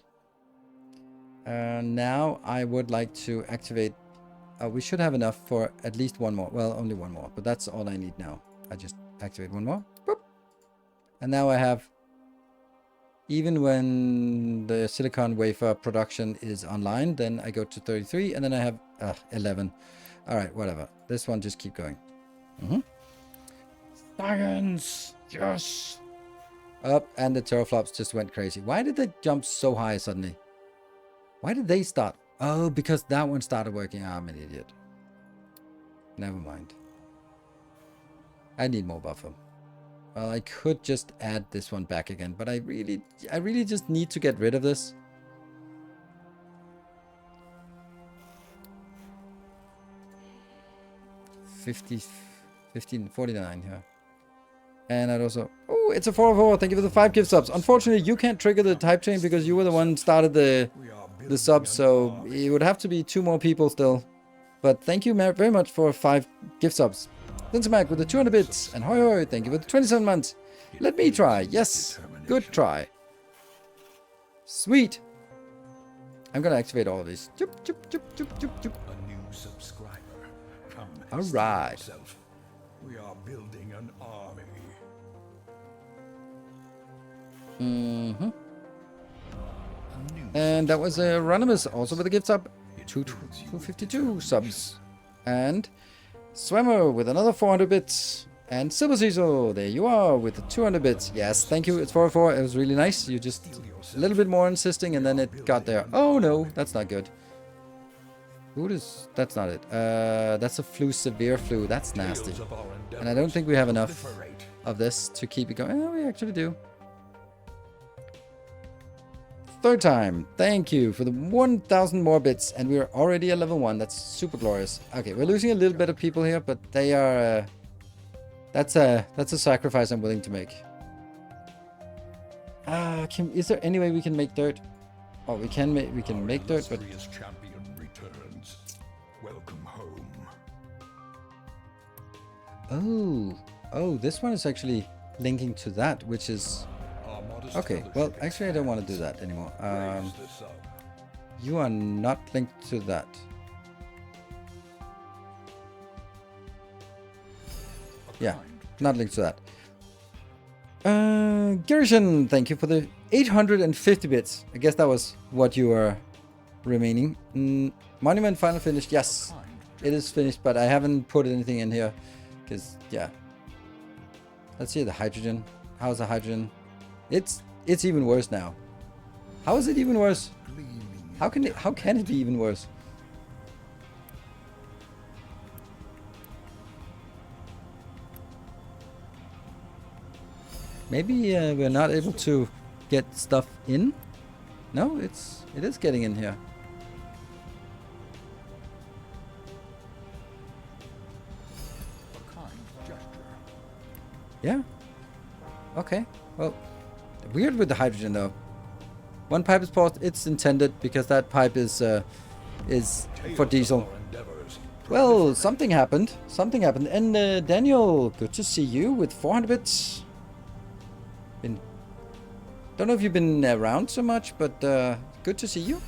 Speaker 1: Now I would like to activate. We should have enough for at least one more. Well, only one more, but that's all I need now. I just activate one more. Boop. And now I have, even when the silicon wafer production is online, then I go to 33 and then I have 11. All right, whatever. This one just keep going. Science! Yes! Up, and the teraflops just went crazy. Why did they jump so high suddenly? Why did they start? Oh, because that one started working. I'm an idiot. Never mind. I need more buffer. Well, I could just add this one back again, but I really just need to get rid of this. 50, 15, 49 here. And I'd also... Oh, it's a 404. Thank you for the 5 gift subs. Unfortunately, you can't trigger the type chain because you were the one started the subs. So it would have to be 2 more people still. But thank you very much for 5 gift subs. Mac with the 200 bits. And hoi hoi, thank you for the 27 months. Let me try. Yes, good try. Sweet. I'm gonna activate all of these. Chup, chup, chup, chup, chup, chup.
Speaker 2: A new subscriber. Come.
Speaker 1: All right.
Speaker 2: We are building an army.
Speaker 1: Mm-hmm. And that was Ronimus also with a gift sub. 252 subs. And Swimmer with another 400 bits. And Silver Cecil, there you are with the 200 bits. Yes, thank you. It's 404. It was really nice. You just a little bit more insisting and then it got there. Oh no, that's not good. Who does... That's not it. That's a flu, severe flu. That's nasty. And I don't think we have enough of this to keep it going. Oh, we actually do. 3rd time. Thank you for the 1,000 more bits. And we're already at level 1. That's super glorious. Okay, we're losing a little bit of people here, but they are... That's a sacrifice I'm willing to make. Is there any way we can make dirt? Oh, we can make dirt, but...
Speaker 2: Champion returns. Welcome home.
Speaker 1: Oh, this one is actually linking to that, which is... Okay, well, actually I don't want to do that anymore. You are not linked to that. Yeah, not linked to that. Gerishan, thank you for the 850 bits. I guess that was what you were remaining. Monument final finished. Yes, it is finished, but I haven't put anything in here. Because, yeah. Let's see the hydrogen. How's the hydrogen? It's even worse now. How is it even worse? How can it be even worse? Maybe we're not able to get stuff in. No, it is getting in here.
Speaker 2: A kind gesture.
Speaker 1: Yeah. Okay. Well, weird with the hydrogen though. One pipe is paused. It's intended because that pipe is for diesel. Well, something happened. Something happened. And Daniel, good to see you with 400 bits. Don't know if you've been around so much, but good to see you.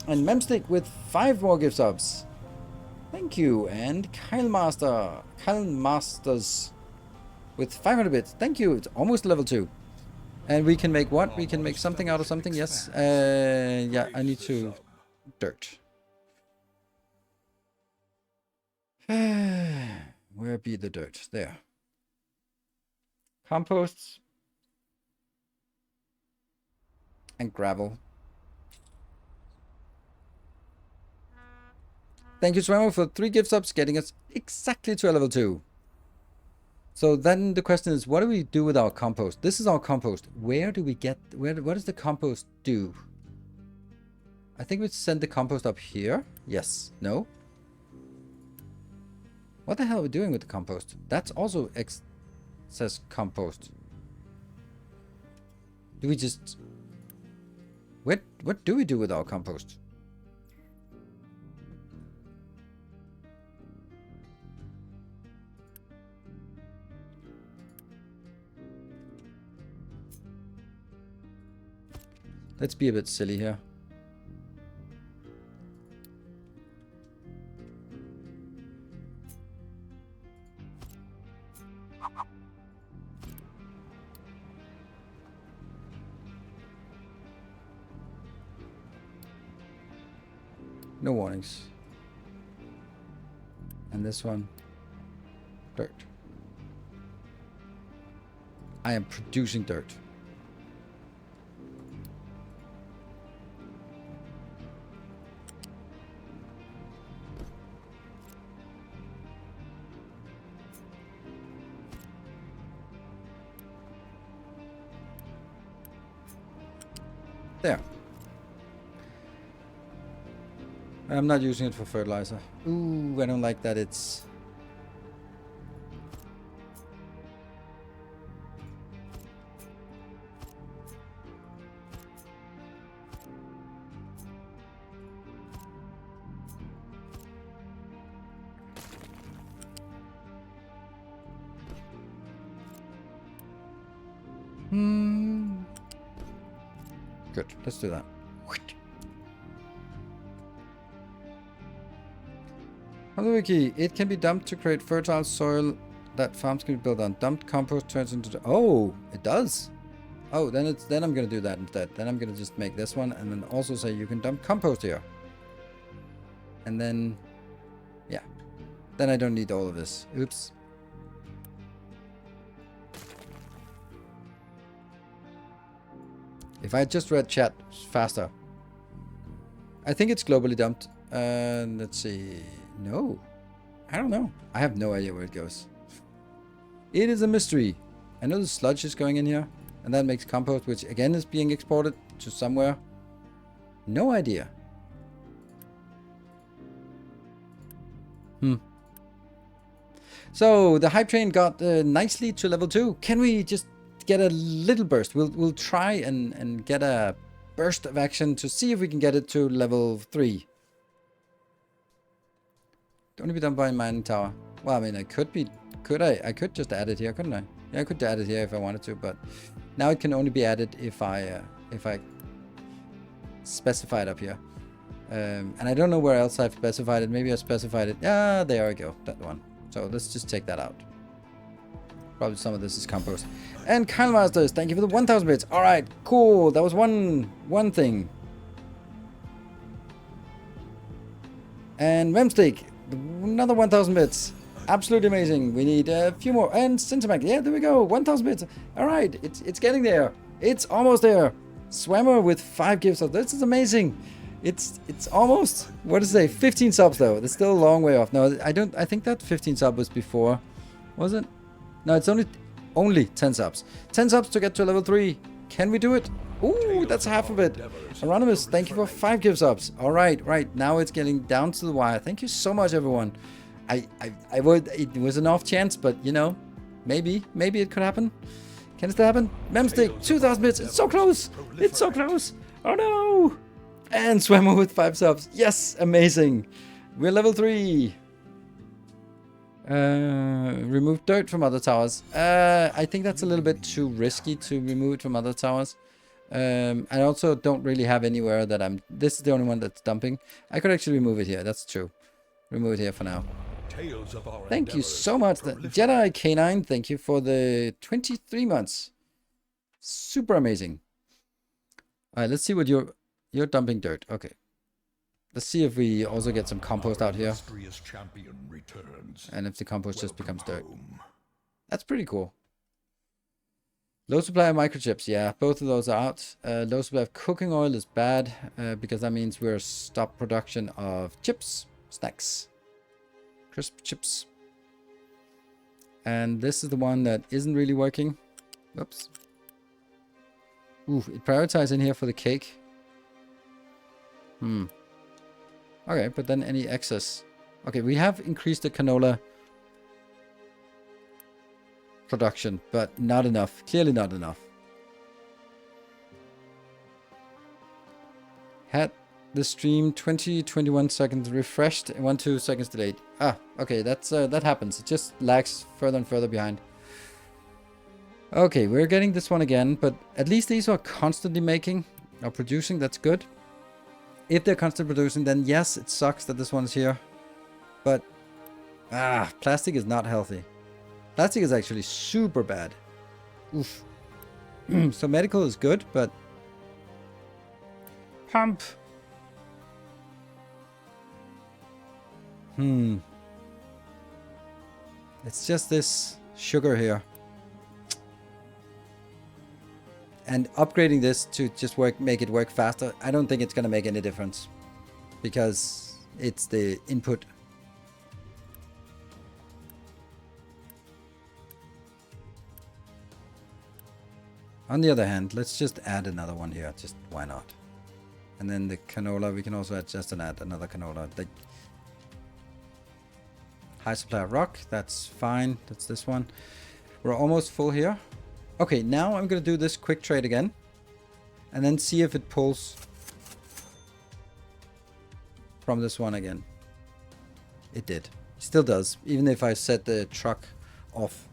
Speaker 1: And Memstick with 5 more gift subs. Thank you. And Kyle Masters with 500 bits. Thank you. It's almost level 2. And we can make what? We can make something out of something. Yes. Yeah, I need to... Dirt. Where be the dirt? There. Composts. And gravel. Thank you, Swammer, for 3 gift subs, getting us exactly to level 2. So then the question is, what do we do with our compost? This is our compost. Where do we get... what does the compost do? I think we send the compost up here. Yes. No? What the hell are we doing with the compost? That's also says compost. Do we just... What do we do with our compost? Let's be a bit silly here. No warnings. And this one, dirt. I am producing dirt. There. I'm not using it for fertilizer. Ooh, I don't like that it's Good. Let's do that. On the wiki, it can be dumped to create fertile soil that farms can be built on. Dumped compost turns into... Oh, it does. Oh, then I'm going to do that instead. Then I'm going to just make this one and then also say you can dump compost here. And then... Yeah. Then I don't need all of this. Oops. If I just read chat faster. I think it's globally dumped. Let's see... No. I don't know. I have no idea where it goes. It is a mystery. I know the sludge is going in here. And that makes compost, which again is being exported to somewhere. No idea. So the hype train got nicely to level 2. Can we just get a little burst? We'll try and get a burst of action to see if we can get it to level 3. Don't be done by mining tower. Well, I mean, I could be... Could I? I could just add it here, couldn't I? Yeah, I could add it here if I wanted to, but now it can only be added if I specify it up here. And I don't know where else I've specified it. Maybe I specified it. Ah, there we go. That one. So let's just take that out. Probably some of this is compost. And Kyle Masters, thank you for the 1,000 bits. All right, cool. That was one thing. And Memstick, another 1,000 bits. Absolutely amazing. We need a few more. And Cinemac. Yeah, there we go. 1,000 bits. All right. It's getting there. It's almost there. Swammer with 5 gifts. This is amazing. It's almost, what to say, 15 subs though. It's still a long way off. No, I think that 15 sub was before. Was it? No, it's only 10 subs. 10 subs to get to level 3. Can we do it? Ooh, that's half of it. Anonymous, thank you for 5 gift subs. All right, right. Now it's getting down to the wire. Thank you so much, everyone. I would, it was an off chance, but you know, maybe it could happen. Can it still happen? Memstick, 2,000 bits. It's so close. It's so close. Oh no. And Swammer with 5 subs. Yes, amazing. We're level 3. Remove dirt from other towers. I think that's a little bit too risky to remove it from other towers. I also don't really have anywhere that this is the only one that's dumping. I could actually remove it here. That's true. Remove it here for now. Thank you so much. Jedi K9, thank you for the 23 months. Super amazing. All right, let's see what you're dumping dirt. Okay. Let's see if we also get some compost out here. And if the compost just becomes dirt. That's pretty cool. Low supply of microchips. Yeah, both of those are out. Low supply of cooking oil is bad because that means we're stop production of chips, snacks, crisp chips. And this is the one that isn't really working. Whoops. Ooh, it prioritized in here for the cake. Okay, but then any excess. Okay, we have increased the canola production, but not enough. Clearly not enough. Had the stream 21 seconds refreshed, 2 seconds delayed. Ah, okay, that's that happens. It just lags further and further behind. Okay, we're getting this one again, but at least these are constantly making or producing. That's good. If they're constantly producing, then yes, it sucks that this one's here. But plastic is not healthy. Plastic is actually super bad. Oof. So medical is good, but pump. It's just this sugar here. And upgrading this to just make it work faster, I don't think it's going to make any difference. Because it's the input. On the other hand, let's just add another one here. Just why not? And then the canola, we can also add another canola. The high supply of rock, that's fine. That's this one. We're almost full here. Okay, now I'm going to do this quick trade again. And then see if it pulls from this one again. It did. Still does, even if I set the truck off.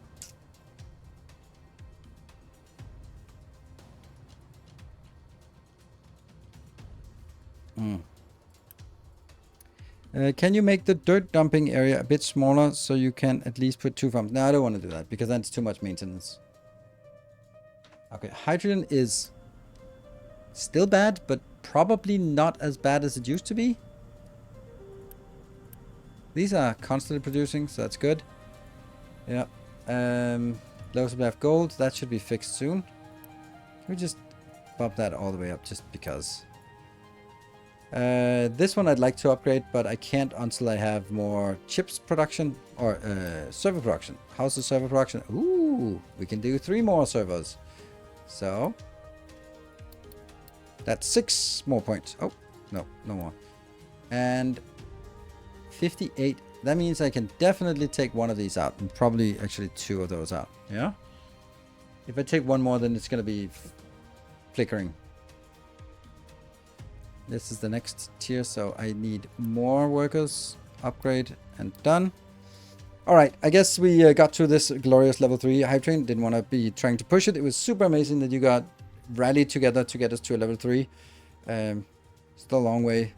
Speaker 1: Can you make the dirt dumping area a bit smaller so you can at least put 2 farms? No, I don't want to do that because that's too much maintenance. Okay, hydrogen is still bad, but probably not as bad as it used to be. These are constantly producing, so that's good. Yeah. Low supply of gold, that should be fixed soon. Can we just bump that all the way up just because? This one I'd like to upgrade, but I can't until I have more chips production or server production. How's the server production? Ooh, we can do 3 more servers. So that's 6 more points. Oh, no, no more. And 58. That means I can definitely take one of these out and probably actually 2 of those out. Yeah. If I take one more, then it's going to be flickering. This is the next tier, so I need more workers. Upgrade and done. All right, I guess we got through this glorious level 3 hype train. Didn't want to be trying to push it. It was super amazing that you got rallied together to get us to a level 3. Still a long way.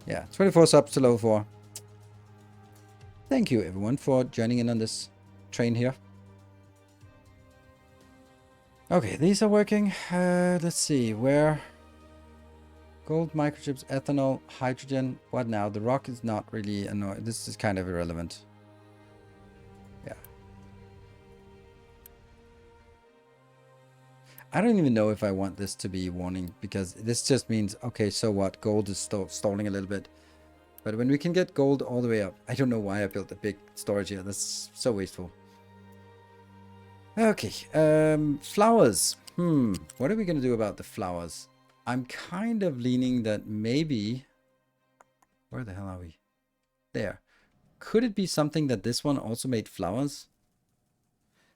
Speaker 1: Yeah, 24 subs to level 4. Thank you everyone for joining in on this train here. Okay, these are working. Let's see, where... Gold, microchips, ethanol, hydrogen. What now? The rock is not really annoying. This is kind of irrelevant. Yeah. I don't even know if I want this to be warning because this just means, okay, so what? Gold is stalling a little bit. But when we can get gold all the way up, I don't know why I built a big storage here. That's so wasteful. Okay, flowers. What are we going to do about the flowers? I'm kind of leaning that maybe... Where the hell are we? There. Could it be something that this one also made flowers?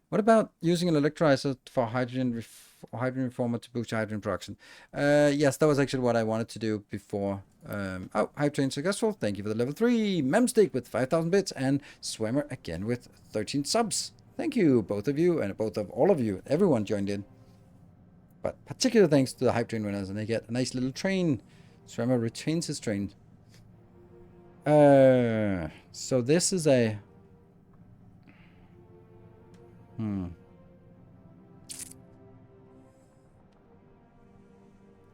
Speaker 1: What about using an electrolyzer for hydrogen reformer to boost hydrogen production? Yes, that was actually what I wanted to do before. Oh, hype train successful. Thank you for the level 3. Memstick with 5,000 bits and Swimmer again with 13 subs. Thank you, both of you, and all of you. Everyone joined in. But particular thanks to the hype train winners, and they get a nice little train. Swimmer retains his train. So this is a...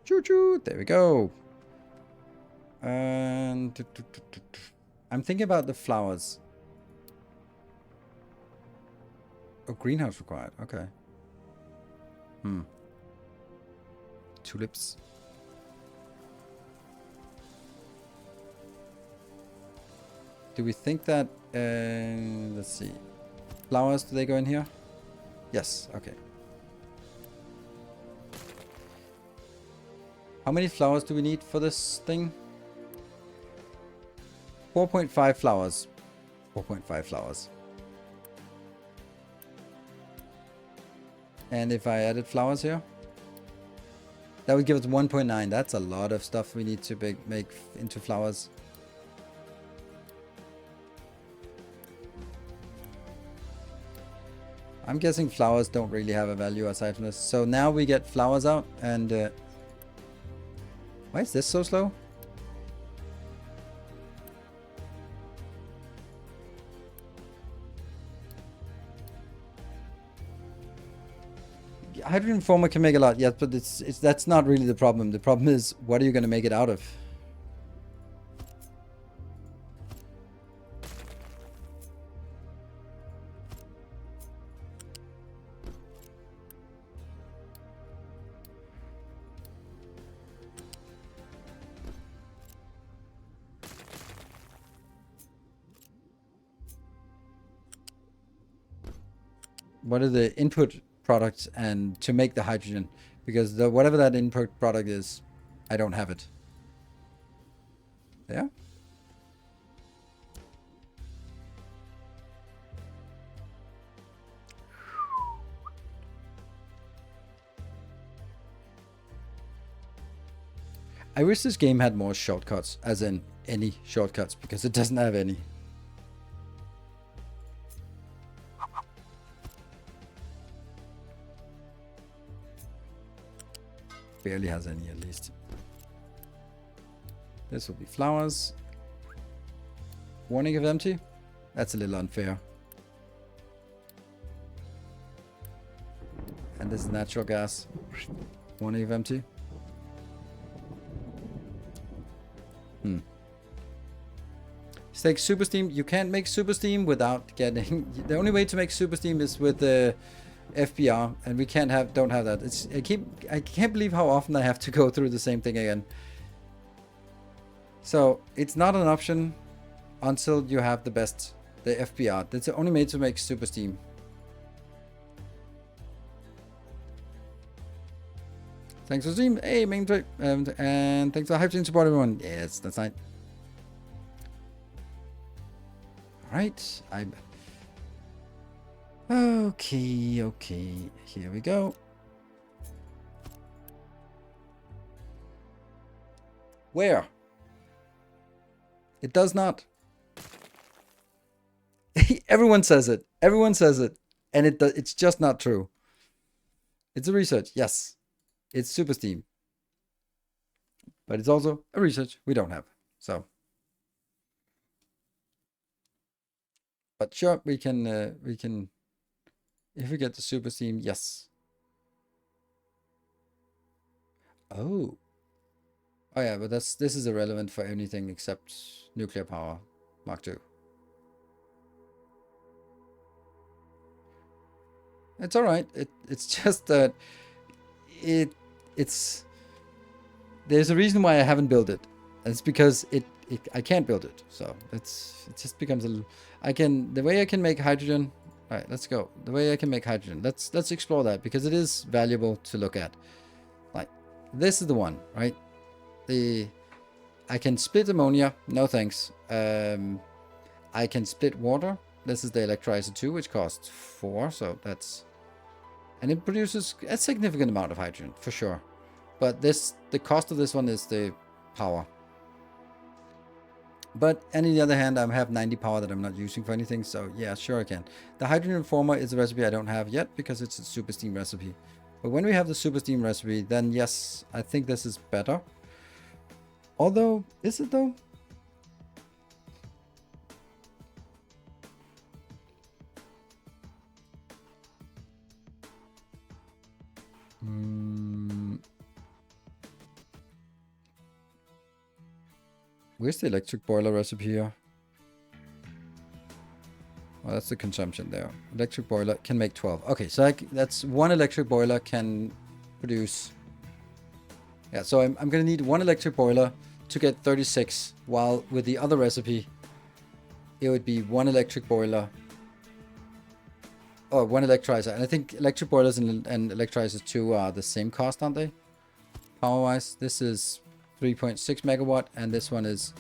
Speaker 1: Choo-choo! There we go. And... I'm thinking about the flowers. Oh, greenhouse required. Okay. Tulips. Do we think that... let's see. Flowers, do they go in here? Yes, okay. How many flowers do we need for this thing? 4.5 flowers. 4.5 flowers. And if I added flowers here? That would give us 1.9. That's a lot of stuff we need to make into flowers. I'm guessing flowers don't really have a value aside from this. So now we get flowers out and... why is this so slow? Hydrogen former can make a lot, yes, but that's not really the problem. The problem is, what are you going to make it out of? What are the input products and to make the hydrogen? Because whatever that input product is, I don't have it. Yeah? I wish this game had more shortcuts, as in any shortcuts, because it doesn't have any. Barely has any, at least. This will be flowers. Warning if empty. That's a little unfair. And this is natural gas. Warning if empty. Stake super steam. You can't make super steam without getting. The only way to make super steam is with the FBR, and we don't have that. I can't believe how often I have to go through the same thing again. So it's not an option until you have the FBR. That's the only way to make super steam. Thanks for stream. Hey, main trip. And thanks for hype stream support, everyone. Yes, that's right. Alright. Okay. Here we go. Where? It does not. Everyone says it. Everyone says it. And it's just not true. It's a research. Yes. It's super steam. But it's also a research we don't have. So. But sure, we can, if we get the super steam, yes. Oh. Oh yeah, but this is irrelevant for anything except nuclear power, Mark II. It's all right. It's just that there's a reason why I haven't built it. And it's because I can't build it. So it just becomes a little. The way I can make hydrogen. All right, let's go. The way I can make hydrogen. Let's explore that because it is valuable to look at. Like this is the one, right? I can split ammonia. No thanks. I can split water. This is the electrolyzer 2, which costs 4. So that's, and it produces a significant amount of hydrogen for sure. But the cost of this one is the power. But on the other hand, I have 90 power that I'm not using for anything. So yeah, sure I can. The hydrogen reformer is a recipe I don't have yet because it's a super steam recipe. But when we have the super steam recipe, then yes, I think this is better. Although, is it though? Where's the electric boiler recipe here? Well, that's the consumption there. Electric boiler can make 12. Okay, so that's one electric boiler can produce. Yeah, so I'm going to need one electric boiler to get 36, while with the other recipe, it would be one electric boiler or one electrolyzer. And I think electric boilers and electrolyzers too are the same cost, aren't they? Power-wise, this is 3.6 megawatt, and this one is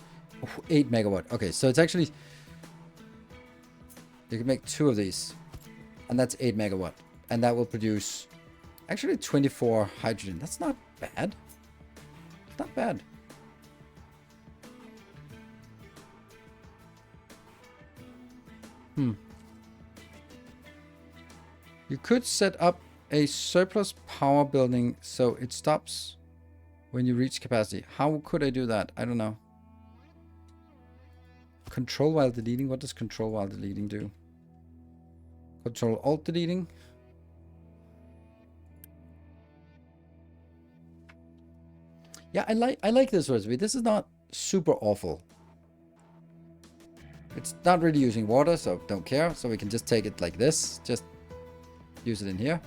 Speaker 1: 8 megawatt. Okay, so it's actually, you can make 2 of these, and that's 8 megawatt, and that will produce actually 24 hydrogen. That's not bad. It's not bad. You could set up a surplus power building so it stops when you reach capacity. How could I do that? I don't know. Control while deleting. What does control while deleting do? Control alt deleting. Yeah, I like this recipe. This is not super awful. It's not really using water, so don't care. So we can just take it like this. Just use it in here.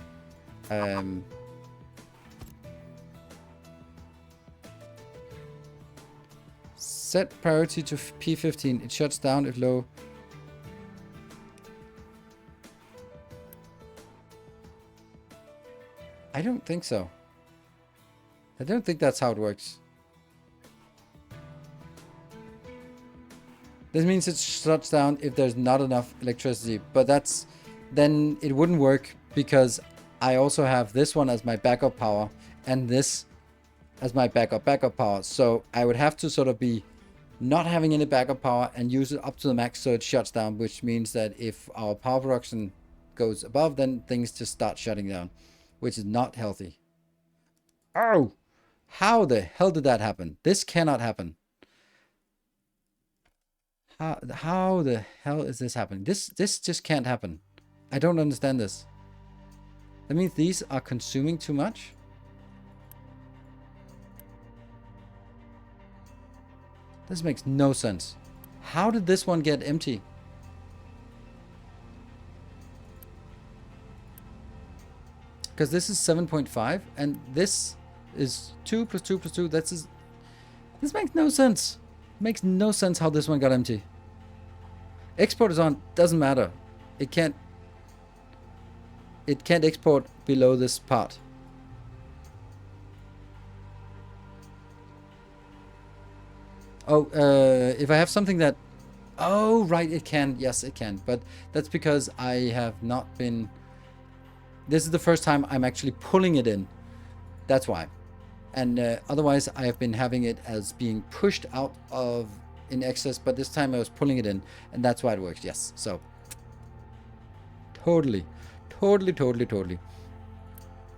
Speaker 1: Set priority to P15. It shuts down if low. I don't think so. I don't think that's how it works. This means it shuts down if there's not enough electricity, but then it wouldn't work because I also have this one as my backup power and this as my backup power. So I would have to sort of be not having any backup power and use it up to the max so it shuts down, which means that if our power production goes above, then things just start shutting down, which is not healthy. Oh, how the hell did that happen? This cannot happen. How the hell is this happening? This just can't happen. I don't understand this. That means these are consuming too much. This makes no sense. How did this one get empty? Because this is 7.5 and this is 2 plus 2 plus 2. This makes no sense. Makes no sense how this one got empty. Export is on. Doesn't matter. It can't export below this part. Oh, if I have something that... Oh, right, it can. Yes, it can. But that's because I have not been... This is the first time I'm actually pulling it in. That's why. And otherwise, I have been having it as being pushed out of in excess. But this time I was pulling it in. And that's why it works. Yes. So, totally.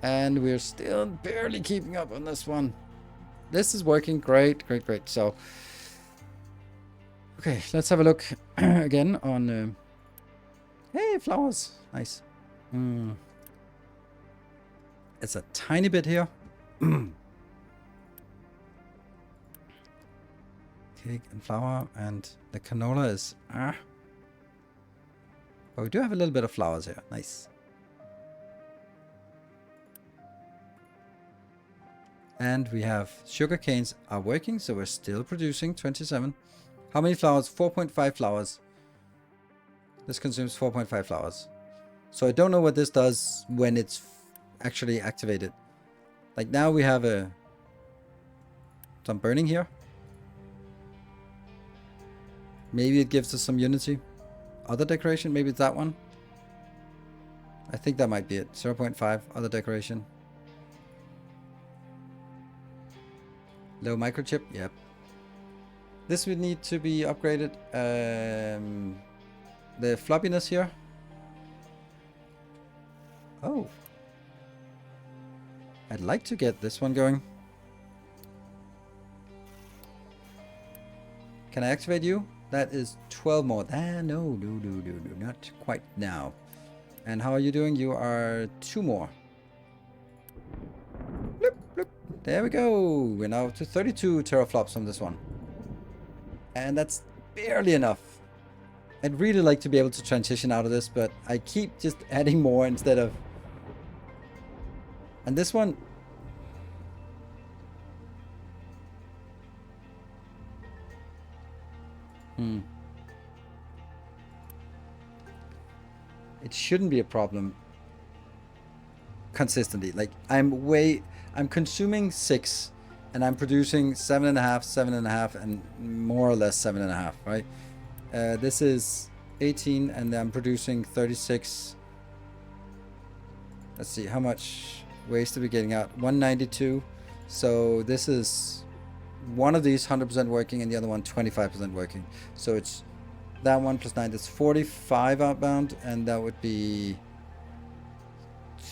Speaker 1: And we're still barely keeping up on this one. This is working great. So, okay, let's have a look again on... hey, flowers. Nice. It's a tiny bit here. Cake and flour, and the canola is... But we do have a little bit of flowers here. Nice. And we have sugar canes are working, so we're still producing 27. How many flowers? 4.5 flowers. This consumes 4.5 flowers. So I don't know what this does when it's actually activated. Like now we have some burning here. Maybe it gives us some unity. Other decoration, maybe it's that one. I think that might be it. 0.5, other decoration. Low microchip, yep. This would need to be upgraded. The floppiness here. Oh. I'd like to get this one going. Can I activate you? That is 12 more. No, not quite now. And how are you doing? You are 2 more. Bloop, bloop. There we go. We're now to 32 teraflops on this one. And that's barely enough. I'd really like to be able to transition out of this, but I keep just adding more instead of... And this one... It shouldn't be a problem consistently. Like I'm consuming 6 and I'm producing 7.5, 7.5 and more or less 7.5, right? This is 18 and I'm producing 36. Let's see, how much waste are we getting out? 192. So this is one of these 100% working and the other one 25% working. So it's that one plus 9, that's 45 outbound, and that would be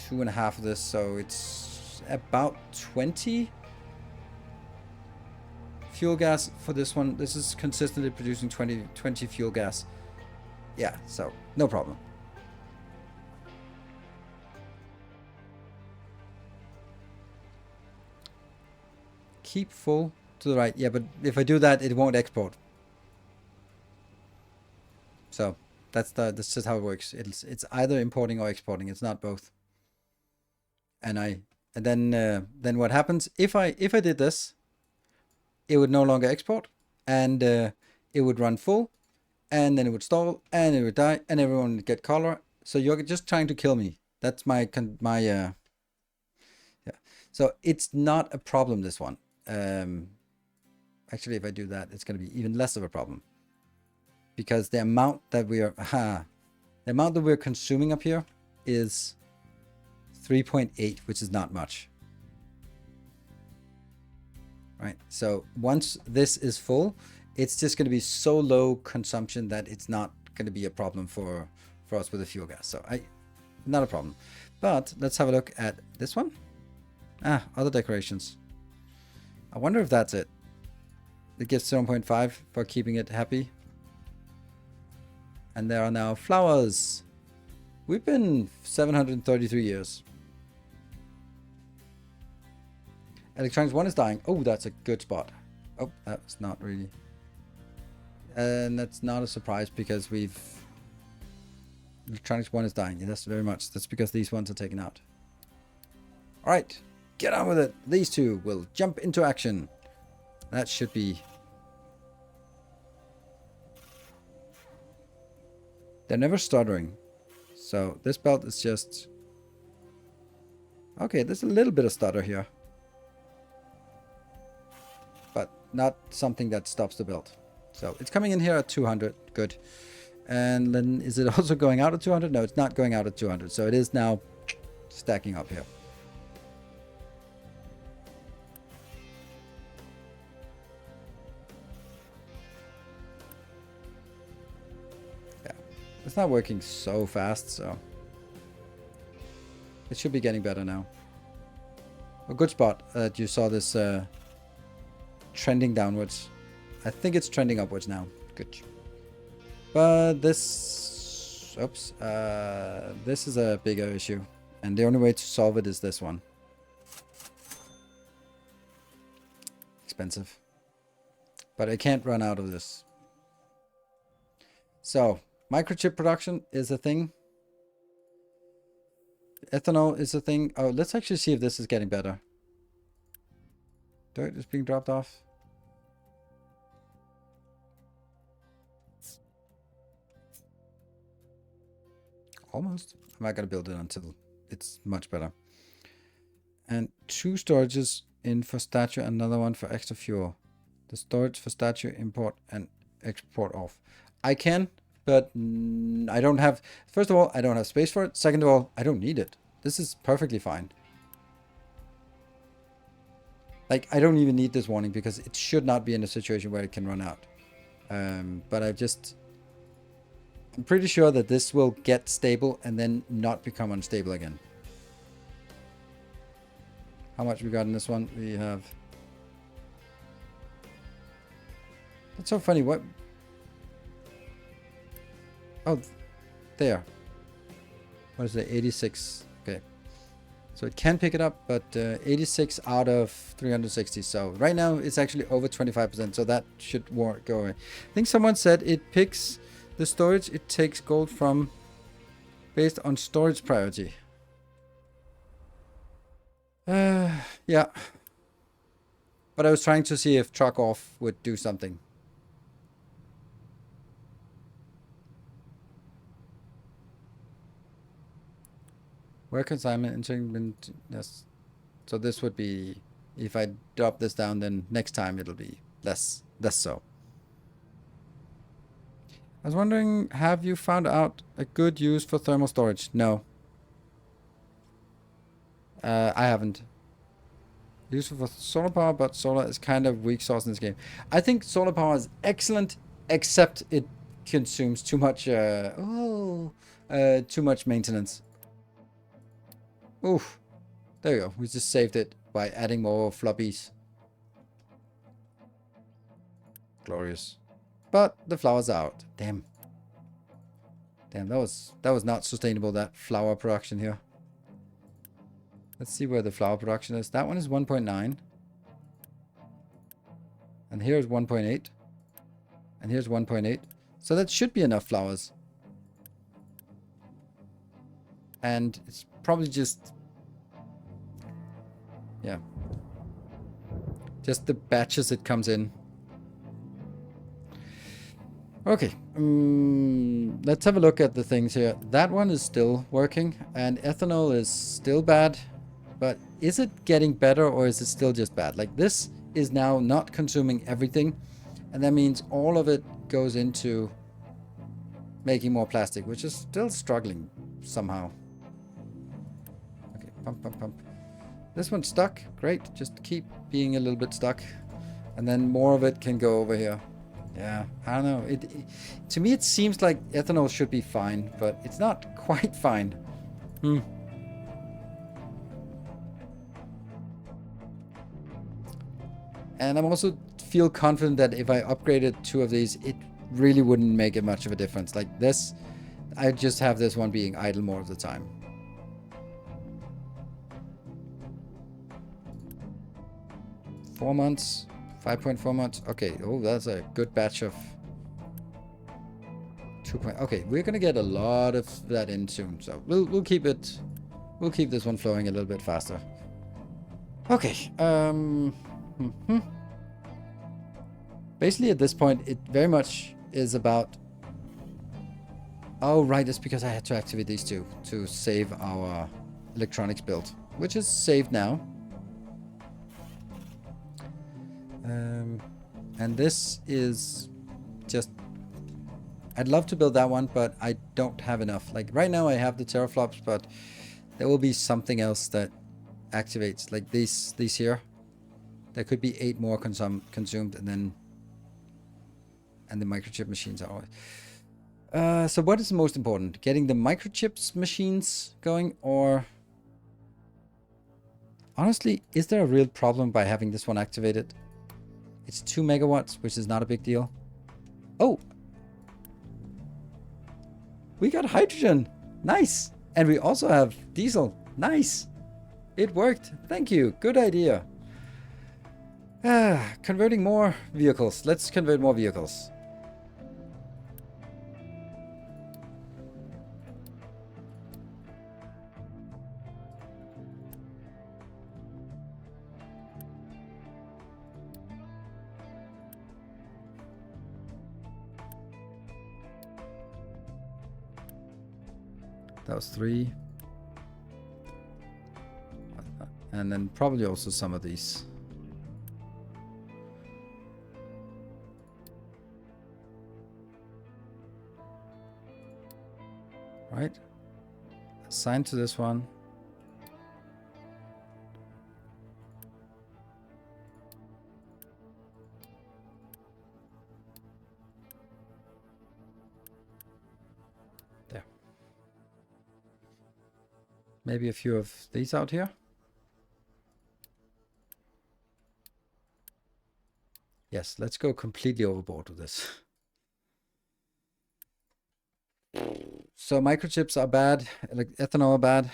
Speaker 1: 2.5 of this, so it's about 20 fuel gas for this one. This is consistently producing 20 fuel gas. Yeah, so no problem. Keep full to the right. Yeah, but if I do that, it won't export. So that's just how it works. It's either importing or exporting. It's not both. And then what happens if I did this? It would no longer export, and it would run full, and then it would stall, and it would die, and everyone would get cholera. So you're just trying to kill me. That's my yeah. So it's not a problem, this one. Actually, if I do that, it's going to be even less of a problem. Because the amount that we're consuming up here is 3.8, which is not much. Right. So once this is full, it's just going to be so low consumption that it's not going to be a problem for us with the fuel gas. So not a problem. But let's have a look at this one. Other decorations. I wonder if that's it. It gives 0.5 for keeping it happy. And there are now flowers. We've been 733 years. Electronics 1 is dying. Oh, that's a good spot. Oh, that's not really. And that's not a surprise because we've... Electronics 1 is dying. Yes, very much. That's because these ones are taken out. Alright, get on with it. These two will jump into action. That should be... They're never stuttering. So this belt is just... Okay, there's a little bit of stutter here. But not something that stops the belt. So it's coming in here at 200. Good. And then is it also going out at 200? No, it's not going out at 200. So it is now stacking up here. Yeah. It's not working so fast, so it should be getting better now. A good spot that you saw this trending downwards. I think it's trending upwards now. Good. But this... Oops. This is a bigger issue. And the only way to solve it is this one. Expensive. But I can't run out of this. So, microchip production is a thing. Ethanol is a thing. Oh, let's actually see if this is getting better. Dirt is being dropped off. Almost. I'm not going to build it until it's much better. And 2 storages in for statue, another one for extra fuel. The storage for statue import and export off. I can, but I don't have... First of all, I don't have space for it. Second of all, I don't need it. This is perfectly fine. Like, I don't even need this warning because it should not be in a situation where it can run out. But I'm pretty sure that this will get stable and then not become unstable again. How much we got in this one? We have... That's so funny. What? Oh, there. What is it? 86. Okay. So it can pick it up, but 86 out of 360. So right now it's actually over 25%. So that should go away. I think someone said it picks... The storage, it takes gold from based on storage priority. Yeah. But I was trying to see if truck off would do something. Where consignment entering? Yes. So this would be, if I drop this down, then next time it'll be less so. I was wondering, have you found out a good use for thermal storage? No. I haven't. Useful for solar power, but solar is kind of weak source in this game. I think solar power is excellent, except it consumes too much, too much maintenance. Oof. There you go. We just saved it by adding more floppies. Glorious. But the flowers are out. Damn. Damn, that was not sustainable, that flower production here. Let's see where the flower production is. That one is 1.9. And here's 1.8. And here's 1.8. So that should be enough flowers. And it's probably just... Yeah. Just the batches it comes in. Okay, let's have a look at the things here. That one is still working, and ethanol is still bad. But is it getting better, or is it still just bad? Like, this is now not consuming everything, and that means all of it goes into making more plastic, which is still struggling somehow. Okay, pump, pump, pump. This one's stuck. Great, just keep being a little bit stuck, and then more of it can go over here. Yeah, I don't know. To me, it seems like ethanol should be fine, but it's not quite fine. And I'm also feel confident that if I upgraded 2 of these, really wouldn't make it much of a difference. Like this, I just have this one being idle more of the time. Four months, 5.4 months. Okay, oh, that's a good batch of 2. Okay, we're gonna get a lot of that in soon, so we'll keep it. We'll keep this one flowing a little bit faster. Okay. Basically, at this point, it very much is about. Oh, right. It's because I had to activate these two to save our electronics build, which is saved now. And this is just. I'd love to build that one, but I don't have enough. Like right now, I have the teraflops, but there will be something else that activates, like these here. There could be 8 more consumed, and the microchip machines are always. So what is the most important? Getting the microchips machines going, or honestly, is there a real problem by having this one activated? It's 2 megawatts, which is not a big deal. Oh, we got hydrogen. Nice. And we also have diesel. Nice. It worked. Thank you. Good idea. Converting more vehicles. Let's convert more vehicles. That was 3. And then probably also some of these. Right? Assign to this one. There. Maybe a few of these out here. Yes, let's go completely overboard with this. So microchips are bad, like ethanol are bad.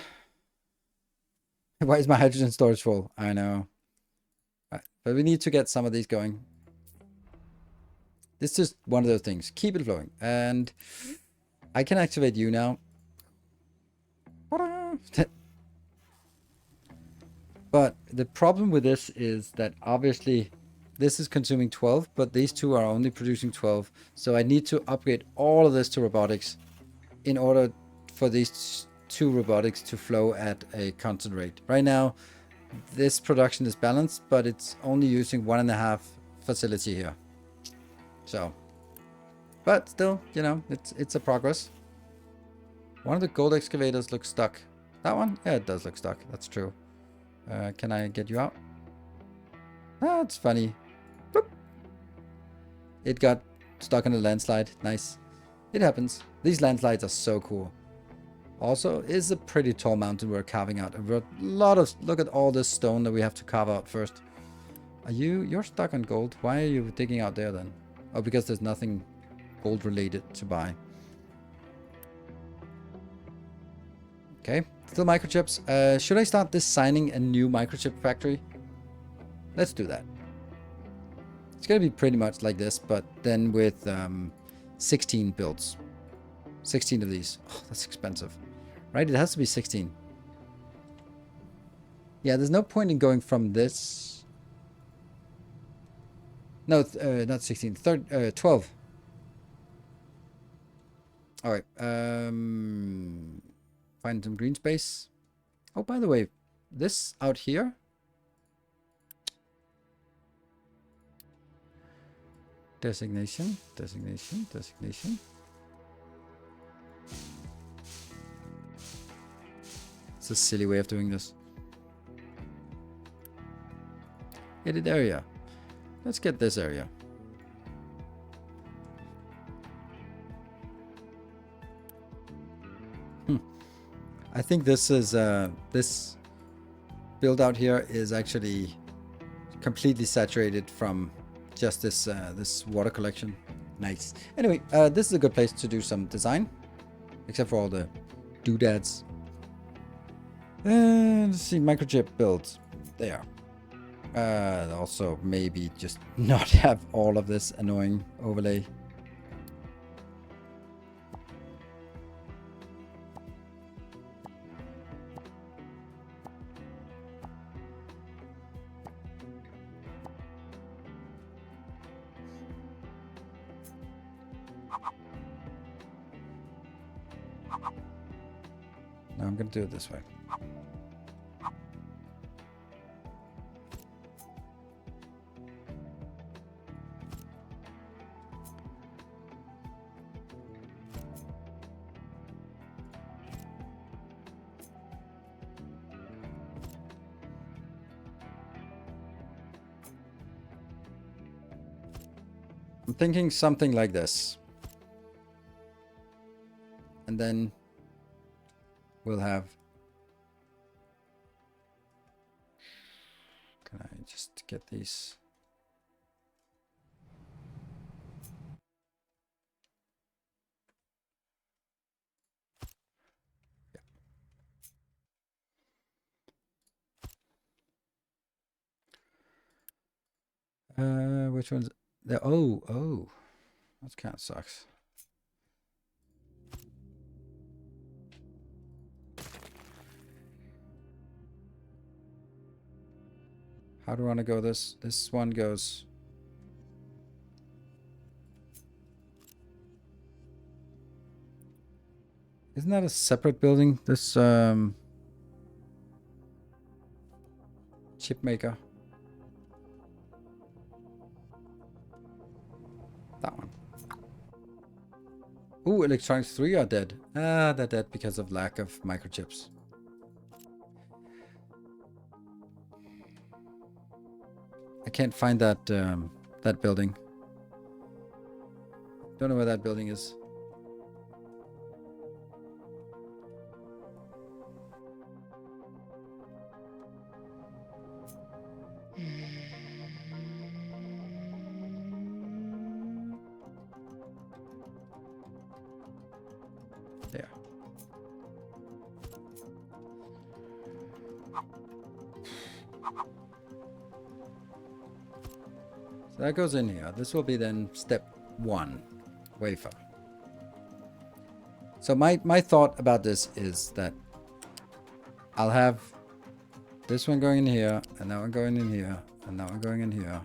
Speaker 1: Why is my hydrogen storage full? I know. Right. But we need to get some of these going. This is just one of those things. Keep it flowing. And I can activate you now. But the problem with this is that obviously this is consuming 12, but these two are only producing 12. So I need to upgrade all of this to robotics in order for these 2 robotics to flow at a constant rate. Right now, this production is balanced, but it's only using 1.5 facility here. So, but still, you know, it's a progress. One of the gold excavators looks stuck. That one? Yeah, it does look stuck. That's true. Can I get you out? Ah, it's funny. Boop. It got stuck in a landslide. Nice. It happens. These landslides are so cool. Also, it's a pretty tall mountain we're carving out. And we're a lot of... Look at all this stone that we have to carve out first. You're stuck on gold. Why are you digging out there then? Oh, because there's nothing gold related to buy. Okay. Still microchips. Should I start designing a new microchip factory? Let's do that. It's going to be pretty much like this, but then with 16 builds. 16 of these. Oh, that's expensive. Right? It has to be 16. Yeah, there's no point in going from this. No, not 16. 12. All right. Find some green space. Oh, by the way, this out here. Designation. It's a silly way of doing this. Edit area. Let's get this area. I think this is this build out here is actually completely saturated from just this this water collection. Nice. Anyway, this is a good place to do some design. Except for all the doodads. Let's see, microchip builds. There. Also, maybe just not have all of this annoying overlay. Now I'm going to do it this way. I'm thinking something like this. And then we'll have... Can I just get these? Yeah. Which one's... The, oh. That kind of sucks. How do I want to go this? This one goes... Isn't that a separate building? This chip maker. That one. Ooh, Electronics 3 are dead. Ah, they're dead because of lack of microchips. I can't find that that building. Don't know where that building is. There. So that goes in here. This will be then step 1, wafer. So my thought about this is that I'll have this one going in here, and that one going in here, and that one going in here.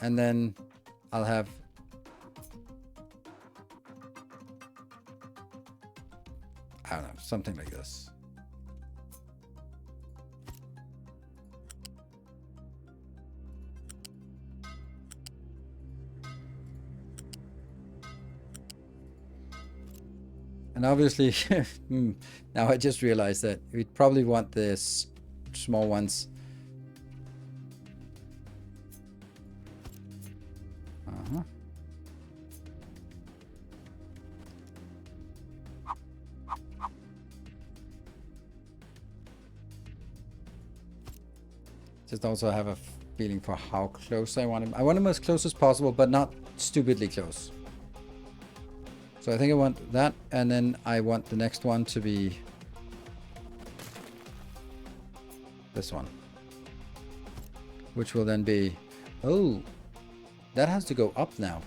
Speaker 1: And then I'll have I don't know, something like this. And obviously, now I just realized that we'd probably want this small ones. Just also have a feeling for how close I want him. I want him as close as possible, but not stupidly close. So I think I want that, and then I want the next one to be this one. Which will then be... Oh! That has to go up now.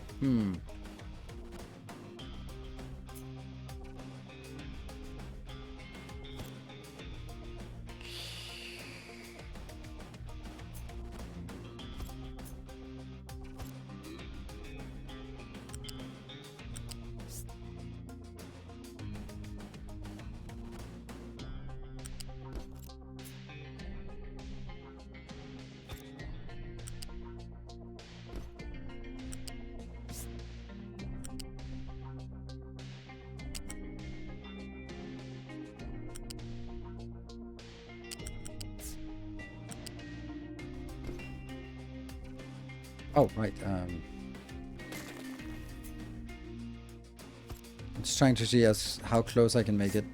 Speaker 1: Oh, right. I'm just trying to see how close I can make it.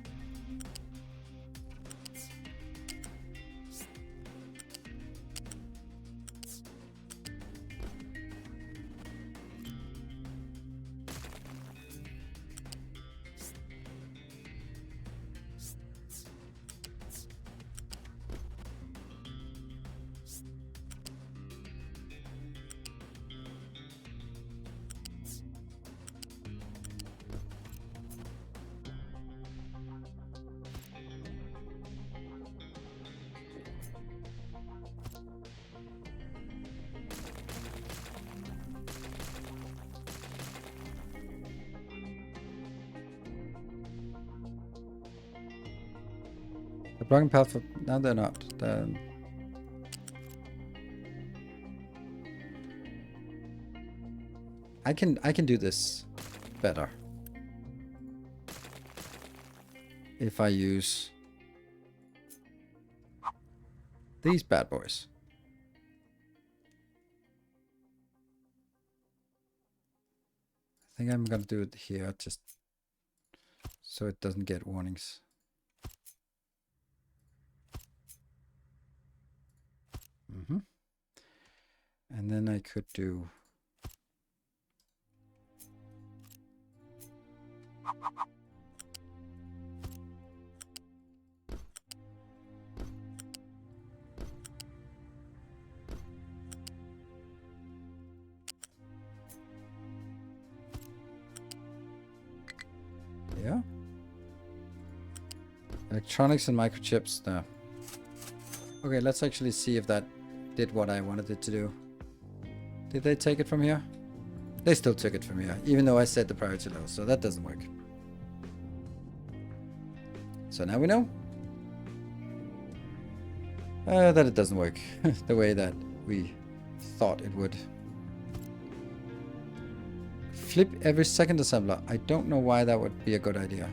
Speaker 1: blocking path for... No, they're not. I can do this better if I use these bad boys. I think I'm gonna do it here just so it doesn't get warnings. And then I could do... Yeah. Electronics and microchips. No. Okay, let's actually see if that did what I wanted it to do. Did they take it from here? They still took it from here, even though I set the priority low, so that doesn't work. So now we know that it doesn't work the way that we thought it would. Flip every second assembler. I don't know why that would be a good idea.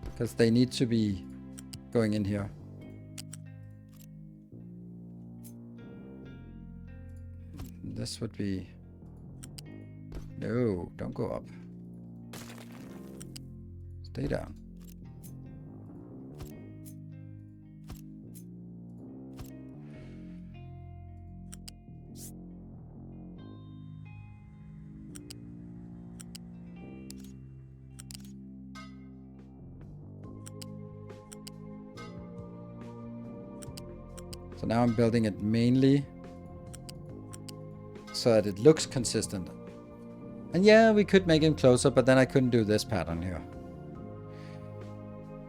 Speaker 1: Because they need to be going in here. This would be... No, don't go up. Stay down. So now I'm building it mainly so that it looks consistent. And yeah, we could make him closer, but then I couldn't do this pattern here.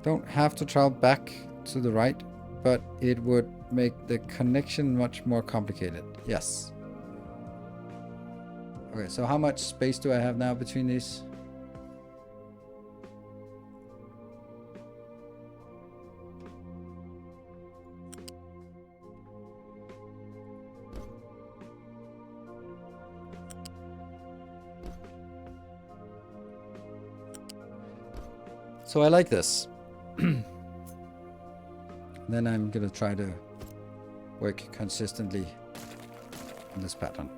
Speaker 1: Don't have to travel back to the right, but it would make the connection much more complicated. Yes. Okay, so how much space do I have now between these? So I like this. Then I'm gonna try to work consistently on this pattern.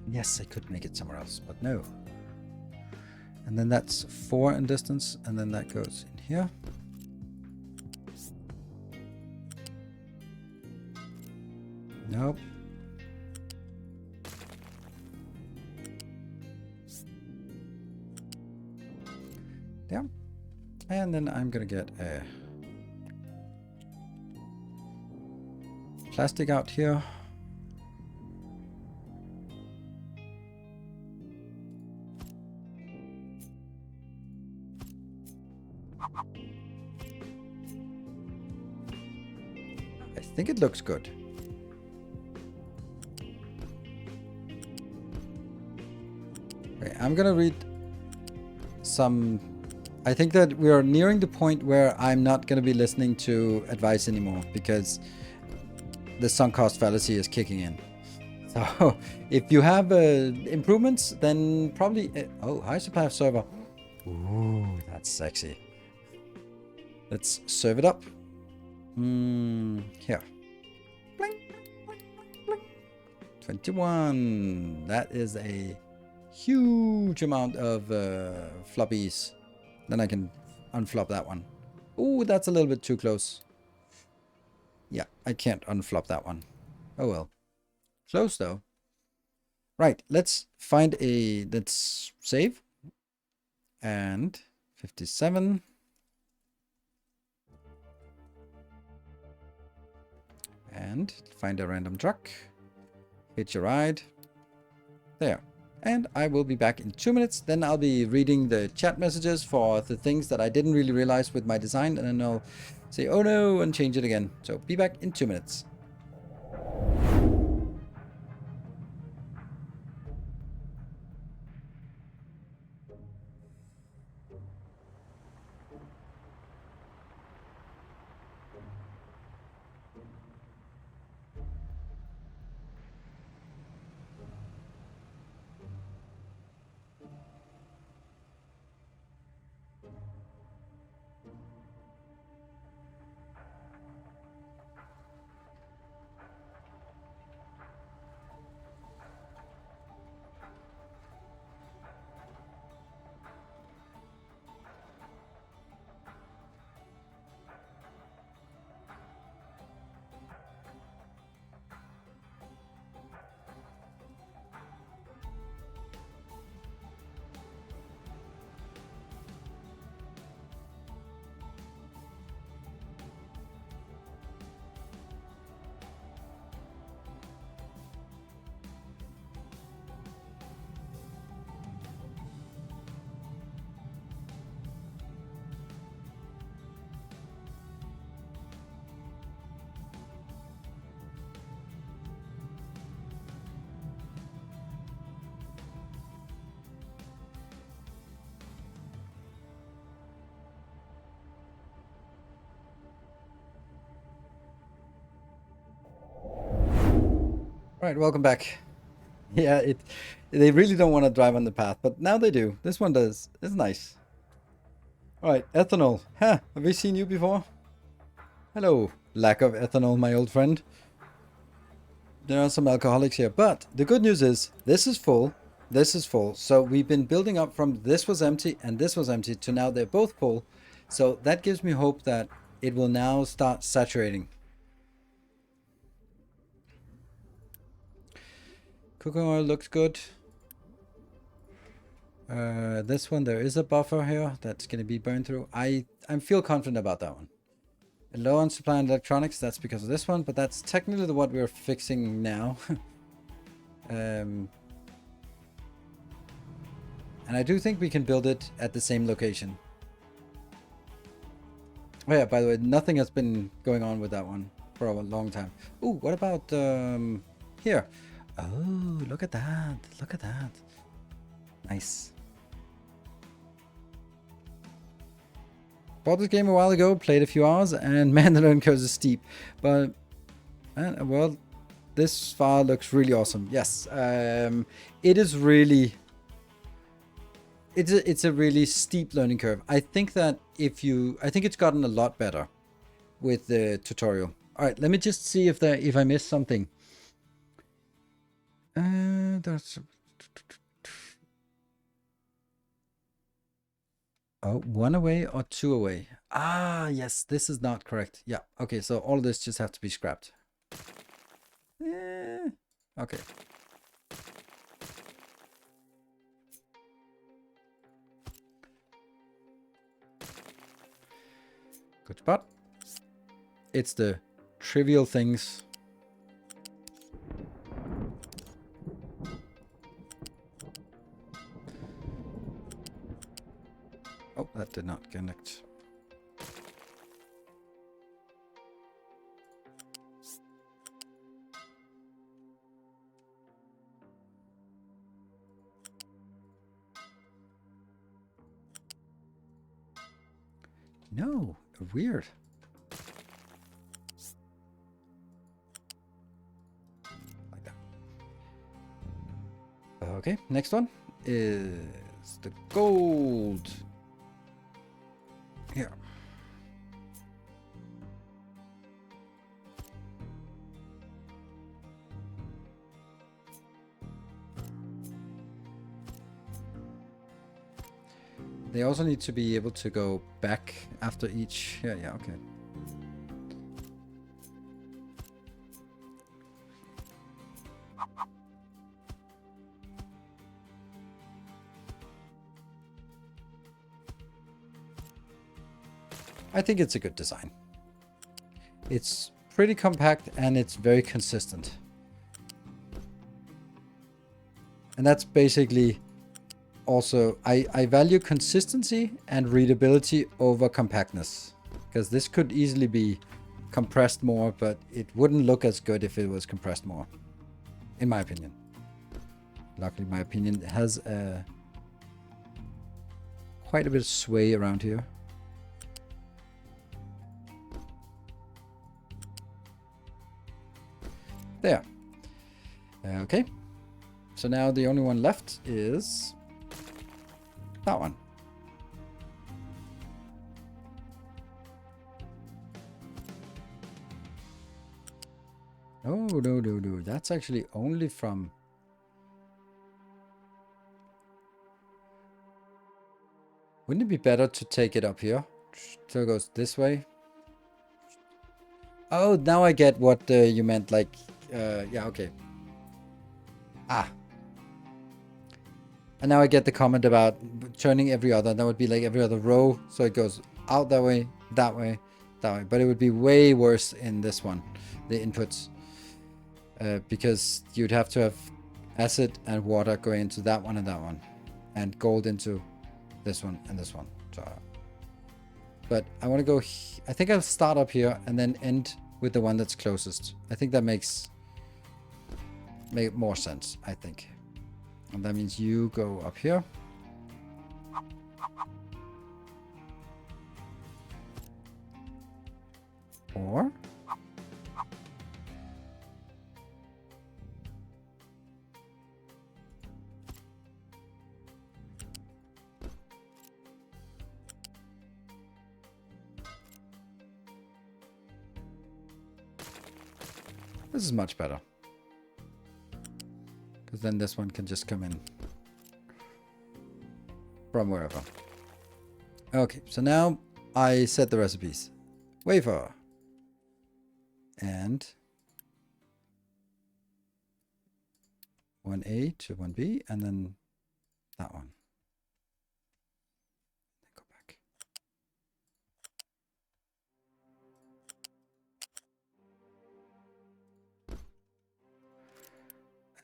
Speaker 1: Yes, I could make it somewhere else, but no. And then that's 4 in distance, and then that goes in here. Nope. Yeah. And then I'm gonna get a plastic out here. I think it looks good. Okay, I'm gonna read some... I think that we are nearing the point where I'm not gonna be listening to advice anymore because the sunk cost fallacy is kicking in. So if you have improvements, then probably... oh, high supply of server. Ooh, that's sexy. Let's serve it up. Here. Bling, bling, bling. 21. That is a huge amount of floppies. Then I can unflop that one. Ooh, that's a little bit too close. Yeah, I can't unflop that one. Oh well. Close though. Right, let's find a... Let's save. And 57. And find a random truck. Hitch a ride. There. And I will be back in 2 minutes. Then I'll be reading the chat messages for the things that I didn't really realize with my design. And then I'll say, oh no, and change it again. So be back in 2 minutes. Right, welcome back. Yeah, they really don't want to drive on the path, but now they do. This one does. It's nice. Alright, ethanol. Huh, have we seen you before? Hello, lack of ethanol, my old friend. There are some alcoholics here, but the good news is this is full. This is full. So we've been building up from this was empty and this was empty to now they're both full. So that gives me hope that it will now start saturating. Cooking oil looks good. This one, there is a buffer here that's going to be burned through. I feel confident about that one. Low on supply in electronics, that's because of this one, but that's technically what we're fixing now. And I do think we can build it at the same location. Oh yeah, by the way, nothing has been going on with that one for a long time. Ooh, what about here? Oh, look at that. Look at that. Nice. Bought this game a while ago, played a few hours, and man, the learning curve is steep. But, well, this far looks really awesome. Yes, it is really... It's a really steep learning curve. I think that I think it's gotten a lot better with the tutorial. All right, let me just see if I missed something. That's... Oh, 1 away or 2 away? Ah, yes, this is not correct. Yeah, okay, so all of this just have to be scrapped. Okay. Good spot. It's the trivial things. Oh, that did not connect. No, weird. Like that. Okay, next one is the gold. Here. They also need to be able to go back after each. Yeah, okay. I think it's a good design. It's pretty compact and it's very consistent. And that's basically also, I value consistency and readability over compactness. Because this could easily be compressed more, but it wouldn't look as good if it was compressed more. In my opinion. Luckily, my opinion has quite a bit of sway around here. There. Okay. So now the only one left is that one. Oh, no. That's actually only from... Wouldn't it be better to take it up here? So it goes this way. Oh, now I get what you meant. Like, yeah, okay. Ah. And now I get the comment about turning every other. That would be like every other row. So it goes out that way, that way, that way. But it would be way worse in this one, the inputs. Because you'd have to have acid and water going into that one and that one. And gold into this one and this one. So, but I want to go... I think I'll start up here and then end with the one that's closest. I think that makes more sense, I think. And that means you go up here. Or... This is much better. Because then this one can just come in from wherever. Okay, so now I set the recipes. Wafer. And 1A to 1B, and then that one. Go back.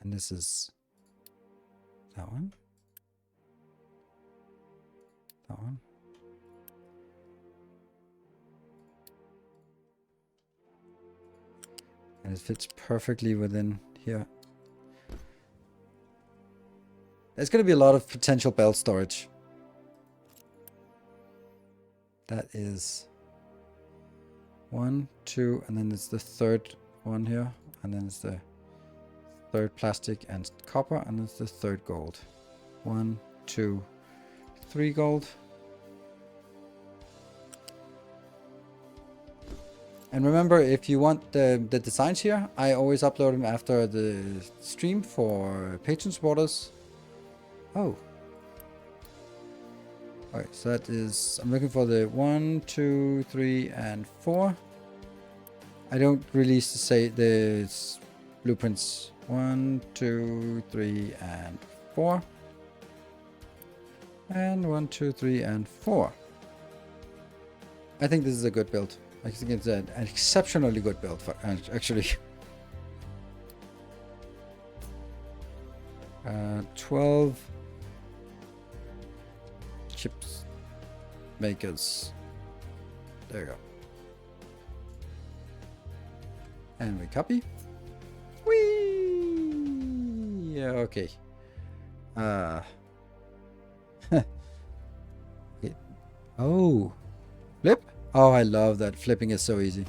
Speaker 1: And this is that one. That one. And it fits perfectly within here. There's going to be a lot of potential belt storage. That is 1, 2, and then it's the third one here. And then it's the third plastic and copper, and it's the third gold. 1, 2, 3 gold. And remember, if you want the designs here, I always upload them after the stream for patron supporters. Oh. Alright, so that is... I'm looking for the 1, 2, 3, and 4. I don't release say the blueprints. 1, 2, 3, and 4. And 1, 2, 3, and 4. I think this is a good build. I think it's an exceptionally good build, for, actually. 12 chips makers. There you go. And we copy. Whee! Yeah, okay. Oh. Flip? Oh, I love that. Flipping is so easy.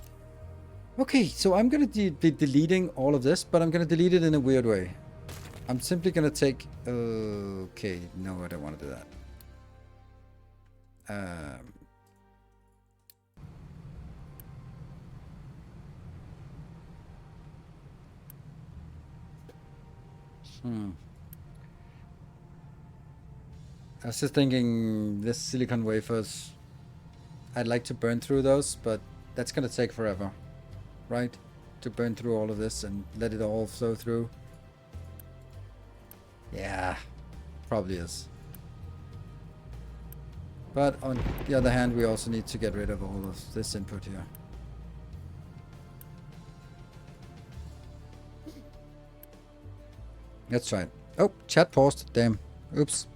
Speaker 1: Okay, so I'm going to be deleting all of this, but I'm going to delete it in a weird way. I'm simply going to take... Okay, no, I don't want to do that. I was just thinking, this silicon wafers... I'd like to burn through those, but that's going to take forever, right? To burn through all of this and let it all flow through. Yeah, probably is. But on the other hand, we also need to get rid of all of this input here. Let's try it. Oh, chat paused. Damn. Oops.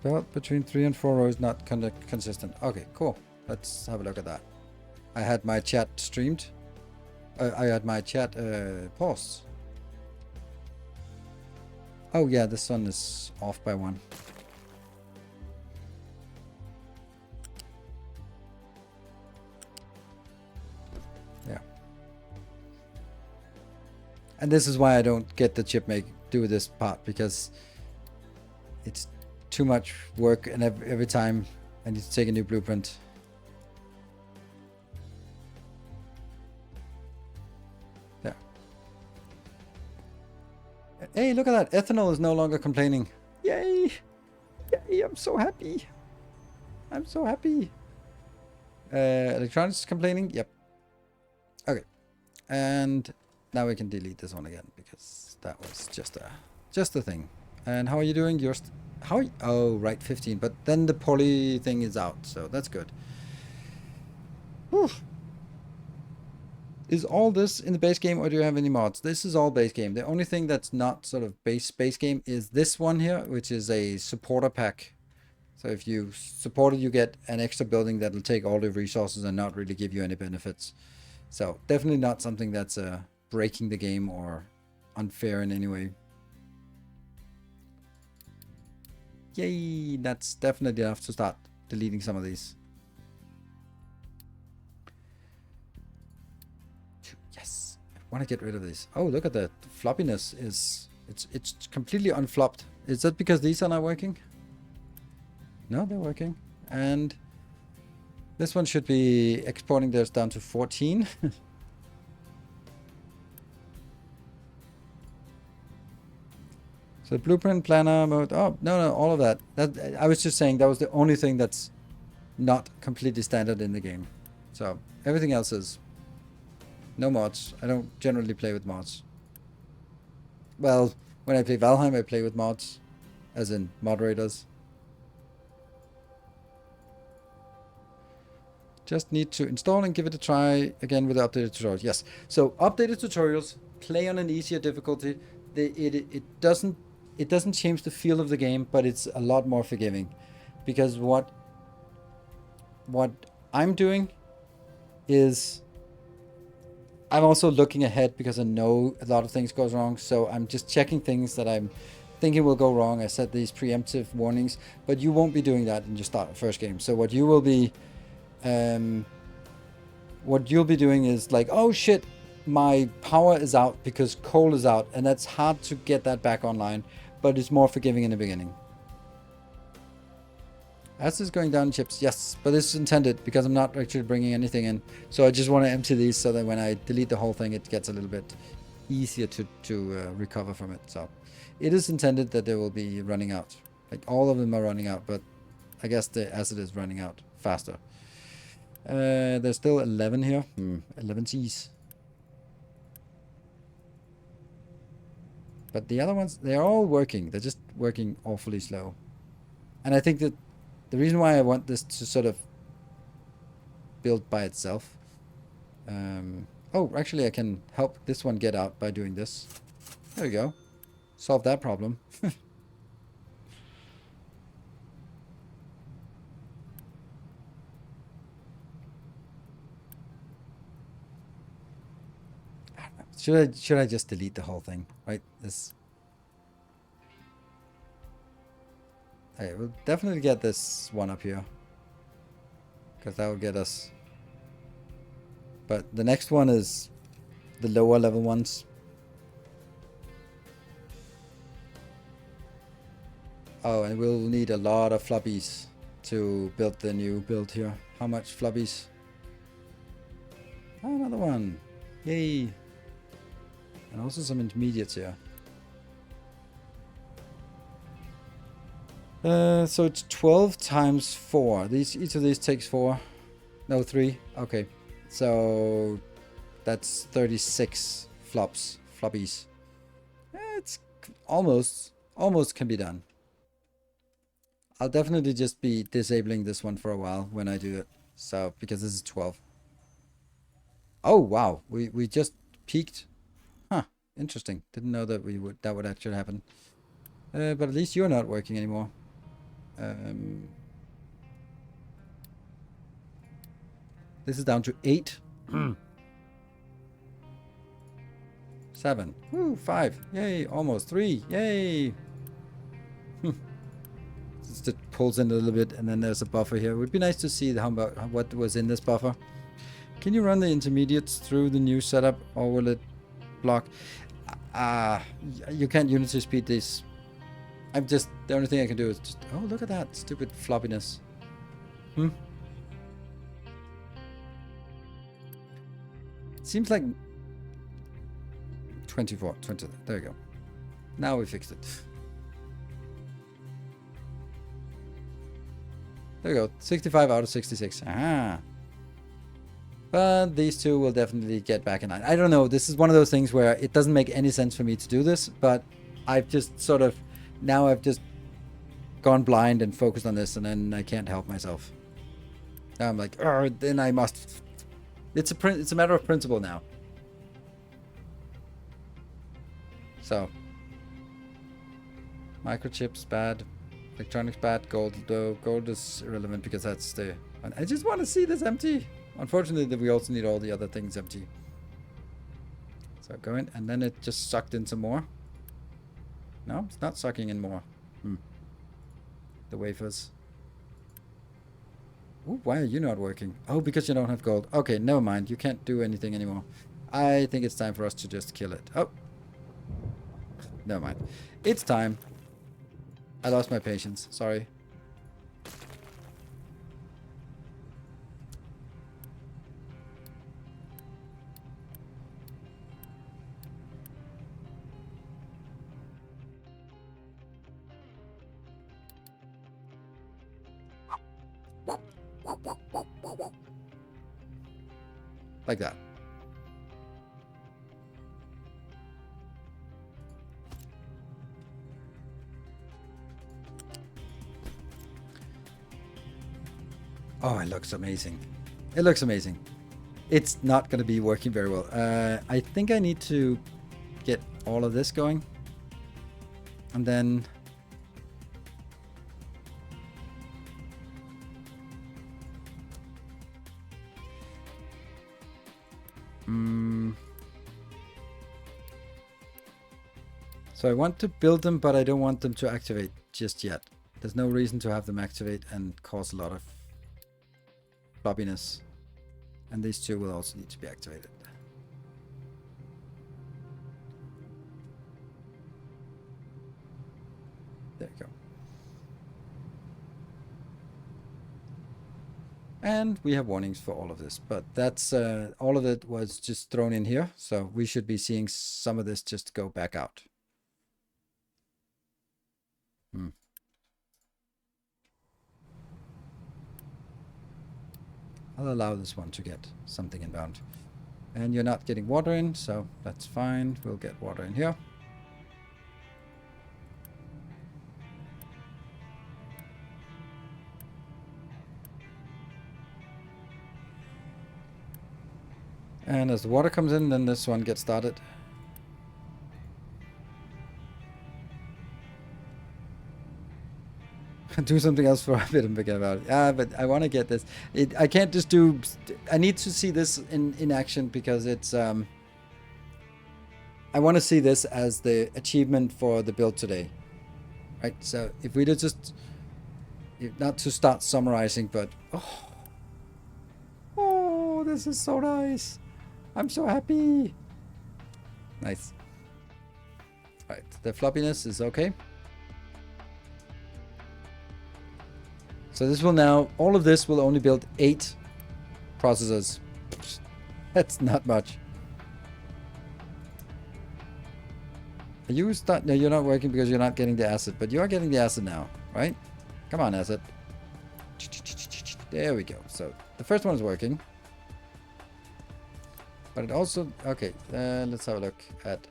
Speaker 1: Belt between 3 and 4 rows not consistent. Okay, cool. Let's have a look at that. I had my chat streamed. I had my chat paused. Oh yeah, this one is off by 1. Yeah. And this is why I don't get the chip do this part, because it's too much work, and every time I need to take a new blueprint. There. Hey, look at that. Ethanol is no longer complaining. Yay! Yay, I'm so happy. I'm so happy. Electronics complaining? Yep. Okay. And now we can delete this one again, because that was just a thing. And how are you doing? Oh, right, 15. But then the poly thing is out, so that's good. Whew. Is all this in the base game, or do you have any mods? This is all base game. The only thing that's not sort of base game is this one here, which is a supporter pack. So if you support it, you get an extra building that'll take all the resources and not really give you any benefits. So definitely not something that's breaking the game or unfair in any way. Yay, that's definitely enough to start deleting some of these. Yes, I want to get rid of this. Oh, look at that. The floppiness is... It's completely unflopped. Is that because these are not working? No, they're working. And this one should be exporting this down to 14. So blueprint, planner mode. Oh, no, all of that. I was just saying that was the only thing that's not completely standard in the game. So everything else is no mods. I don't generally play with mods. Well, when I play Valheim, I play with mods, as in moderators. Just need to install and give it a try again with the updated tutorials. Yes. So updated tutorials, play on an easier difficulty. It doesn't change the feel of the game, but it's a lot more forgiving, because what I'm doing is I'm also looking ahead, because I know a lot of things goes wrong. So I'm just checking things that I'm thinking will go wrong. I set these preemptive warnings, but you won't be doing that in your first game. So what you'll be doing is like, oh shit, my power is out because coal is out, and that's hard to get that back online, but it's more forgiving in the beginning. As is going down chips, yes, but this is intended because I'm not actually bringing anything in. So I just want to empty these so that when I delete the whole thing, it gets a little bit easier to recover from it. So it is intended that they will be running out. Like all of them are running out, but I guess the acid is running out faster. There's still 11 here. 11 C's. But the other ones, they're all working. They're just working awfully slow. And I think that the reason why I want this to sort of build by itself. Oh, actually I can help this one get out by doing this. There we go. Solve that problem. Should I just delete the whole thing, right? Okay, we'll definitely get this one up here, because that will get us. But the next one is the lower level ones. Oh, and we'll need a lot of floppies to build the new build here. How much floppies? Oh, another one. Yay. And also some intermediates here. So it's 12 times 4. Each of these takes 4. No, 3. Okay. So that's 36 floppies. It's almost can be done. I'll definitely just be disabling this one for a while when I do it. So, because this is 12. Oh, wow. We just peaked. Huh. Interesting. Didn't know that that would actually happen. But at least you're not working anymore. This is down to 8. 7. Woo, 5. Yay, almost 3. Yay. Just it pulls in a little bit, and then there's a buffer here. It would be nice to see what was in this buffer. Can you run the intermediates through the new setup, or will it block? You can't Unity speed these. The only thing I can do is just, oh, look at that stupid floppiness. Seems like 24, 20, there you go. Now we fixed it. There we go, 65 out of 66. Ah. But these two will definitely get back in line. I don't know, this is one of those things where it doesn't make any sense for me to do this, but I've just sort of, now I've just gone blind and focused on this, and then I can't help myself. Now I'm like, then I must. It's a matter of principle now. So, microchips bad, electronics bad, gold though. Gold is irrelevant because that's the. I just want to see this empty. Unfortunately, we also need all the other things empty. So go in, and then it just sucked in some more. No, it's not sucking in more. The wafers. Ooh, why are you not working? Oh, because you don't have gold. Okay, never mind. You can't do anything anymore. I think it's time for us to just kill it. Oh. Never mind. It's time. I lost my patience. Sorry. Like that. Oh, it looks amazing. It looks amazing. It's not going to be working very well. I think I need to get all of this going. And then... So I want to build them, but I don't want them to activate just yet. There's no reason to have them activate and cause a lot of floppiness. And these two will also need to be activated. There you go. And we have warnings for all of this, but that's all of it was just thrown in here. So we should be seeing some of this just go back out. I'll allow this one to get something inbound. And you're not getting water in, so that's fine. We'll get water in here. And as the water comes in, then this one gets started. Do something else for a bit and forget about it. But I want to get this. I can't just do... I need to see this in action because it's... I want to see this as the achievement for the build today. Right? So if we just... Not to start summarizing, but... Oh, this is so nice. I'm so happy. Nice. Right. The floppiness is okay. So this will now, all of this will only build 8 processors. That's not much. Are you no, you're not working because you're not getting the acid, but you are getting the acid now, right? Come on, acid. There we go. So the first one is working. But it also, okay, let's have a look at,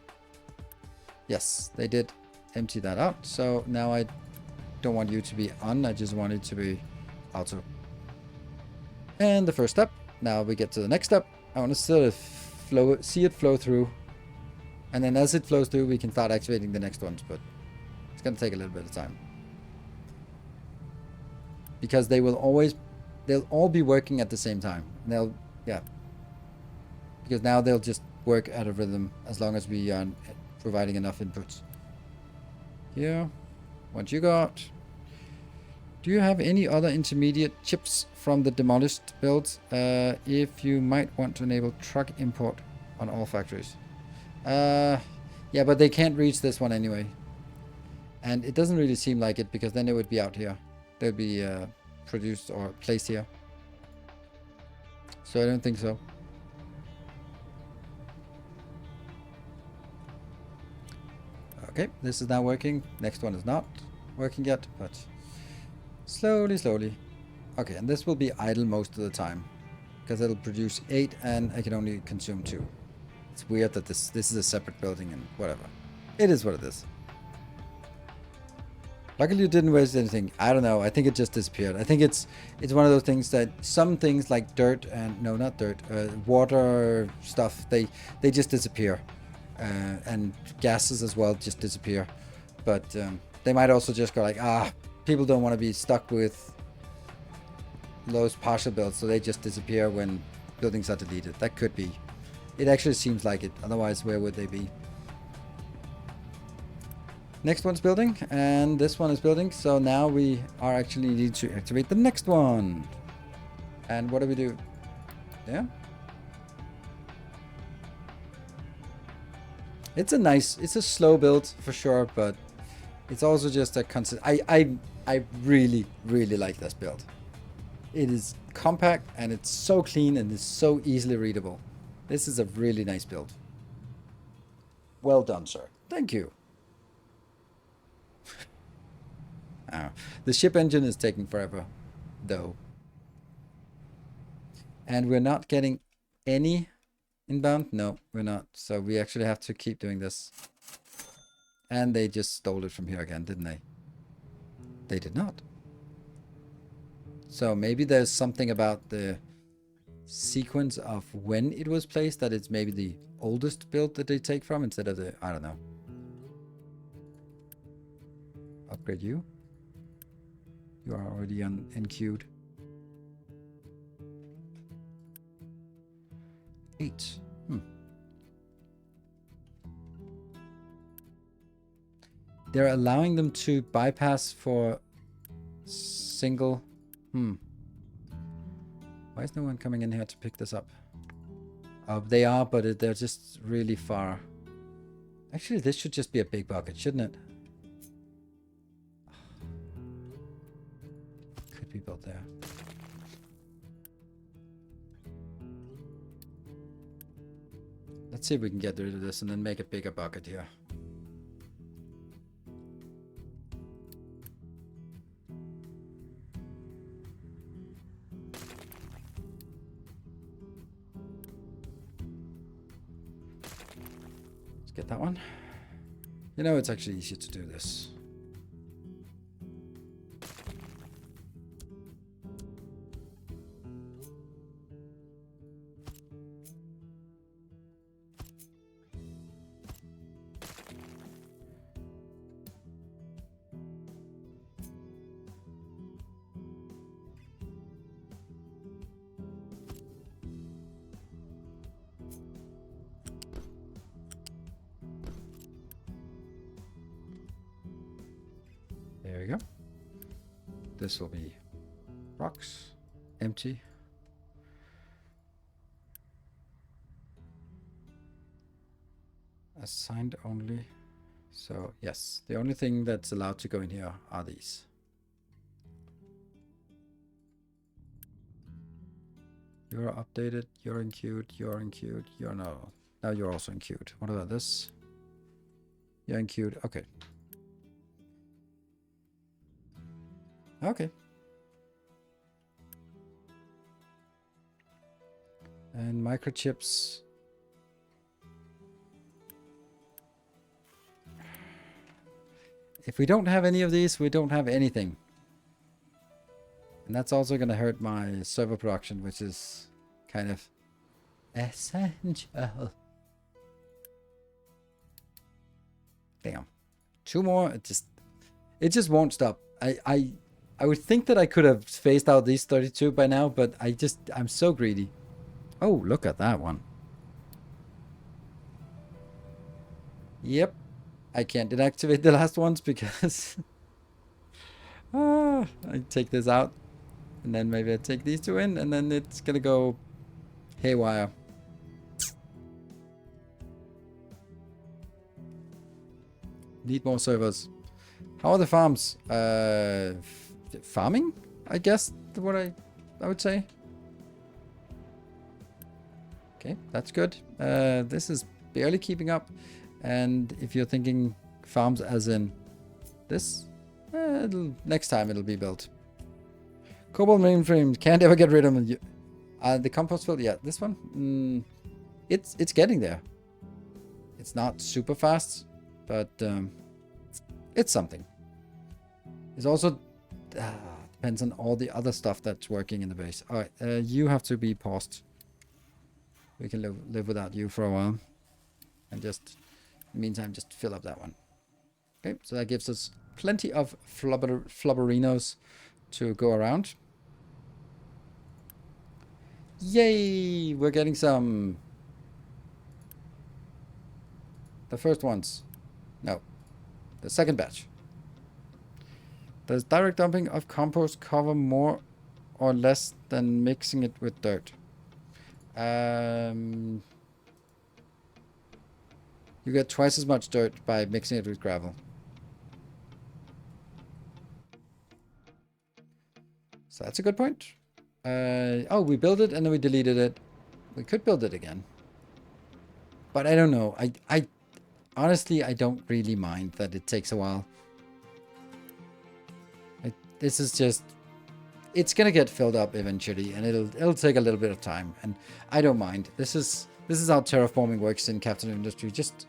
Speaker 1: yes, they did empty that out. So now don't want you to be on. I just want it to be auto. And the first step. Now we get to the next step. I want to sort of see it flow through. And then as it flows through, we can start activating the next ones. But it's going to take a little bit of time. Because they'll all be working at the same time. Yeah. Because now they'll just work at a rhythm as long as we are providing enough inputs. Here, what you got? Do you have any other intermediate chips from the demolished builds? If you might want to enable truck import on all factories. Yeah, but they can't reach this one anyway. And it doesn't really seem like it, because then it would be out here. They'd be produced or placed here. So I don't think so. Okay, this is now working. Next one is not working yet, but slowly, slowly. Okay, and this will be idle most of the time, because it'll produce 8 and I can only consume 2. It's weird that this is a separate building and whatever. It is what it is. Luckily you didn't waste anything. I don't know. I think it just disappeared. I think it's one of those things that some things like dirt and no, not dirt, water stuff, they just disappear. And gases as well just disappear. But they might also just go like, people don't want to be stuck with those partial builds, so they just disappear when buildings are deleted. That could be. It actually seems like it. Otherwise, where would they be? Next one's building, and this one is building. So now we are actually need to activate the next one. And what do we do? Yeah. It's a slow build for sure, but it's also just a constant. I really, really like this build. It is compact and it's so clean and it's so easily readable. This is a really nice build. Well done, sir. Thank you. The ship engine is taking forever, though. And we're not getting any inbound? No, we're not. So we actually have to keep doing this. And they just stole it from here again, didn't they? They did not. So maybe there's something about the sequence of when it was placed that it's maybe the oldest build that they take from instead of the, I don't know. Upgrade you. You are already queued. 8. They're allowing them to bypass for single. Why is no one coming in here to pick this up? They are, but they're just really far. Actually, this should just be a big bucket, shouldn't it? Could be built there. Let's see if we can get rid of this and then make a bigger bucket here. Let's get that one. You know, it's actually easier to do this. There we go. This will be rocks, empty. Assigned only. So yes, the only thing that's allowed to go in here are these. You're updated, you're queued, you're queued, you're no. Now you're also queued. What about this? You're queued. Okay. Okay. And microchips. If we don't have any of these, we don't have anything. And that's also going to hurt my server production, which is kind of essential. Damn. 2 more. It just won't stop. I would think that I could have phased out these 32 by now, but I'm so greedy. Oh, look at that one. Yep. I can't deactivate the last ones because I take this out, and then maybe I take these 2 in, and then it's gonna go haywire. Need more servers. How are the farms? Farming, I guess, what I would say. Okay, that's good. This is barely keeping up. And if you're thinking farms as in this, next time it'll be built. Cobalt mainframe, can't ever get rid of them. The compost field, yeah, this one, it's getting there. It's not super fast, but it's something. It's also depends on all the other stuff that's working in the base. All right, you have to be paused. We can live without you for a while, and just in the meantime, just fill up that one. Okay, so that gives us plenty of flubberinos to go around. Yay! We're getting some. The first ones. No. The second batch. Does direct dumping of compost cover more or less than mixing it with dirt? You get twice as much dirt by mixing it with gravel. So that's a good point. Oh, we built it and then we deleted it. We could build it again. But I don't know. I honestly, I don't really mind that it takes a while. This is just... It's gonna get filled up eventually, and it'll take a little bit of time, and I don't mind. This is how terraforming works in Captain Industry. Just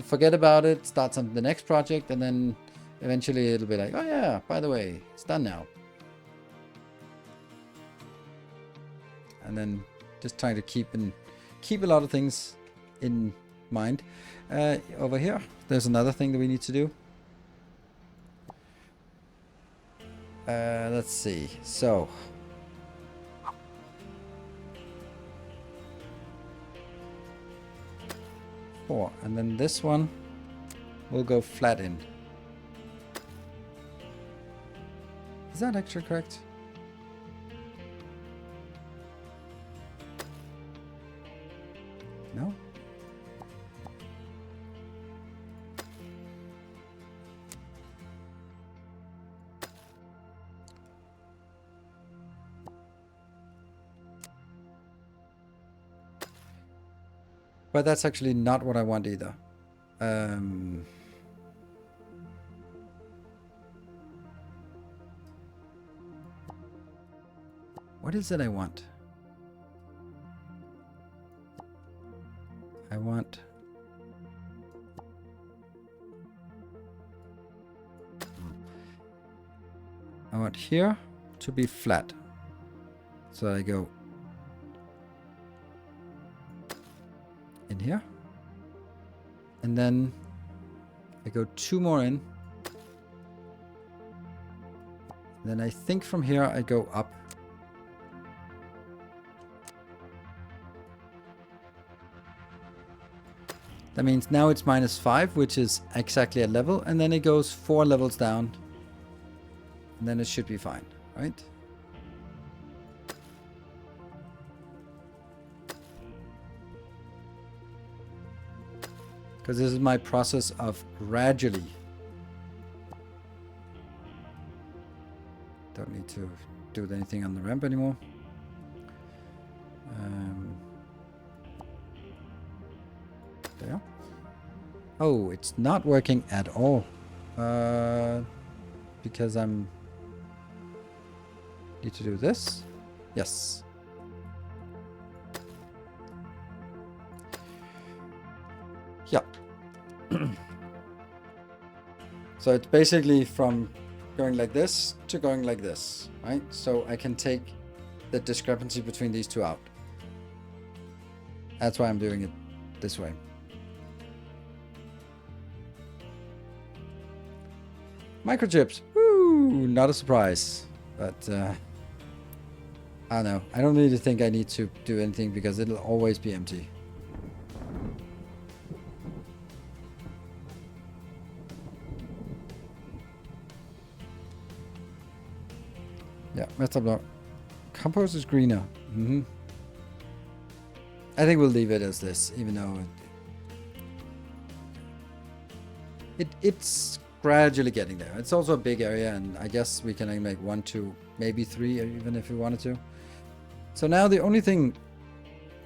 Speaker 1: forget about it, start on the next project, and then eventually it'll be like, oh yeah, by the way, it's done now. And then just trying to keep a lot of things in mind. Over here, there's another thing that we need to do. Let's see. So, four, and then this one will go flat in. Is that actually correct? No? But that's actually not what I want either. What is it I want? I want... here to be flat. So I go in here. And then I go 2 more in. And then I think from here I go up. That means now it's -5, which is exactly at level, and then it goes 4 levels down. And then it should be fine, right? Because this is my process of gradually. Don't need to do anything on the ramp anymore. There. Oh, it's not working at all. Because I'm... Need to do this? Yes. Yeah. So it's basically from going like this to going like this, right? So I can take the discrepancy between these two out. That's why I'm doing it this way. Microchips, woo! Not a surprise, but I don't know. I don't really think I need to do anything because it'll always be empty. Yeah, metal block. Compost is greener. I think we'll leave it as this, even though it's gradually getting there. It's also a big area, and I guess we can make 1, 2, maybe 3, even if we wanted to. So now the only thing,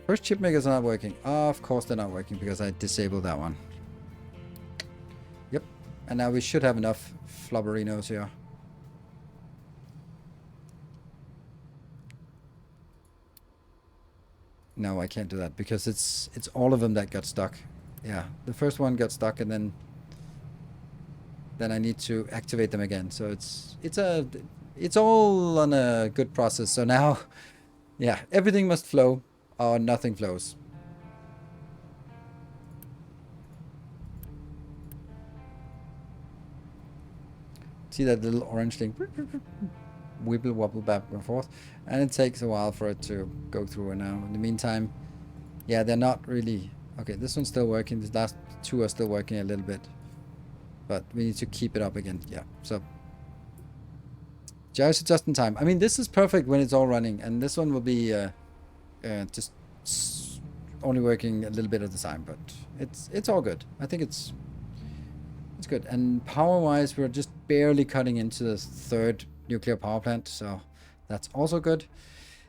Speaker 1: first chip makers are not working. Of course they're not working because I disabled that one. Yep, and now we should have enough flobberinos here. No, I can't do that because it's all of them that got stuck. Yeah, the first one got stuck, and then I need to activate them again. So it's all on a good process. So now, yeah, everything must flow or nothing flows. See that little orange thing? Wibble wobble back and forth, and it takes a while for it to go through. And now in the meantime, yeah, they're not really okay. This one's still working. The last two are still working a little bit, but we need to keep it up again. Yeah, so just in time. I mean, this is perfect when it's all running, and this one will be just only working a little bit at the time, but it's all good. I think it's good. And power wise, we're just barely cutting into the third nuclear power plant, so that's also good.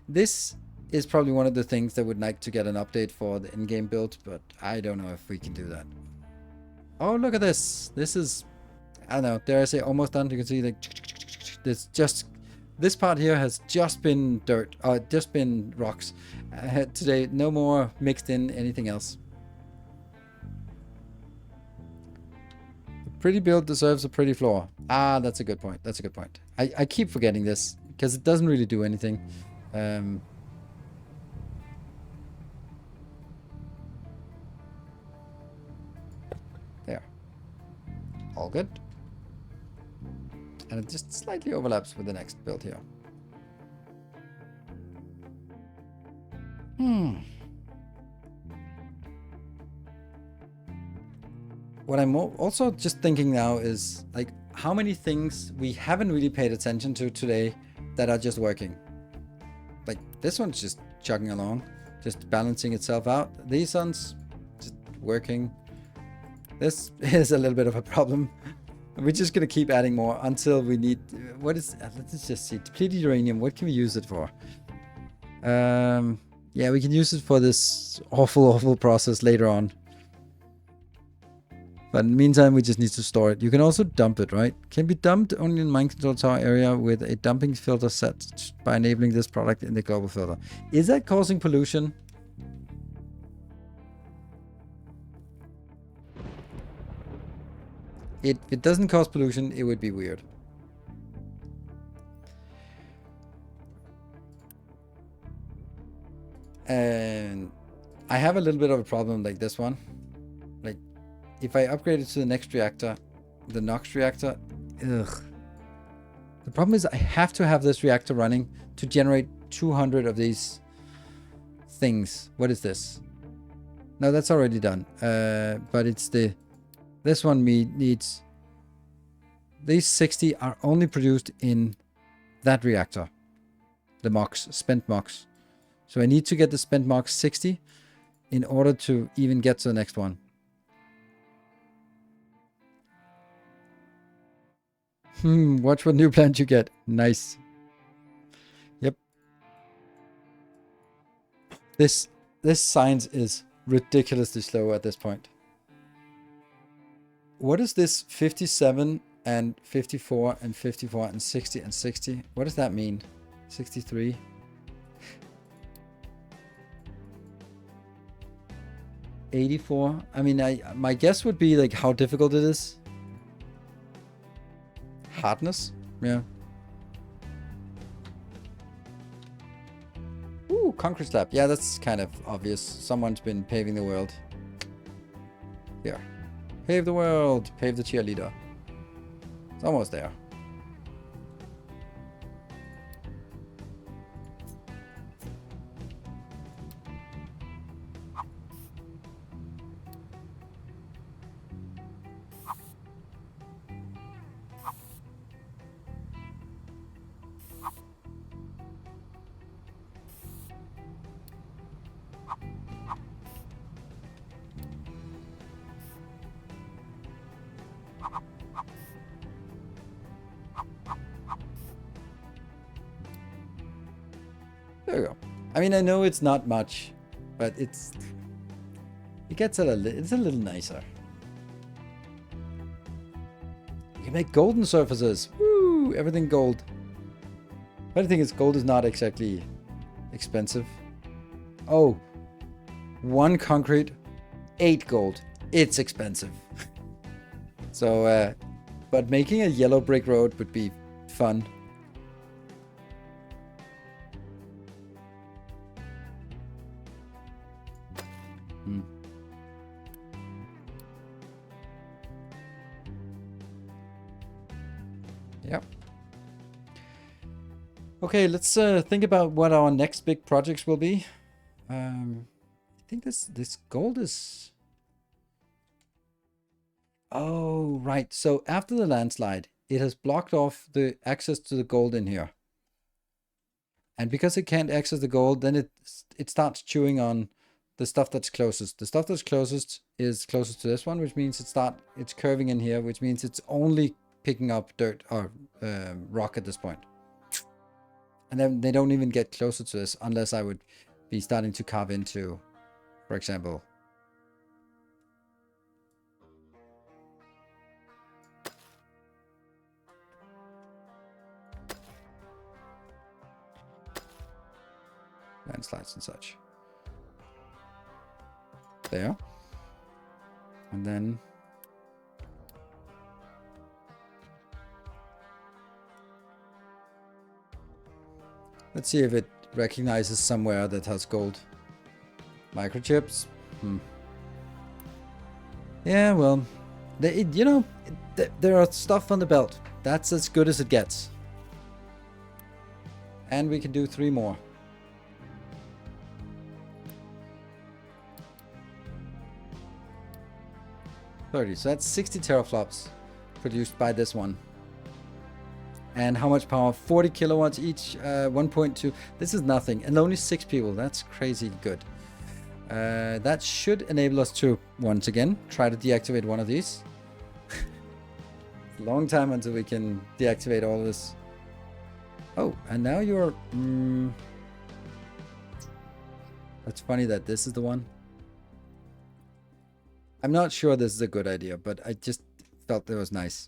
Speaker 1: This is probably one of the things that would like to get an update for the in-game build, but I don't know if we can do that. Oh, look at this. This is, I don't know, dare I say almost done. You can see like this part here has just been dirt, just been rocks today. No more mixed in anything else. Pretty build deserves a pretty floor. Ah, that's a good point. That's a good point. I keep forgetting this because it doesn't really do anything. There. All good. And it just slightly overlaps with the next build here. What I'm also just thinking now is like how many things we haven't really paid attention to today that are just working. Like this one's just chugging along, just balancing itself out. These ones just working. This is a little bit of a problem. We're just gonna keep adding more until we need. What is? Let's just see. Depleted uranium. What can we use it for? Yeah, we can use it for this awful process later on. But in the meantime, we just need to store it. You can also dump it, right? Can be dumped only in mind control tower area with a dumping filter set by enabling this product in the global filter. Is that causing pollution? If it doesn't cause pollution, it would be weird. And I have a little bit of a problem like this one. Like, if I upgrade it to the next reactor, the NOx reactor, ugh. The problem is I have to have this reactor running to generate 200 of these things. What is this? No, that's already done. But it's this one needs. These 60 are only produced in that reactor. The MOX, spent MOX. So I need to get the spent MOX 60 in order to even get to the next one. Watch what new plant you get. Nice. Yep. This science is ridiculously slow at this point. What is this 57 and 54 and 54 and 60 and 60? What does that mean? 63? $84? I mean, my guess would be like how difficult it is. partners. Yeah. Ooh, concrete slab. Yeah, that's kind of obvious. Someone's been paving the world. Here. Pave the world. Pave the cheerleader. It's almost there. There we go. I mean, I know it's not much, but it gets it's a little nicer. You can make golden surfaces. Woo! Everything gold. But I think gold is not exactly expensive. Oh, 1 concrete, 8 gold. It's expensive. So, but making a yellow brick road would be fun. Yep. Okay, let's think about what our next big projects will be. I think this gold is... Oh, right. So after the landslide, it has blocked off the access to the gold in here. And because it can't access the gold, then it starts chewing on the stuff that's closest. The stuff that's closest is closest to this one, which means it's curving in here, which means it's only picking up dirt or rock at this point. And then they don't even get closer to this unless I would be starting to carve into, for example, landslides and such. There. And then let's see if it recognizes somewhere that has gold. Microchips. Yeah, well, there are stuff on the belt. That's as good as it gets. And we can do 3 more. 30. So that's 60 teraflops produced by this one. And how much power? 40 kilowatts each, 1.2. This is nothing. And only 6 people. That's crazy good. That should enable us to, once again, try to deactivate one of these. Long time until we can deactivate all this. Oh, and now you're... That's funny that this is the one. I'm not sure this is a good idea, but I just felt it was nice.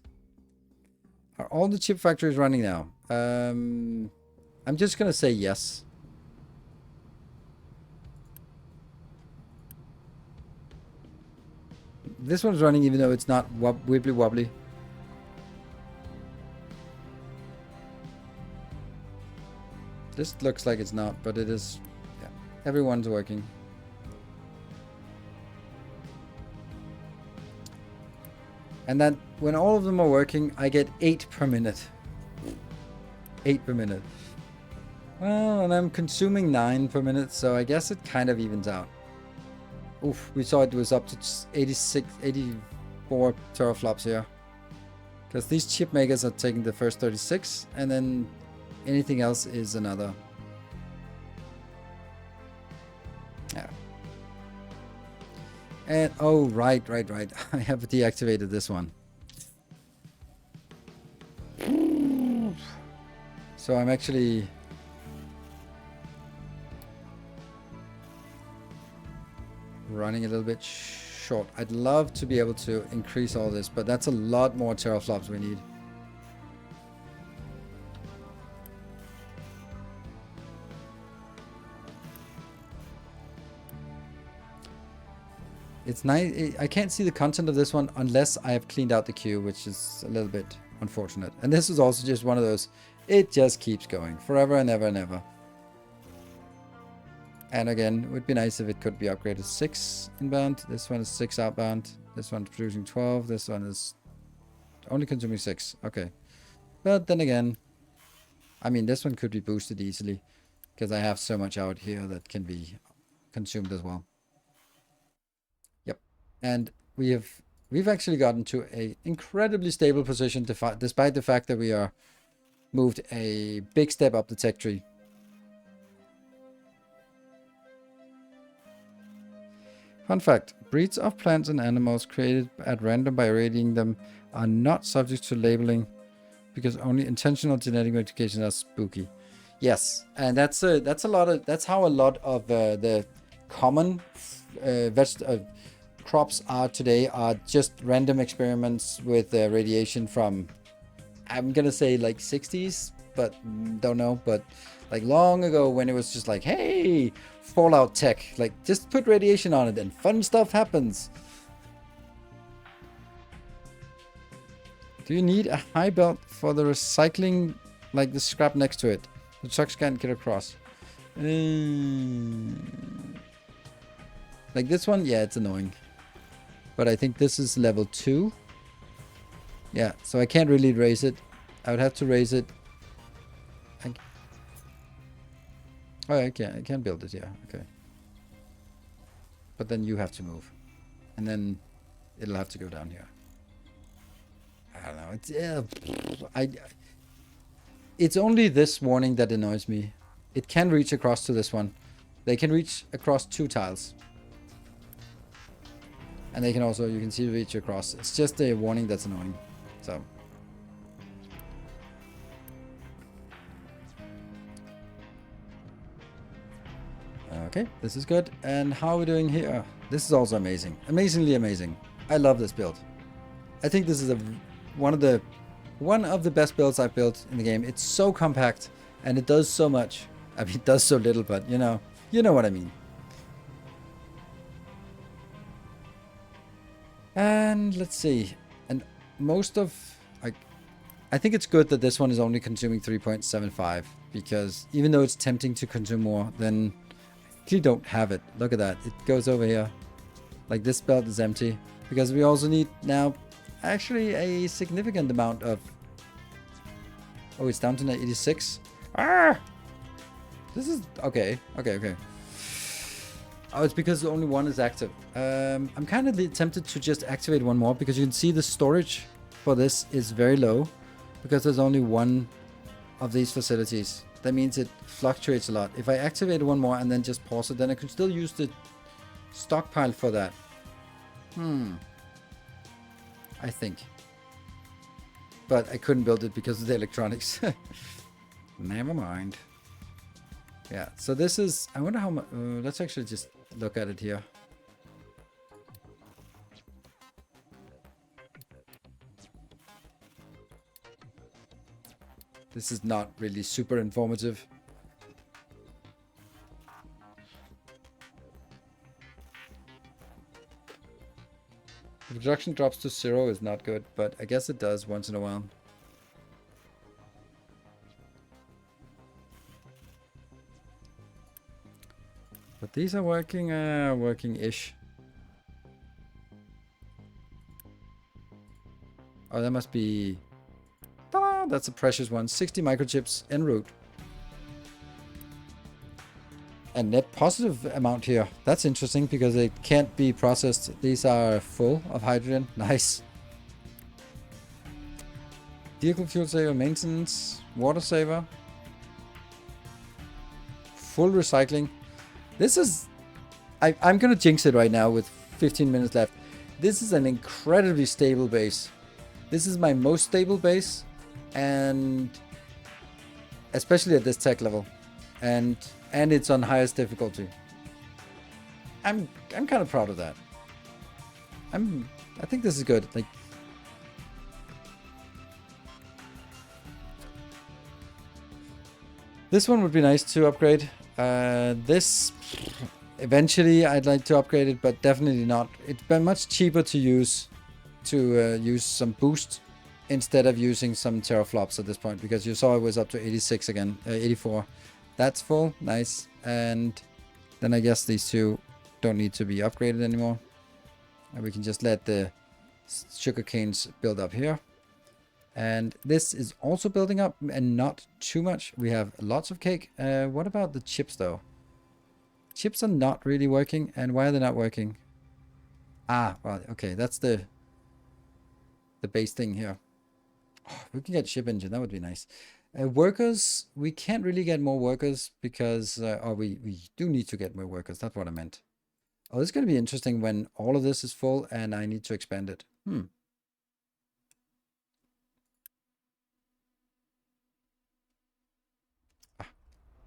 Speaker 1: Are all the chip factories running now? I'm just gonna say yes. This one's running even though it's not wibbly wobbly. This looks like it's not, but it is. Yeah, everyone's working. And then when all of them are working, I get 8 per minute. 8 per minute. Well, and I'm consuming 9 per minute, so I guess it kind of evens out. Oof, we saw it was up to 84 teraflops here. Because these chip makers are taking the first 36, and then anything else is another. Yeah. And, oh, right. I have deactivated this one. So I'm actually... running a little bit short. I'd love to be able to increase all this, but that's a lot more teraflops we need. It's nice. I can't see the content of this one unless I have cleaned out the queue, which is a little bit unfortunate. And this is also just one of those, it just keeps going forever and ever and ever. And again, it would be nice if it could be upgraded 6 inbound. This one is 6 outbound. This one's producing 12. This one is only consuming 6. Okay. But then again, I mean, this one could be boosted easily because I have so much out here that can be consumed as well. Yep. And we've actually gotten to a incredibly stable position despite the fact that we are moved a big step up the tech tree. Fun fact, breeds of plants and animals created at random by irradiating them are not subject to labeling because only intentional genetic modifications are spooky. Yes, and that's how a lot of the common crops are today, are just random experiments with radiation from, I'm gonna say like 60s, but don't know, but like long ago when it was just like, hey, Fallout tech, like just put radiation on it and fun stuff happens. Do you need a high belt for the recycling, like the scrap next to it? The trucks can't get across. Like this one, yeah, it's annoying. But I think this is level 2. Yeah, so I can't really raise it. I would have to raise it. Oh, I can build it, yeah, okay. But then you have to move. And then it'll have to go down here. I don't know. It's only this warning that annoys me. It can reach across to this one. They can reach across 2 tiles. And they can also, you can see, reach across. It's just a warning that's annoying. So. Okay, this is good. And how are we doing here? This is also amazing. Amazingly amazing. I love this build. I think this is one of the best builds I've built in the game. It's so compact and it does so much. I mean, it does so little, but you know what I mean. And let's see. And most of, I think it's good that this one is only consuming 3.75 because even though it's tempting to consume more, then you don't have it. Look at that. It goes over here. Like this belt is empty because we also need now actually a significant amount of. Oh, it's down to 86. Ah! This is okay. Okay. Oh, it's because only one is active. I'm kind of tempted to just activate one more because you can see the storage for this is very low because there's only one of these facilities. That means it fluctuates a lot. If I activate one more and then just pause it, then I could still use the stockpile for that. I think. But I couldn't build it because of the electronics. Never mind. Yeah, so this is, I wonder how much, let's actually just look at it here. This is not really super informative. The production drops to 0 is not good, but I guess it does once in a while. But these are working-ish. Oh, that must be... Ta-da! That's a precious one. 60 microchips en route. A net positive amount here. That's interesting because it can't be processed. These are full of hydrogen. Nice. Vehicle fuel saver, maintenance, water saver. Full recycling. This is... I'm gonna jinx it right now with 15 minutes left. This is an incredibly stable base. This is my most stable base. And... especially at this tech level. And it's on highest difficulty. I'm kind of proud of that. I think this is good. Like, this one would be nice to upgrade. This eventually I'd like to upgrade it, but definitely not. It's been much cheaper to use some boost instead of using some teraflops at this point, because you saw it was up to 86 again, 84. That's full, nice. And then I guess these two don't need to be upgraded anymore. And we can just let the sugar canes build up here. And this is also building up, and not too much. We have lots of cake. What about the chips though? Chips are not really working. And why are they not working? Ah, well, okay, that's the base thing here. Oh, we can get ship engine, that would be nice. Workers, we can't really get more workers because, or we do need to get more workers. That's what I meant. Oh, this is going to be interesting when all of this is full and I need to expand it. Let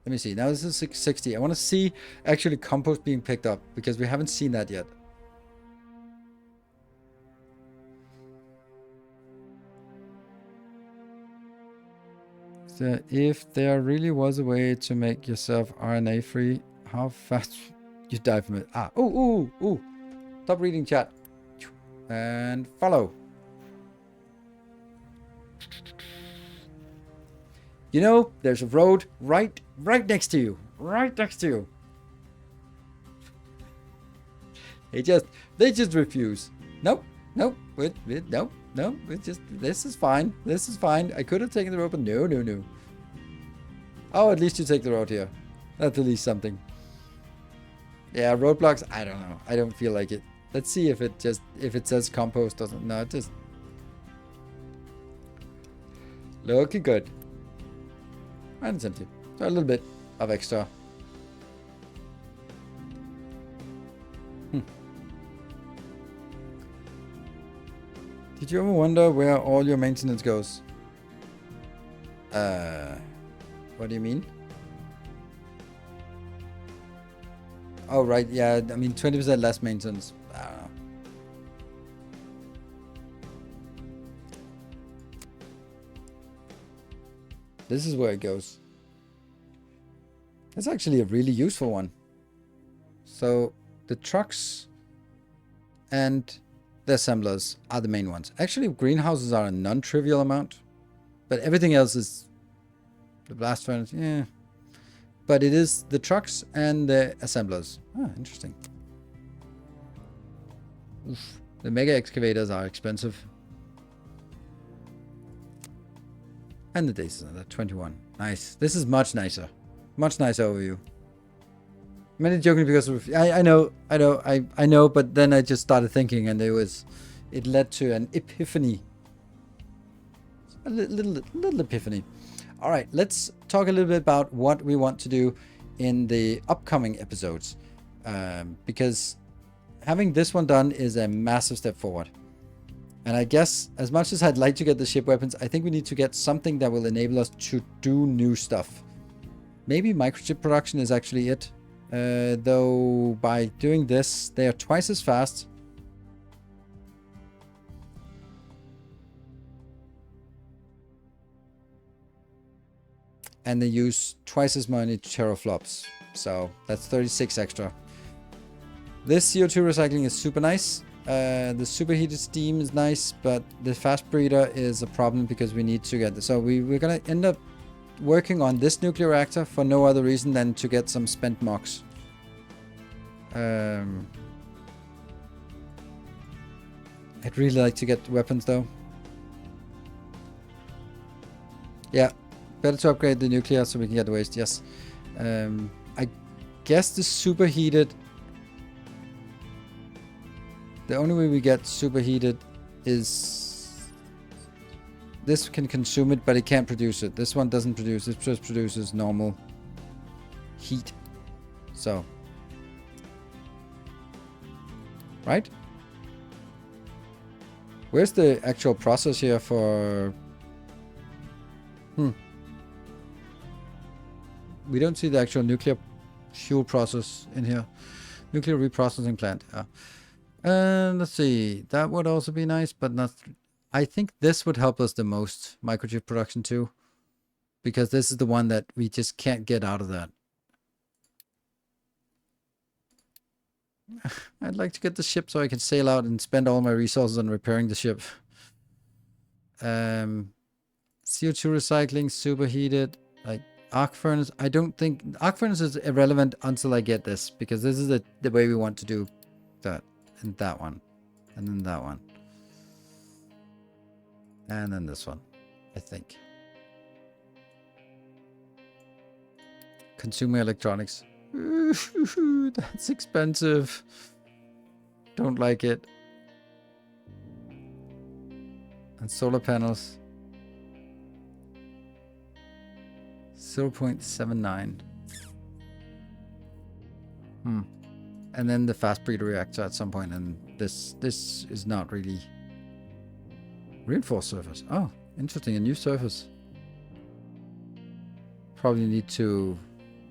Speaker 1: me see. Now this is 660. I want to see actually compost being picked up because we haven't seen that yet. So if there really was a way to make yourself RNA free, how fast you die from it? Ah, ooh. Stop reading chat. And follow. You know, there's a road right next to you. Right next to you. They just refuse. Nope. No. It's just, this is fine. This is fine. I could have taken the road, but no. Oh, at least you take the road here. That's at least something. Yeah, roadblocks, I don't know. I don't feel like it. Let's see if it says compost doesn't. No, it just looking good. And it's empty. So a little bit of extra. Did you ever wonder where all your maintenance goes? What do you mean? Oh, right. Yeah, I mean, 20% less maintenance. I don't know. This is where it goes. It's actually a really useful one. So the trucks and the assemblers are the main ones. Actually, greenhouses are a non-trivial amount, but everything else is the blast furnace. Yeah, but it is the trucks and the assemblers. Ah, interesting. Oof. The mega excavators are expensive. And the data center, 21. Nice. This is much nicer. Much nicer overview. I'm only joking because of, I know, but then I just started thinking and it led to an epiphany. A little epiphany. All right, let's talk a little bit about what we want to do in the upcoming episodes. Because having this one done is a massive step forward. And I guess as much as I'd like to get the ship weapons, I think we need to get something that will enable us to do new stuff. Maybe microchip production is actually it. Though by doing this, they are twice as fast. And they use twice as many teraflops. So that's 36 extra. This CO2 recycling is super nice. The superheated steam is nice, but the fast breeder is a problem because we need to get this. So we're going to end up working on this nuclear reactor for no other reason than to get some spent MOX. I'd really like to get weapons though. Yeah, better to upgrade the nuclear so we can get the waste, yes. I guess the superheated... The only way we get superheated is... This can consume it, but it can't produce it. This one doesn't produce it, just produces normal heat. So... Right? Where's the actual process here for... We don't see the actual nuclear fuel process in here. Nuclear reprocessing plant. Let's see. That would also be nice, but not... I think this would help us the most, microchip production too. Because this is the one that we just can't get out of that. I'd like to get the ship so I can sail out and spend all my resources on repairing the ship. CO2 recycling, superheated, like arc furnace. I don't think arc furnace is irrelevant until I get this, because this is the way we want to do that. And that one. And then that one. And then this one, I think. Consumer electronics. Ooh, that's expensive. Don't like it. And solar panels. 0.79. And then the fast breeder reactor at some point, and this is not really reinforced surface. Oh, interesting, a new surface. Probably need to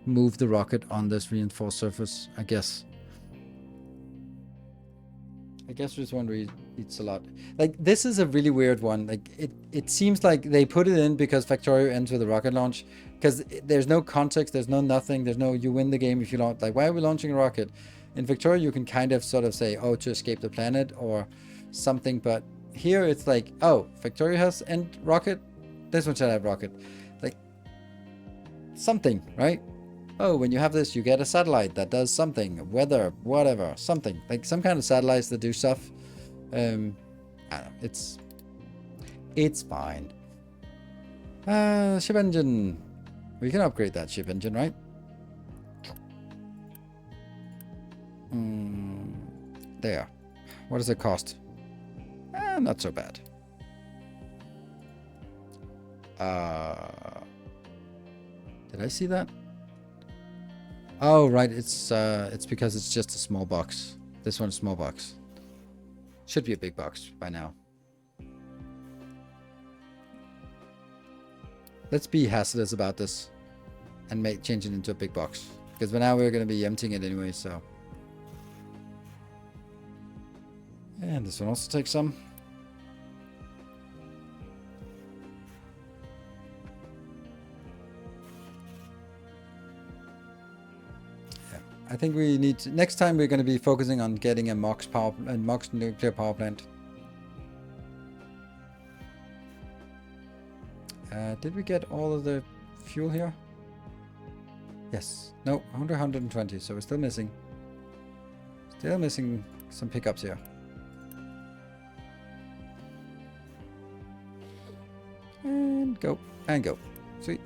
Speaker 1: move the rocket on this reinforced surface, I guess. I guess this one really eats a lot. Like, this is a really weird one. Like, it seems like they put it in because Factorio ends with a rocket launch, because there's no context, there's no nothing, there's no you win the game if you launch. Like, why are we launching a rocket? In Victoria, you can kind of sort of say, oh, to escape the planet or something, but here it's like, oh, Victoria has end rocket, this one should have rocket. Like, something, right? Oh, when you have this, you get a satellite that does something, weather, whatever, something. Like some kind of satellites that do stuff. I don't know, it's fine. Ship engine. We can upgrade that ship engine, right? There. What does it cost? Not so bad. Did I see that? Oh, right. It's because it's just a small box. This one's a small box. Should be a big box by now. Let's be hazardous about this and change it into a big box, because by now we're going to be emptying it anyway, so. And this one also takes some. Yeah, I think we need to, next time we're going to be focusing on getting a MOX nuclear power plant. Did we get all of the fuel here? Yes. No, 120, so we're still missing. Still missing some pickups here. And go. And go. Sweet.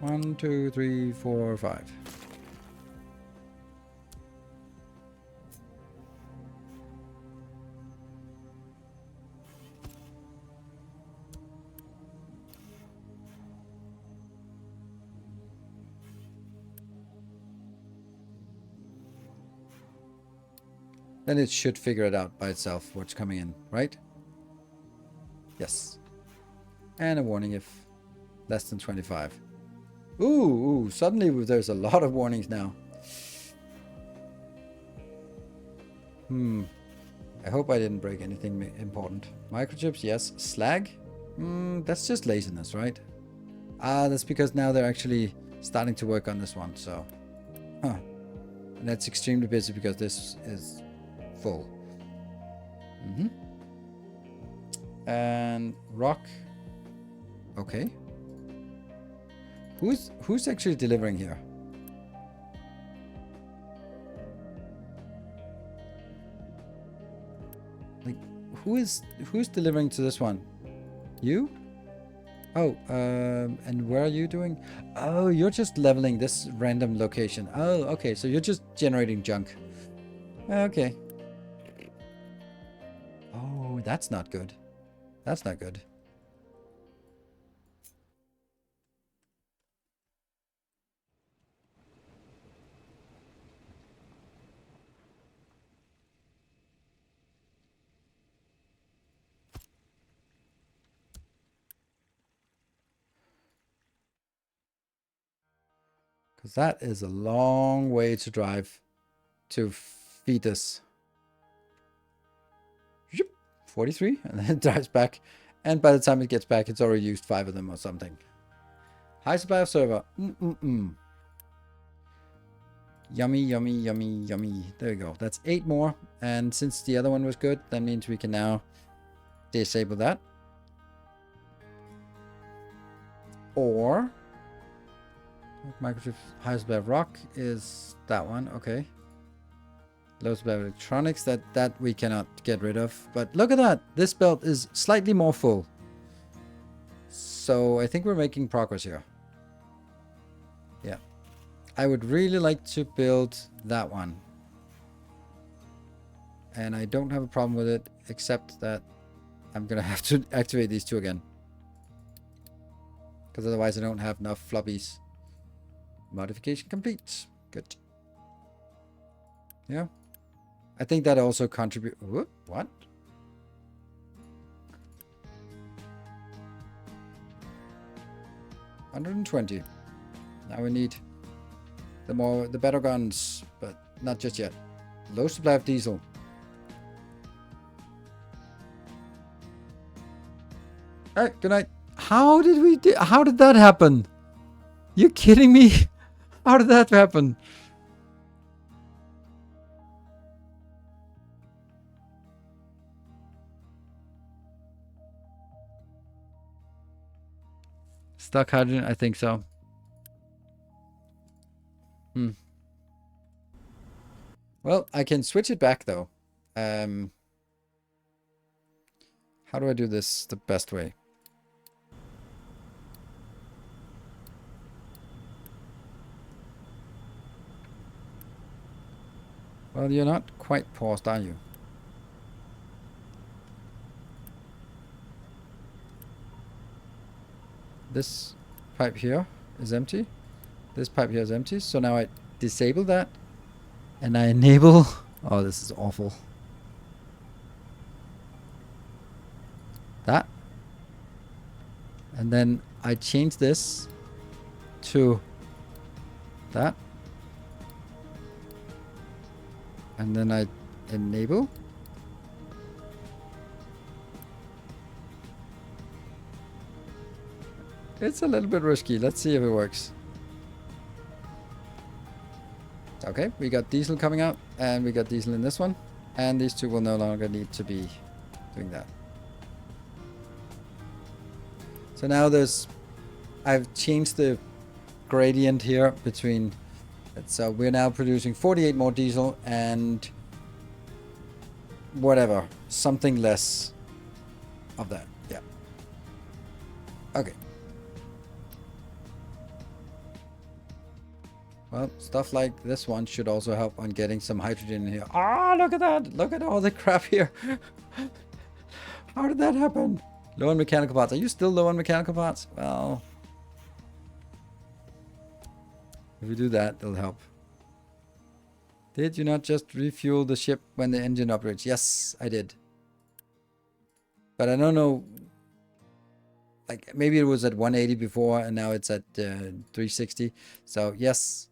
Speaker 1: 1, 2, 3, 4, 5. Then it should figure it out by itself what's coming in, right? Yes. And a warning if less than 25. Ooh, suddenly there's a lot of warnings now. I hope I didn't break anything important. Microchips, yes. Slag? That's just laziness, right? That's because now they're actually starting to work on this one, so. Huh. And that's extremely busy because this is full. And rock. Okay. Who's actually delivering here? Like, who's delivering to this one? You? Oh, and where are you doing? Oh, you're just leveling this random location. Oh, okay, so you're just generating junk. Okay. Oh, that's not good. That's not good. Because that is a long way to drive to feed this. 43, and then it drives back. And by the time it gets back, it's already used 5 of them or something. High supply of server. Yummy, yummy, yummy, yummy. There we go. That's 8 more. And since the other one was good, that means we can now disable that. Or microchip high supply of rock is that one. Okay. Low supply of electronics, that we cannot get rid of. But look at that. This belt is slightly more full. So I think we're making progress here. Yeah. I would really like to build that one. And I don't have a problem with it, except that I'm going to have to activate these two again. Because otherwise I don't have enough floppies. Modification complete. Good. Yeah. I think that also contribute. What? $120. Now we need the better guns, but not just yet. Low supply of diesel. Alright, good night. How did that happen? You kidding me? How did that happen? Stuck hydrogen? I think so. Well, I can switch it back though. How do I do this the best way? Well, you're not quite paused, are you? This pipe here is empty. This pipe here is empty. So now I disable that. And I enable... Oh, this is awful. That. And then I change this to that. And then I enable. It's a little bit risky. Let's see if it works. Okay, we got diesel coming out, and we got diesel in this one. And these two will no longer need to be doing that. So now I've changed the gradient here between... So we're now producing 48 more diesel and whatever, something less of that. Yeah. Okay. Well, stuff like this one should also help on getting some hydrogen in here. Ah, look at that. Look at all the crap here. How did that happen? Low on mechanical parts. Are you still low on mechanical parts? Well, if we do that, it'll help. Did you not just refuel the ship when the engine operates? Yes, I did. But I don't know. Like, maybe it was at 180 before, and now it's at 360. So, yes.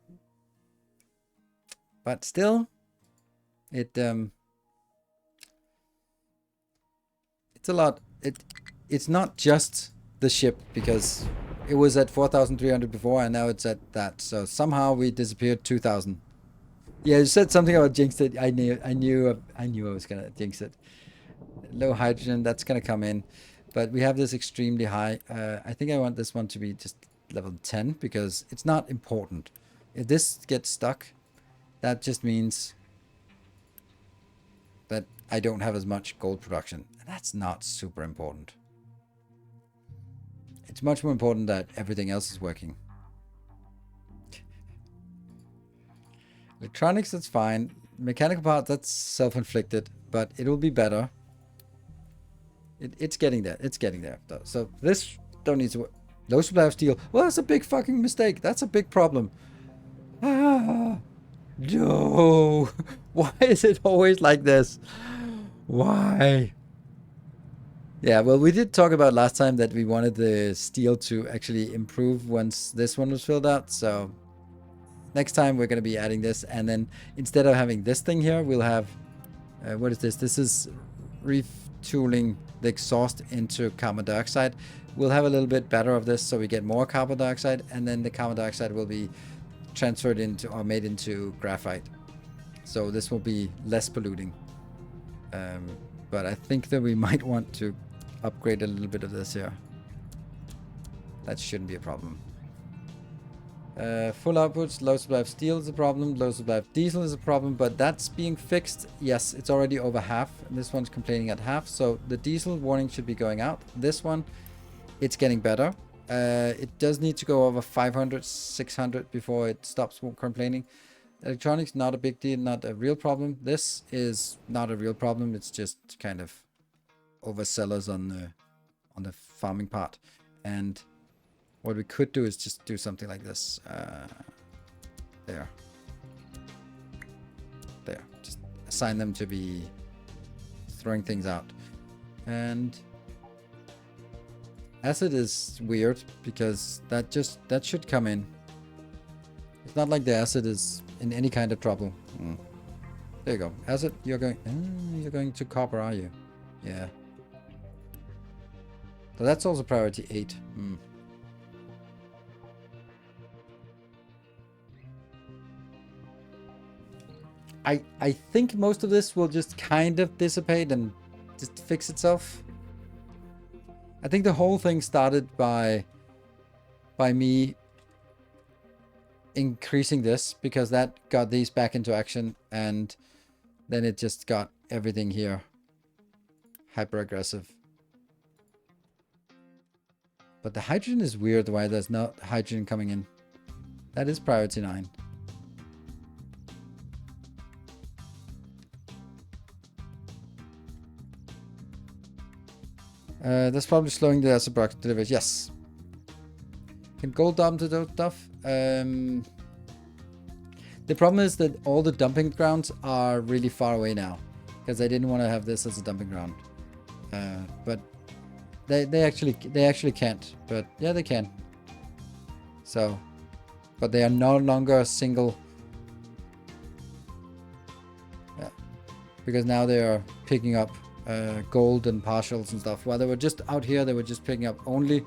Speaker 1: But still, it's a lot. It's not just the ship, because it was at 4,300 before, and now it's at that. So somehow we disappeared 2,000. Yeah, you said something about jinx it. I knew I was gonna jinx it. Low hydrogen, that's gonna come in, but we have this extremely high. I think I want this one to be just level 10 because it's not important. If this gets stuck, that just means that I don't have as much gold production. That's not super important. It's much more important that everything else is working. Electronics, that's fine. Mechanical parts, that's self-inflicted, but it will be better. It's getting there. It's getting there, though. So this don't need to work. Low supply of steel. Well, that's a big fucking mistake. That's a big problem. Ah, no. Why is it always like this? Why? Yeah, well, we did talk about last time that we wanted the steel to actually improve once this one was filled out. So next time we're going to be adding this. And then instead of having this thing here, we'll have... what is this? This is retooling the exhaust into carbon dioxide. We'll have a little bit better of this so we get more carbon dioxide. And then the carbon dioxide will be transferred into or made into graphite. So this will be less polluting. But I think that we might want to upgrade a little bit of this here. That shouldn't be a problem. Full outputs, low supply of steel is a problem, low supply of diesel is a problem, but that's being fixed. Yes, it's already over half. And this one's complaining at half, so the diesel warning should be going out. This one, it's getting better. It does need to go over 500, 600 before it stops complaining. Electronics, not a big deal, not a real problem. This is not a real problem. It's just kind of oversellers on the farming part. And what we could do is just do something like this. There. Just assign them to be throwing things out. And acid is weird because that should come in. It's not like the acid is in any kind of trouble. There you go. Acid, you're going to copper, are you? Yeah. So that's also priority 8. I think most of this will just kind of dissipate and just fix itself. I think the whole thing started by me increasing this because that got these back into action, and then it just got everything here hyper aggressive. But the hydrogen is weird why there's not hydrogen coming in. That is priority 9. That's probably slowing the acid product deliveries. Yes. Can gold dump to those stuff? The problem is that all the dumping grounds are really far away now, because I didn't want to have this as a dumping ground. But they actually can't. But yeah, they can. So, but they are no longer single. Yeah, because now they are picking up gold and partials and stuff. While they were just out here, they were just picking up only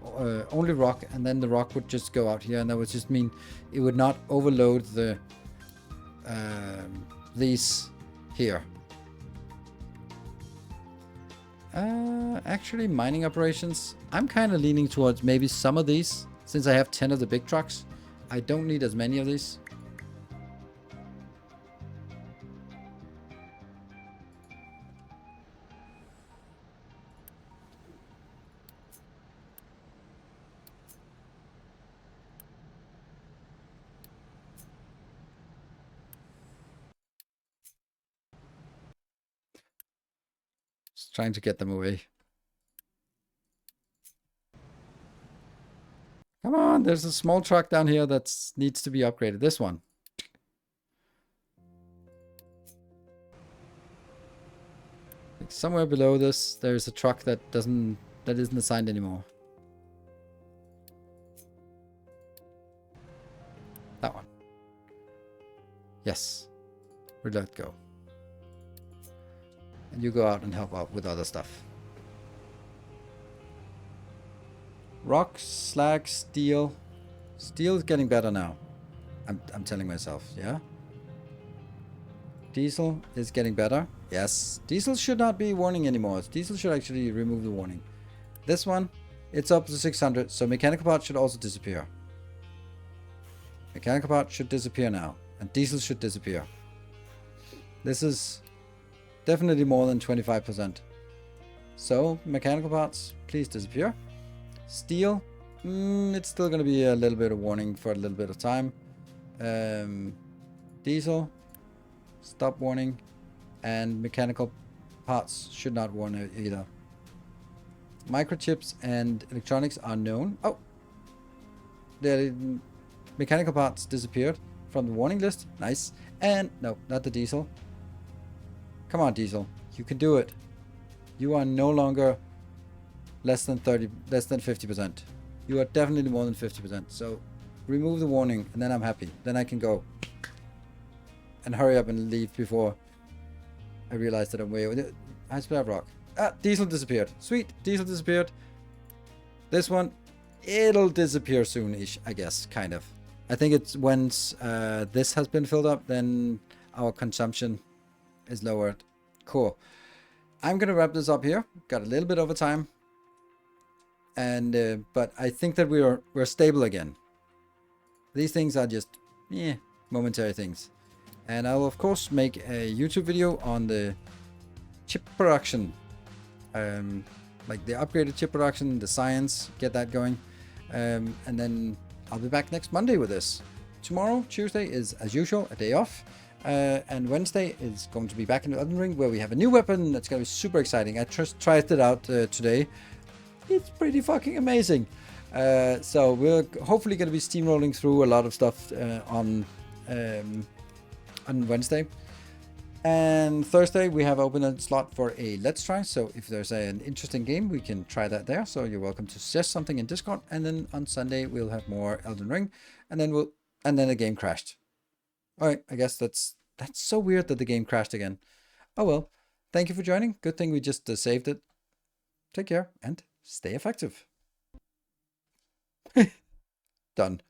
Speaker 1: rock, and then the rock would just go out here, and that would just mean it would not overload the these here. Actually, mining operations, I'm kind of leaning towards maybe some of these, since I have 10 of the big trucks. I don't need as many of these. Just trying to get them away. Come on, there's a small truck down here that needs to be upgraded. This one. Like somewhere below this, there's a truck that isn't assigned anymore. That one. Yes. We let go. And you go out and help out with other stuff. Rock, slag, steel. Steel is getting better now. I'm telling myself, yeah? Diesel is getting better. Yes. Diesel should not be warning anymore. Diesel should actually remove the warning. This one, it's up to 600, so mechanical parts should also disappear. Mechanical parts should disappear now. And diesel should disappear. This is definitely more than 25%. So, mechanical parts, please disappear. Steel, it's still going to be a little bit of warning for a little bit of time. Diesel, stop warning. And mechanical parts should not warn either. Microchips and electronics are known. Oh! The mechanical parts disappeared from the warning list. Nice. And, no, not the diesel. Come on, diesel. You can do it. You are no longer less than 50%. You are definitely more than 50%. So remove the warning, and then I'm happy. Then I can go and hurry up and leave before I realize that I'm way over. High supply of rock. Ah, diesel disappeared. Sweet, diesel disappeared. This one, it'll disappear soon-ish, I guess, kind of. I think it's once this has been filled up, then our consumption is lowered. Cool. I'm gonna wrap this up here. Got a little bit over time, and but I think that we're stable again. These things are just momentary things, and I'll of course make a YouTube video on the chip production, like the upgraded chip production, the science, get that going, and then I'll be back next Monday with this. Tomorrow, Tuesday, is as usual a day off. And Wednesday is going to be back in the Elden Ring, where we have a new weapon that's going to be super exciting. I just tried it out today. It's pretty fucking amazing. So we're hopefully going to be steamrolling through a lot of stuff on Wednesday. And Thursday we have opened a slot for a Let's Try. So if there's an interesting game, we can try that there. So you're welcome to suggest something in Discord. And then on Sunday we'll have more Elden Ring, and then the game crashed. All right, I guess that's so weird that the game crashed again. Oh well. Thank you for joining. Good thing we just saved it. Take care and stay effective. Done.